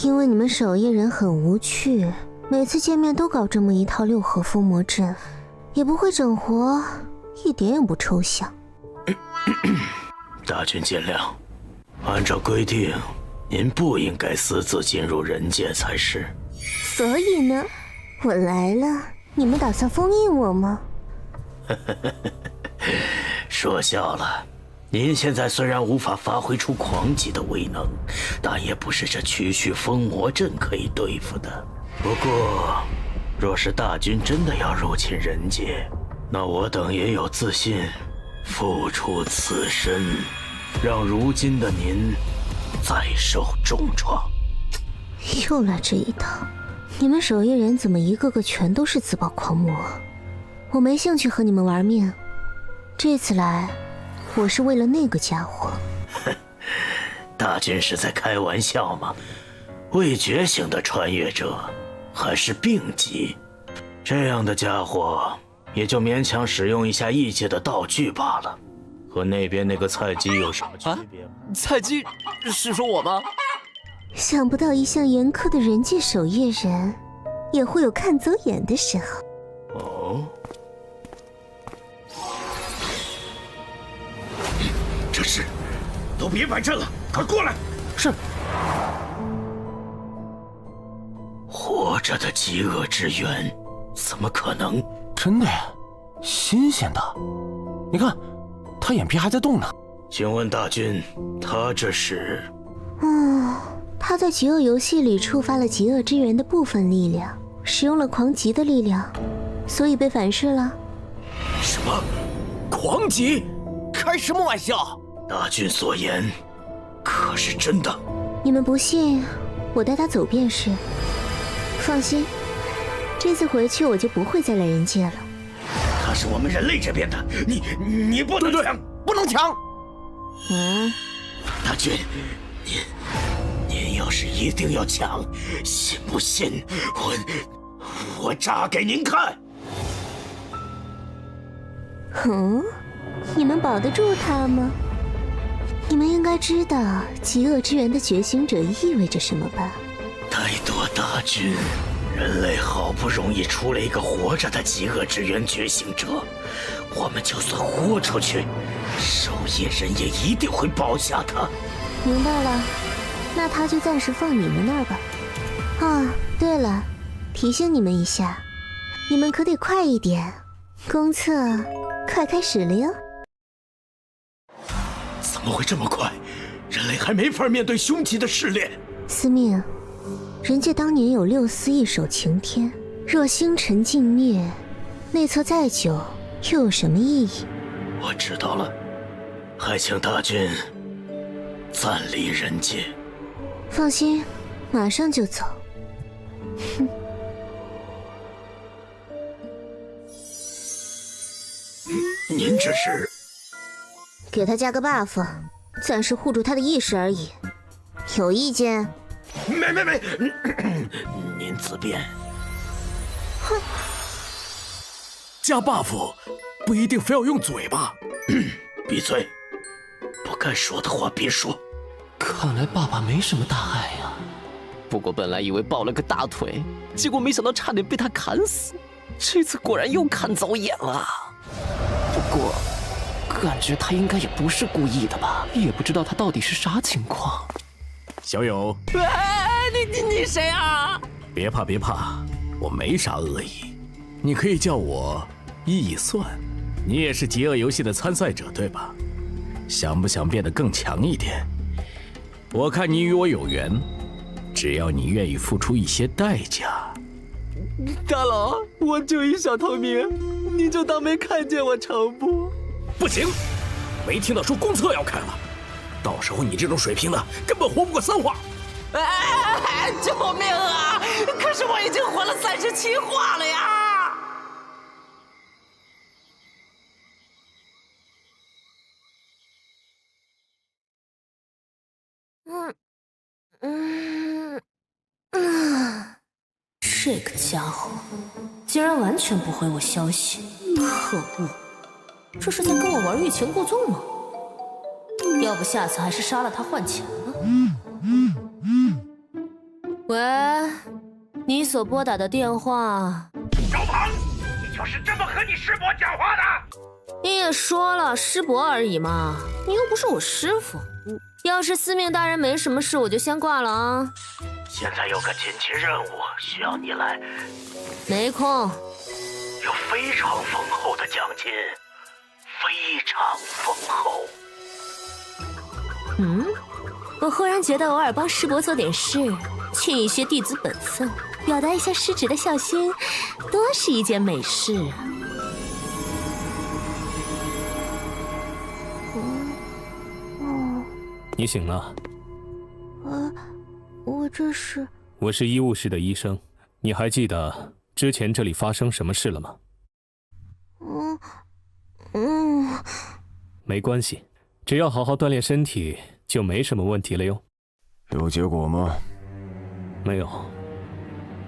因为你们守夜人很无趣，每次见面都搞这么一套六合封魔阵，也不会整活，一点也不抽象。大军见谅，按照规定，您不应该私自进入人界才是。所以呢，我来了，你们打算封印我吗？说笑了。您现在虽然无法发挥出狂级的威能，但也不是这区区封魔阵可以对付的。不过，若是大军真的要入侵人界，那我等也有自信付出此身，让如今的您再受重创。又来这一套，你们守夜人怎么一个个全都是自爆狂魔？我没兴趣和你们玩命，这次来我是为了那个家伙。大军是在开玩笑吗？未觉醒的穿越者还是病级，这样的家伙也就勉强使用一下异界的道具罢了，和那边那个菜鸡有什么区别吗？菜鸡是说我吗？想不到一向严苛的人界守夜人，也会有看走眼的时候。哦，这是，都别摆阵了，快过来！是。活着的极恶之源，怎么可能？真的呀，新鲜的。你看，他眼皮还在动呢。请问大军，他这是？他在极恶游戏里触发了极恶之源的部分力量，使用了狂极的力量，所以被反噬了。什么？狂极？开什么玩笑？大军所言可是真的？你们不信，我带他走便是。放心，这次回去我就不会再来人界了。他是我们人类这边的，你不能抢，不能抢！大军，您要是一定要抢，信不信我炸给您看？你们保得住他吗？你们应该知道极恶之源的觉醒者意味着什么吧？怠惰大军，人类好不容易出了一个活着的极恶之源觉醒者，我们就算豁出去，守夜人也一定会保下他。明白了，那他就暂时放你们那儿吧。对了，提醒你们一下，你们可得快一点，公测快开始了哟。怎么会这么快？人类还没法面对凶极的试炼。司命，人界当年有6司一手擎天，若星辰尽灭，内测再久又有什么意义？我知道了，还请大军暂离人界。放心，马上就走。您这是？给他加个 buff， 暂时护住他的意识而已。有意见？没，您自便。哼，加 buff 不一定非要用嘴吧？闭嘴！不该说的话别说。看来爸爸没什么大碍呀。不过本来以为抱了个大腿，结果没想到差点被他砍死。这次果然又看走眼了。不过感觉他应该也不是故意的吧？也不知道他到底是啥情况。小友，你谁啊？别怕，我没啥恶意，你可以叫我易算。你也是极恶游戏的参赛者对吧？想不想变得更强一点？我看你与我有缘，只要你愿意付出一些代价。大佬，我就一小透明，你就当没看见我成不？不行，没听到说公测要开了，到时候你这种水平的根本活不过3话。救命啊！可是我已经活了37话了呀！这个家伙竟然完全不回我消息，可恶！这是在跟我玩欲擒故纵吗？要不下次还是杀了他换钱了。喂，你所拨打的电话。小庞，你就是这么和你师伯讲话的？你也说了，师伯而已嘛，你又不是我师傅。要是司命大人没什么事，我就先挂了啊。现在有个紧急任务需要你来，没空。有非常丰厚的奖金，非常丰厚。我忽然觉得偶尔帮师伯做点事，尽一些弟子本分，表达一下师侄的孝心，多是一件美事啊。你醒了？我这是……我是医务室的医生，你还记得之前这里发生什么事了吗？没关系，只要好好锻炼身体，就没什么问题了哟。有结果吗？没有，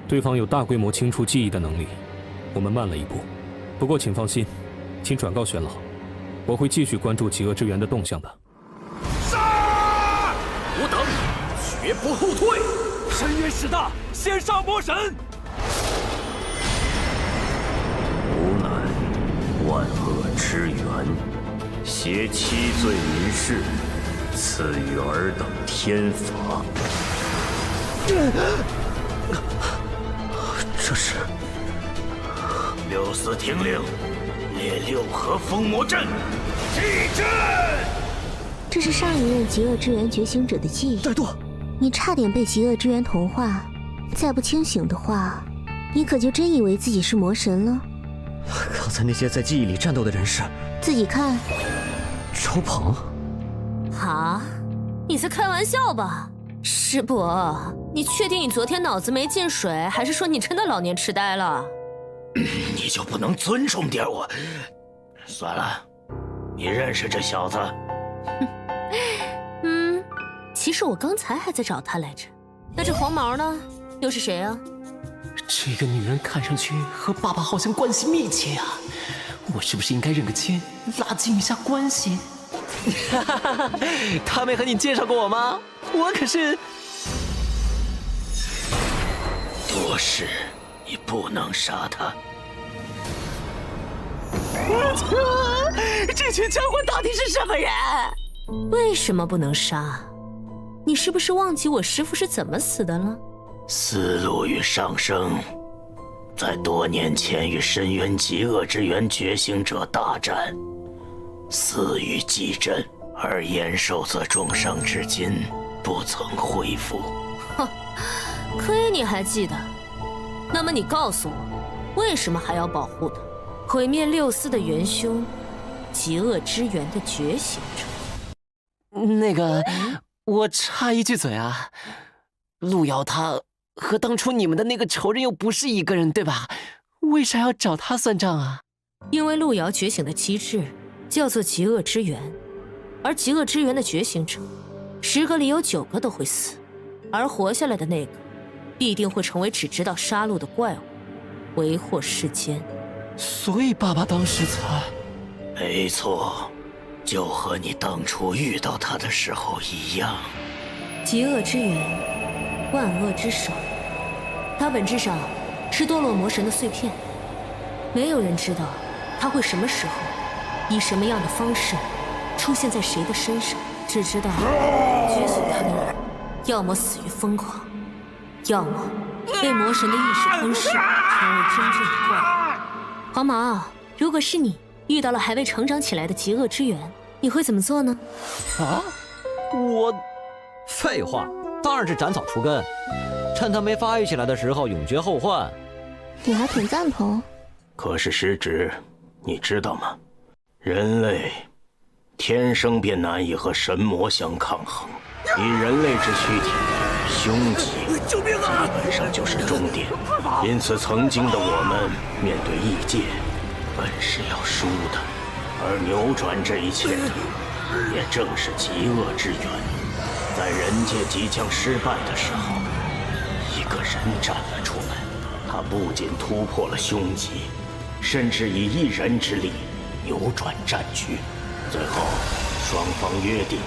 对方有大规模清除记忆的能力，我们慢了一步。不过请放心，请转告玄老，我会继续关注极恶之源的动向的。吾等绝不后退！深渊势大，先杀魔神！吾乃万恶之源，挟七罪民事，赐予尔等天罚。这是六司听令，列六合封魔阵，祭阵！这是上一任极恶之源觉醒者的记忆。怠惰，你差点被极恶之源同化，再不清醒的话，你可就真以为自己是魔神了。刚才那些在记忆里战斗的人是？自己看。周鹏。啊？你在开玩笑吧？师伯，你确定你昨天脑子没进水，还是说你真的老年痴呆了？你就不能尊重点我？算了，你认识这小子？其实我刚才还在找他来着。那这黄毛呢？又是谁啊？这个女人看上去和爸爸好像关系密切啊，我是不是应该认个亲，拉近一下关系？他没和你介绍过我吗？我可是……多事，你不能杀他。这群江魂到底是什么人？为什么不能杀？你是不是忘记我师父是怎么死的了？思路与上升，在多年前与深渊极恶之源觉醒者大战，死于祭阵，而延寿则重伤至今不曾恢复。哼，亏你还记得。那么你告诉我，为什么还要保护他？毁灭六司的元凶，极恶之源的觉醒者。那个，我插一句嘴啊，路遥他和当初你们的那个仇人又不是一个人，对吧？为啥要找他算账啊？因为路遥觉醒的机制叫做极恶之源，而极恶之源的觉醒者，10个里有9个都会死，而活下来的那个，必定会成为只知道杀戮的怪物，为祸世间。所以爸爸当时才……没错。就和你当初遇到他的时候一样。极恶之源，万恶之首，它本质上是堕落魔神的碎片。没有人知道它会什么时候，以什么样的方式出现在谁的身上，只知道觉醒他的人，要么死于疯狂，要么被魔神的意识吞噬，成为真正的怪物。黄毛，如果是你遇到了还未成长起来的极恶之源，你会怎么做呢？啊？我……废话，当然是斩草除根，趁他没发育起来的时候永绝后患。你还挺赞同。可是师侄，你知道吗？人类天生便难以和神魔相抗衡，以人类之躯体，凶吉基本上就是重点。因此，曾经的我们面对异界，本是要输的，而扭转这一切的，也正是极恶之源。在人界即将失败的时候，一个人站了出来，他不仅突破了凶吉，甚至以一人之力扭转战局。最后，双方约定，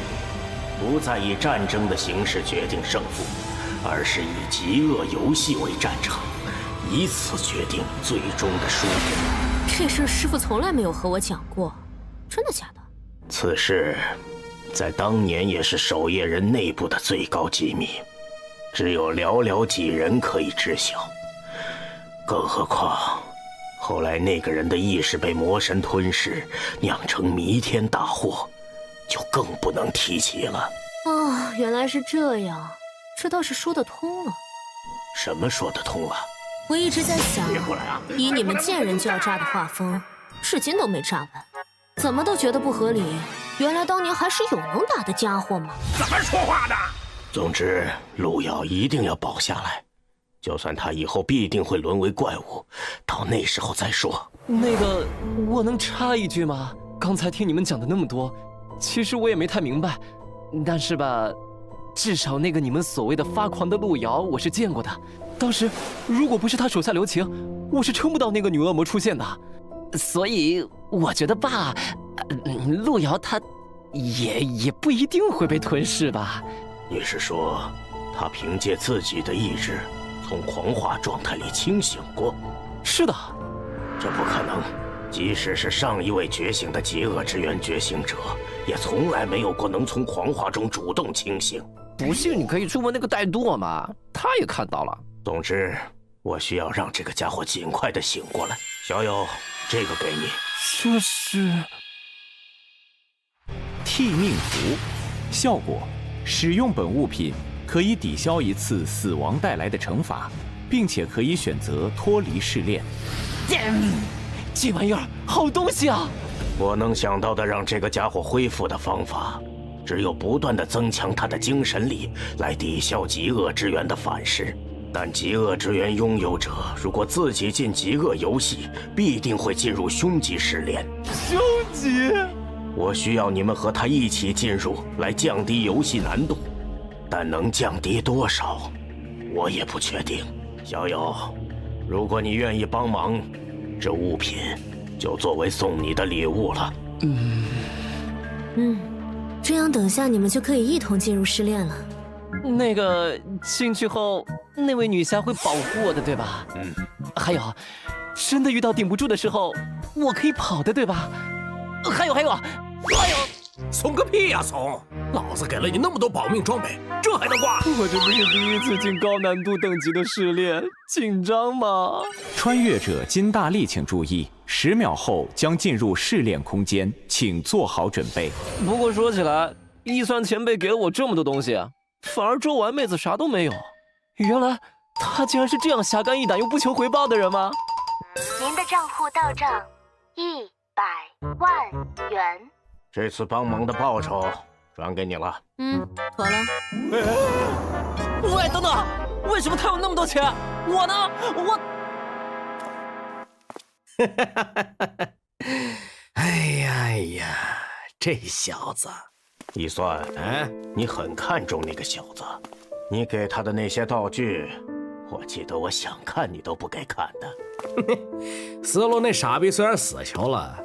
不再以战争的形式决定胜负，而是以极恶游戏为战场，以此决定最终的输赢。这事师傅从来没有和我讲过，真的假的？此事在当年也是守夜人内部的最高机密，只有寥寥几人可以知晓。更何况，后来那个人的意识被魔神吞噬，酿成弥天大祸，就更不能提起了。哦，原来是这样，这倒是说得通了。什么说得通了？我一直在想，以你们见人就要炸的画风，至今都没炸完，怎么都觉得不合理。原来当年还是有能打的家伙嘛！怎么说话的？总之，路遥一定要保下来，就算他以后必定会沦为怪物，到那时候再说。那个，我能插一句吗？刚才听你们讲的那么多，其实我也没太明白，但是吧，至少那个你们所谓的发狂的路遥，我是见过的。当时如果不是他手下留情，我是撑不到那个女恶魔出现的。所以我觉得吧，路遥他也不一定会被吞噬吧。你是说，他凭借自己的意志从狂化状态里清醒过？是的。这不可能，即使是上一位觉醒的极恶之源觉醒者，也从来没有过能从狂化中主动清醒。不信你可以去问那个戴舵嘛，他也看到了。总之，我需要让这个家伙尽快的醒过来。小友，这个给你。这是替命符，效果：使用本物品可以抵消一次死亡带来的惩罚，并且可以选择脱离试炼。这玩意儿好东西啊！我能想到的让这个家伙恢复的方法，只有不断的增强他的精神力，来抵消极恶之源的反噬。但极恶之源拥有者如果自己进极恶游戏，必定会进入凶级试炼。凶级？我需要你们和他一起进入，来降低游戏难度，但能降低多少，我也不确定。小友，如果你愿意帮忙，这物品就作为送你的礼物了。这样等下你们就可以一同进入试炼了。那个进去后，那位女侠会保护我的，对吧？还有，真的遇到顶不住的时候，我可以跑的，对吧？还有，怂个屁呀怂！老子给了你那么多保命装备，这还能挂？我这不是第一次进高难度等级的试炼，紧张吗？穿越者金大力，请注意，10秒后将进入试炼空间，请做好准备。不过说起来，一酸前辈给了我这么多东西，反而周丸妹子啥都没有。原来她竟然是这样侠肝义胆又不求回报的人吗？您的账户到账100万元。这次帮忙的报酬转给你了。妥了。喂，等等，为什么他有那么多钱，我呢？哎呀，这小子，一酸，你很看重那个小子，你给他的那些道具，我记得我想看你都不给看的。思路那傻逼虽然死球了，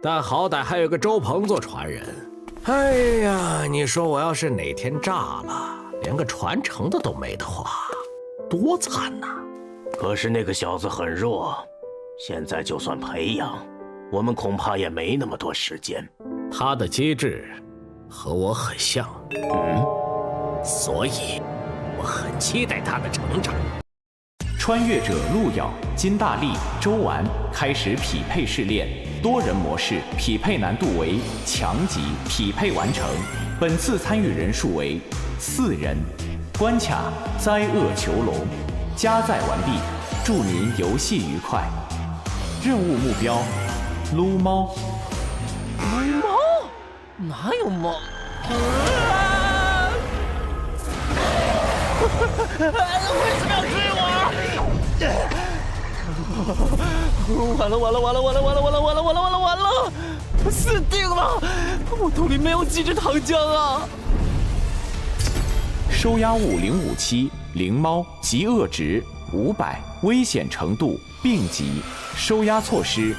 但好歹还有个周鹏做传人。哎呀，你说我要是哪天炸了，连个传承的都没的话，多惨呐！可是那个小子很弱，现在就算培养，我们恐怕也没那么多时间。他的机制和我很像，所以我很期待他的成长。穿越者路遥、金大力、周丸开始匹配试炼，多人模式，匹配难度为强级，匹配完成。本次参与人数为4人，关卡灾厄囚笼，加载完毕，祝您游戏愉快。任务目标：撸猫。撸猫？哪有猫？为什么要追我？完了！死定了！我兜里没有几支糖浆啊！收押物057灵猫极恶值500，危险程度病级，收押措施：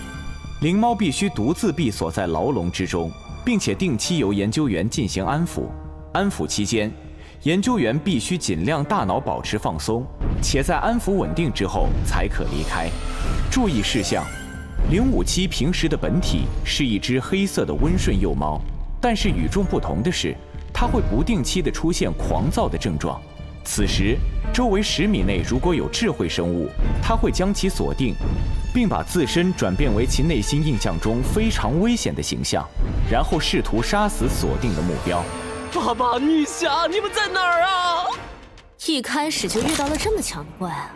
灵猫必须独自闭锁在牢笼之中，并且定期由研究员进行安抚。安抚期间，研究员必须尽量大脑保持放松，且在安抚稳定之后才可离开。注意事项：057平时的本体是一只黑色的温顺幼猫，但是与众不同的是，它会不定期地出现狂躁的症状。此时，周围10米内如果有智慧生物，它会将其锁定，并把自身转变为其内心印象中非常危险的形象，然后试图杀死锁定的目标。爸爸、女侠，你们在哪儿啊？一开始就遇到了这么强的怪啊！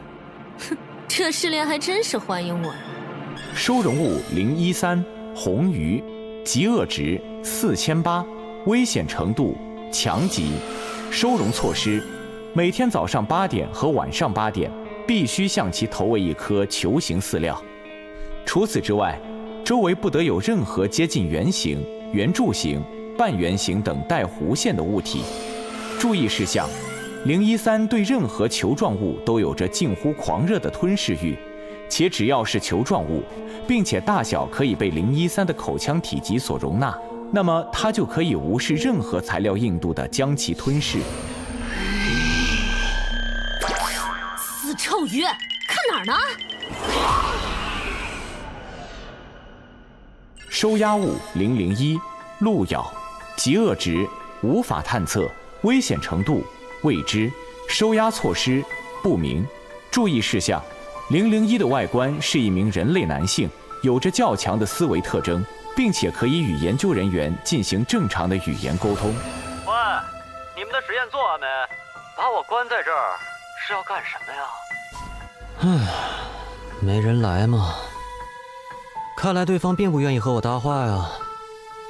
哼，这试炼还真是欢迎我呀。收容物013红鱼，极恶值4800，危险程度强级。收容措施：每天早上8点和晚上8点必须向其投喂一颗球形饲料。除此之外，周围不得有任何接近圆形、圆柱形、半圆形等带弧线的物体。注意事项：013对任何球状物都有着近乎狂热的吞噬欲，且只要是球状物，并且大小可以被013的口腔体积所容纳，那么它就可以无视任何材料硬度的将其吞噬。死臭鱼，看哪儿呢？收押物001路咬，极恶值无法探测，危险程度未知，收押措施不明。注意事项：001的外观是一名人类男性，有着较强的思维特征，并且可以与研究人员进行正常的语言沟通。喂，你们的实验做完没？把我关在这儿是要干什么呀？没人来吗？看来对方并不愿意和我搭话呀。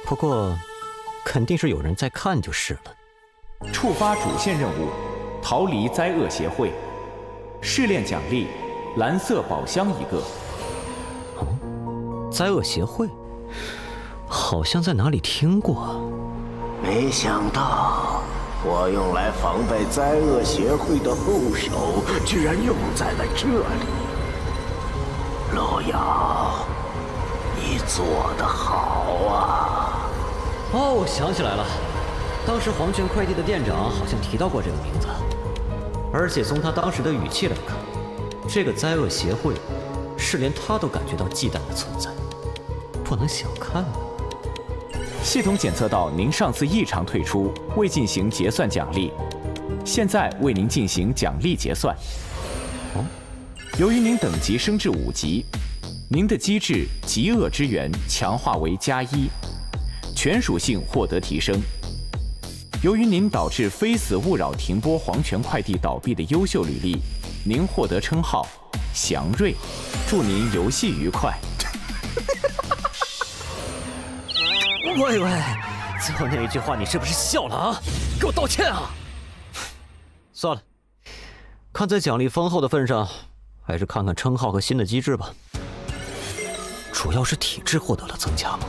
不过，肯定是有人在看就是了。触发主线任务：逃离灾厄协会。试炼奖励：蓝色宝箱1个。灾厄协会，好像在哪里听过。没想到我用来防备灾厄协会的后手，居然用在了这里。老姚，你做得好啊！哦，我想起来了，当时黄泉快递的店长好像提到过这个名字，而且从他当时的语气来看，这个灾厄协会是连他都感觉到忌惮的存在，不能小看啊。系统检测到您上次异常退出，未进行结算奖励，现在为您进行奖励结算。由于您等级升至5级，您的机制极恶之源强化为+1，全属性获得提升。由于您导致非死勿扰停播黄泉快递倒闭的优秀履历，您获得称号祥瑞，祝您游戏愉快。喂，最后那一句话你是不是笑了啊？给我道歉啊！算了，看在奖励丰厚的份上，还是看看称号和新的机制吧。主要是体质获得了增加嘛，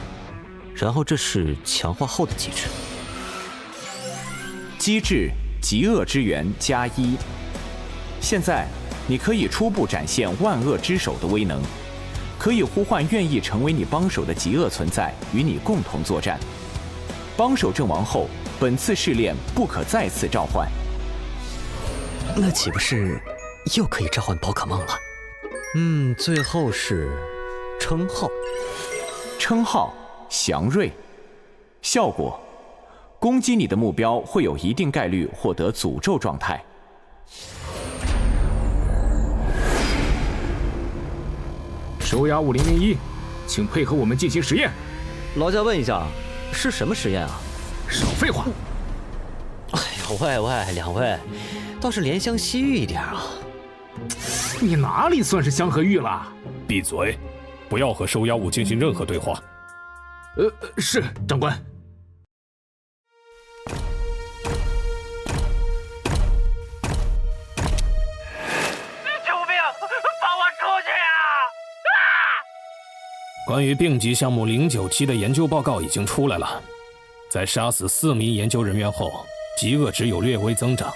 然后这是强化后的机制。机制极恶之源+1，现在你可以初步展现万恶之手的威能，可以呼唤愿意成为你帮手的极恶存在与你共同作战。帮手阵亡后，本次试炼不可再次召唤。那岂不是又可以召唤宝可梦了？最后是称号，称号祥瑞，效果：攻击你的目标会有一定概率获得诅咒状态。收押物001，请配合我们进行实验。劳驾问一下，是什么实验啊？少废话！哎呀，喂，两位，倒是怜香惜玉一点啊！你哪里算是香和玉了？闭嘴！不要和收押物进行任何对话。是长官。关于病级项目097的研究报告已经出来了，在杀死4名研究人员后，极恶值有略微增长，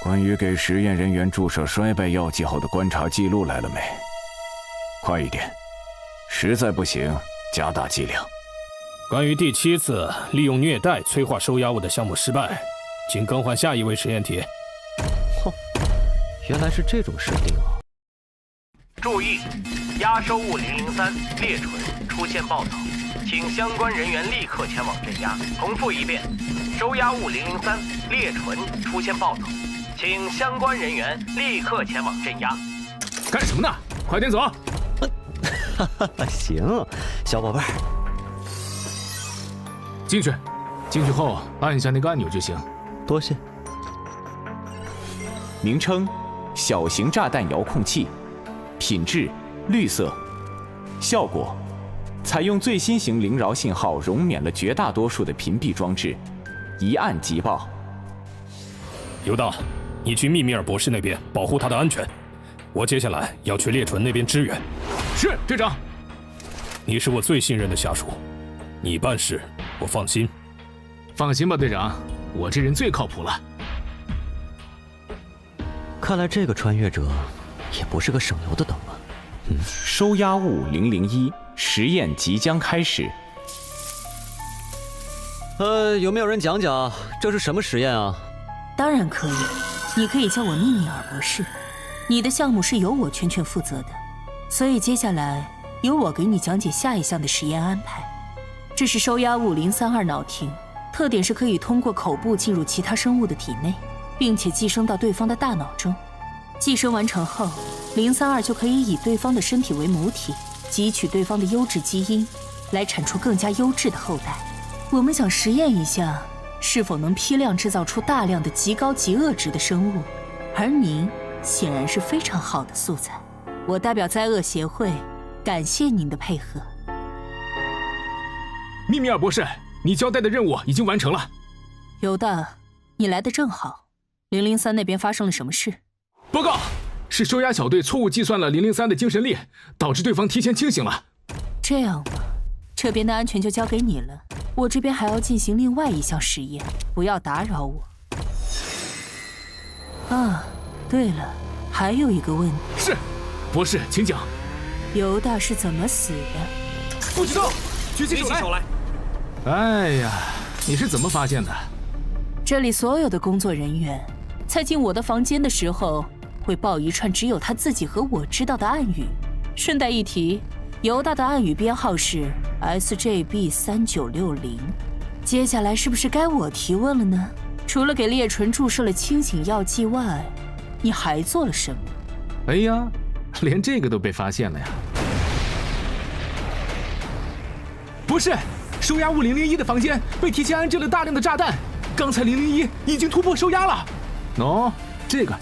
关于给实验人员注射衰败药剂后的观察记录来了没？快一点，实在不行加大剂量。关于第7次利用虐待催化收押物的项目失败，请更换下一位实验体。嚯，原来是这种设定啊！注意，押收物003猎蠢出现暴走，请相关人员立刻前往镇压。重复一遍，收押物003猎蠢出现暴走，请相关人员立刻前往镇压。干什么呢？快点走！行，小宝贝儿，进去。进去后按一下那个按钮就行。多谢。名称：小型炸弹遥控器，品质：绿色，效果：采用最新型灵饶信号，容免了绝大多数的屏蔽装置，一按即爆。犹大，你去密米尔博士那边保护他的安全。我接下来要去猎纯那边支援。是，队长。你是我最信任的下属，你办事我放心。放心吧，队长，我这人最靠谱了。看来这个穿越者也不是个省油的灯啊。收押物001实验即将开始。有没有人讲讲这是什么实验啊？当然可以，你可以叫我密米尔博士。你的项目是由我全权负责的，所以接下来由我给你讲解下一项的实验安排。这是收押物032脑庭，特点是可以通过口部进入其他生物的体内，并且寄生到对方的大脑中。寄生完成后，032就可以以对方的身体为母体，汲取对方的优质基因，来产出更加优质的后代。我们想实验一下，是否能批量制造出大量的极高极恶质的生物，而您显然是非常好的素材。我代表灾厄协会，感谢您的配合。密米尔博士，你交代的任务已经完成了。犹大，你来的正好。003那边发生了什么事？报告，是收押小队错误计算了003的精神力，导致对方提前清醒了。这样吧，这边的安全就交给你了，我这边还要进行另外一项实验，不要打扰我。啊，对了，还有一个问题。是，博士，请讲。犹大是怎么死的？不知道，举起手来。哎呀，你是怎么发现的？这里所有的工作人员在进我的房间的时候，会报一串只有他自己和我知道的暗语。顺带一提，犹大的暗语编号是 SJB3960。接下来是不是该我提问了呢？除了给烈纯注射了清醒药剂外，你还做了什么？哎呀，连这个都被发现了呀！不是，收押物001的房间被提前安置了大量的炸弹，刚才001已经突破收押了。哦，这个。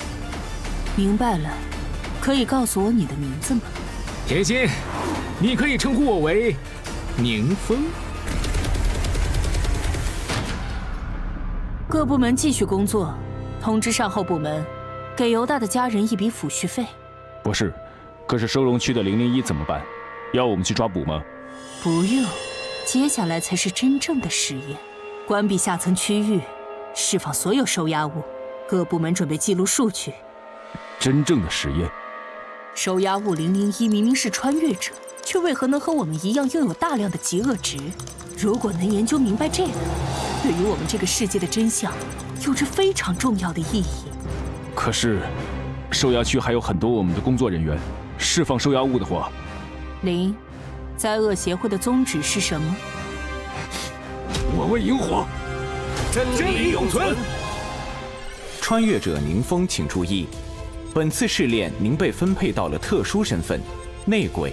明白了，可以告诉我你的名字吗？甜心，你可以称呼我为宁风。各部门继续工作，通知善后部门，给犹大的家人一笔抚恤费。博士，可是收容区的001怎么办？要我们去抓捕吗？不用，接下来才是真正的实验。关闭下层区域，释放所有收押物，各部门准备记录数据。真正的实验？收押物001明明是穿越者，却为何能和我们一样拥有大量的极恶值？如果能研究明白这个，对于我们这个世界的真相有着非常重要的意义。可是，收押区还有很多我们的工作人员，释放收押物的话，灾厄协会的宗旨是什么？我为萤火，真理永存。穿越者宁风，请注意，本次试炼您被分配到了特殊身份——内鬼。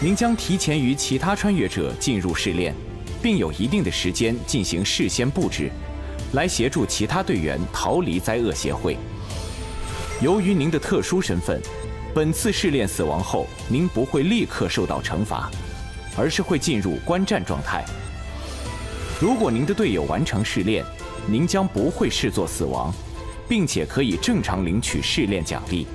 您将提前于其他穿越者进入试炼，并有一定的时间进行事先布置，来协助其他队员逃离灾厄协会。由于您的特殊身份，本次试炼死亡后，您不会立刻受到惩罚，而是会进入观战状态。如果您的队友完成试炼，您将不会视作死亡，并且可以正常领取试炼奖励。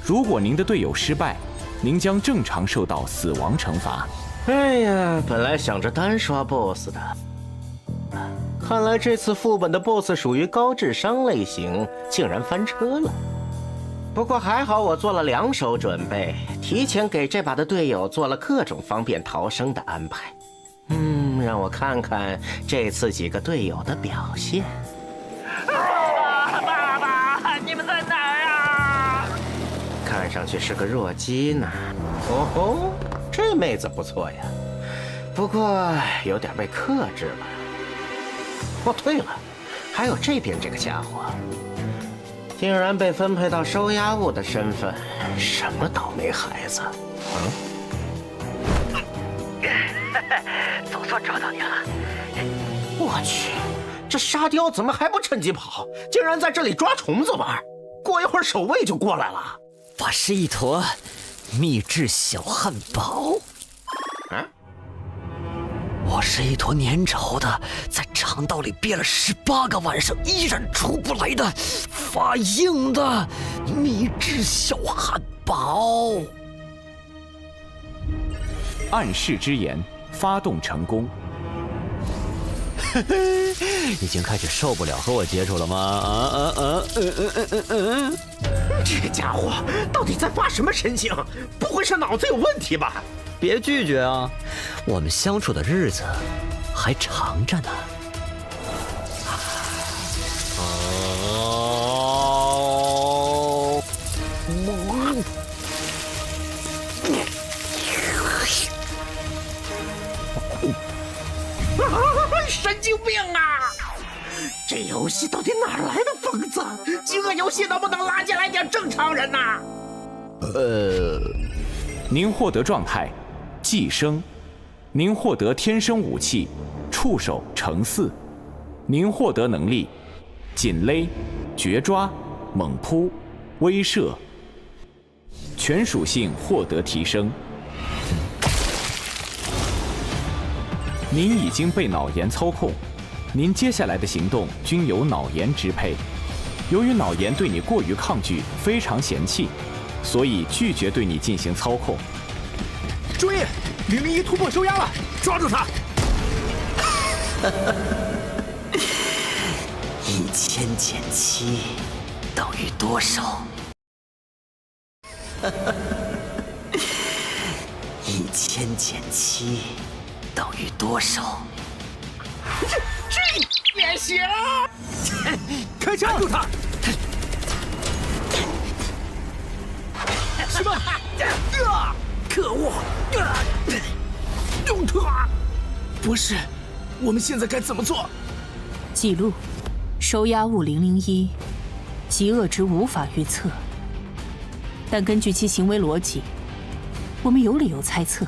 如果您的队友失败，您将正常受到死亡惩罚。哎呀，本来想着单刷 BOSS 的，看来这次副本的 BOSS 属于高智商类型，竟然翻车了。不过还好我做了2手准备，提前给这把的队友做了各种方便逃生的安排。让我看看这次几个队友的表现。爸爸，你们在哪儿啊？看上去是个弱鸡呢。哦吼，这妹子不错呀，不过有点被克制了。哦，对了，还有这边这个家伙，竟然被分配到收押物的身份，什么倒霉孩子？总算找到你了！我去，这沙雕怎么还不趁机跑？竟然在这里抓虫子玩！过一会儿守卫就过来了。我是一坨秘制小汉堡。我是一坨粘稠的，在肠道里憋了18个晚上依然出不来的发硬的秘制小汉堡。暗示之言发动成功。已经开始受不了和我接触了吗？这个家伙到底在发什么神经？不会是脑子有问题吧？别拒绝啊，我们相处的日子还长着呢。神经病啊！这游戏到底哪来的疯子？饥饿游戏能不能拉进来点正常人呐？您获得状态寄生，您获得天生武器触手乘4，您获得能力紧勒、绝抓、猛扑、威慑，全属性获得提升。您已经被脑炎操控，您接下来的行动均由脑炎支配。由于脑炎对你过于抗拒，非常嫌弃，所以拒绝对你进行操控。注意，001突破收押了，抓住他！1000减7等于多少？1000减7等于多少？这也行！开枪！住他！什么？可恶！用它！博士，我们现在该怎么做？记录：收押物001，极恶值无法预测，但根据其行为逻辑，我们有理由猜测，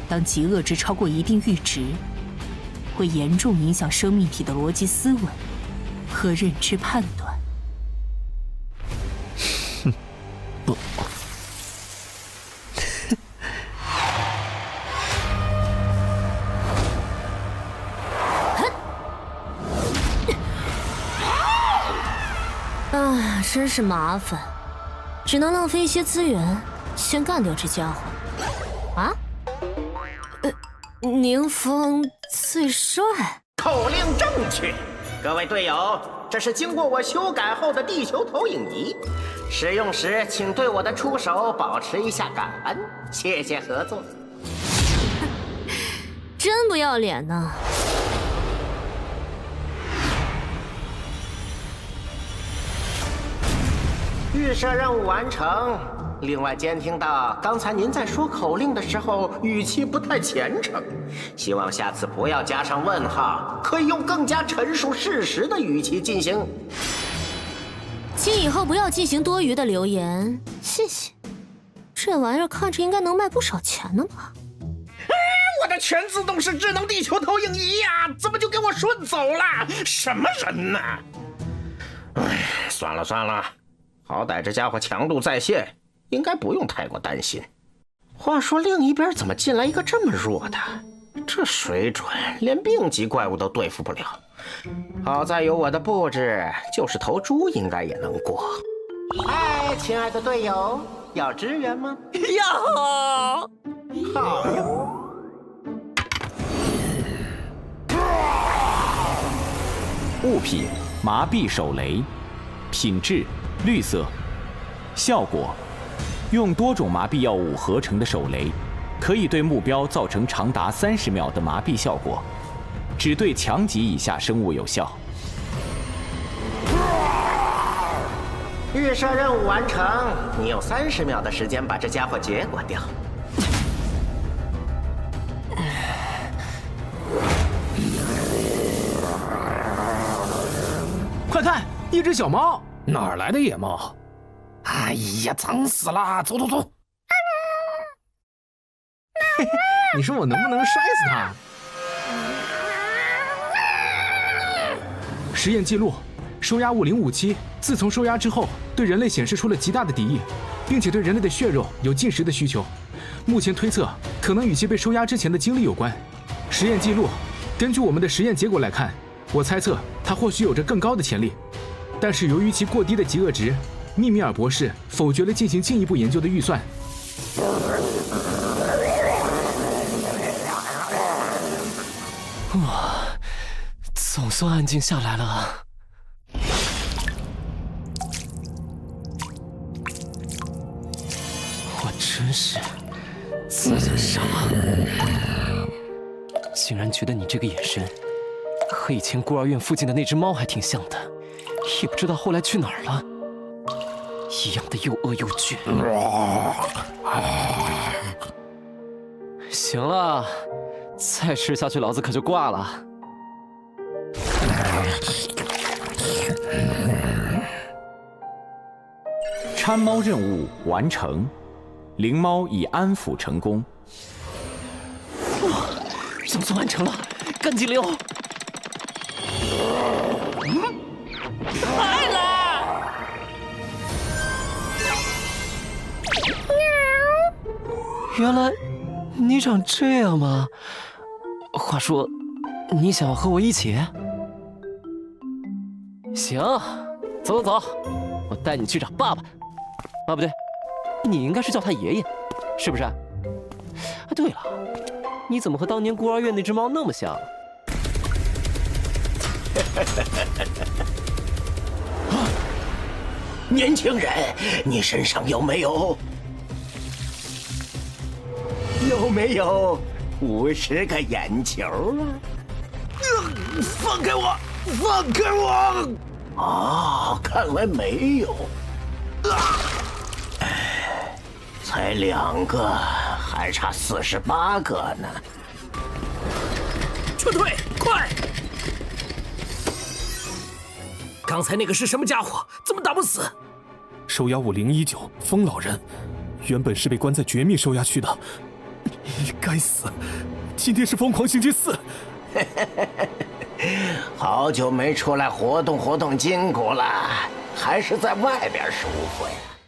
当极恶值超过一定阈值，会严重影响生命体的逻辑思维和认知判断。不。真是麻烦，只能浪费一些资源，先干掉这家伙。啊？宁风最帅。口令正确，各位队友，这是经过我修改后的地球投影仪，使用时请对我的出手保持一下感恩，谢谢合作。真不要脸呢！预设任务完成。另外，监听到刚才您在说口令的时候语气不太虔诚，希望下次不要加上问号，可以用更加陈述事实的语气进行。请以后不要进行多余的留言，谢谢。这玩意儿看着应该能卖不少钱呢吧？我的全自动式智能地球投影仪呀，怎么就给我顺走了？什么人呢？哎，算了算了。好歹这家伙强度在线，应该不用太过担心。话说另一边怎么进来一个这么弱的？这水准连病级怪物都对付不了。好在有我的布置，就是头猪应该也能过。嗨，亲爱的队友，要支援吗？要！好呀。物品：麻痹手雷，品质：绿色，效果：用多种麻痹药物合成的手雷，可以对目标造成长达30秒的麻痹效果，只对强级以下生物有效。预设任务完成，你有30秒的时间把这家伙结果掉。快看，一只小猫！哪儿来的野猫？哎呀，脏死了！走走走！你说我能不能摔死它？实验记录：收押物057，自从收押之后，对人类显示出了极大的敌意，并且对人类的血肉有进食的需求。目前推测，可能与其被收押之前的经历有关。实验记录：根据我们的实验结果来看，我猜测它或许有着更高的潜力，但是由于其过低的极恶值，密米尔博士否决了进行进一步研究的预算。哇，总算安静下来了。我真是自己傻，竟然觉得你这个眼神和以前孤儿院附近的那只猫还挺像的，也不知道后来去哪儿了，一样的又恶又倔。行了，再吃下去老子可就挂了。搀猫任务完成，灵猫已安抚成功。哇，总算完成了，赶紧溜！来了！原来你长这样吗？话说，你想和我一起？行，走走走，我带你去找爸爸。啊，不对，你应该是叫他爷爷，是不是？啊，对了，你怎么和当年孤儿院那只猫那么像？年轻人，你身上有没有50个眼球啊？放开我！放开我！哦，看来没有。才2个，还差48个呢。撤退，快！刚才那个是什么家伙？怎么打不死？收押物019，风老人，原本是被关在绝密收押区的。该死！今天是疯狂星期4。好久没出来活动活动筋骨了，还是在外边舒服呀。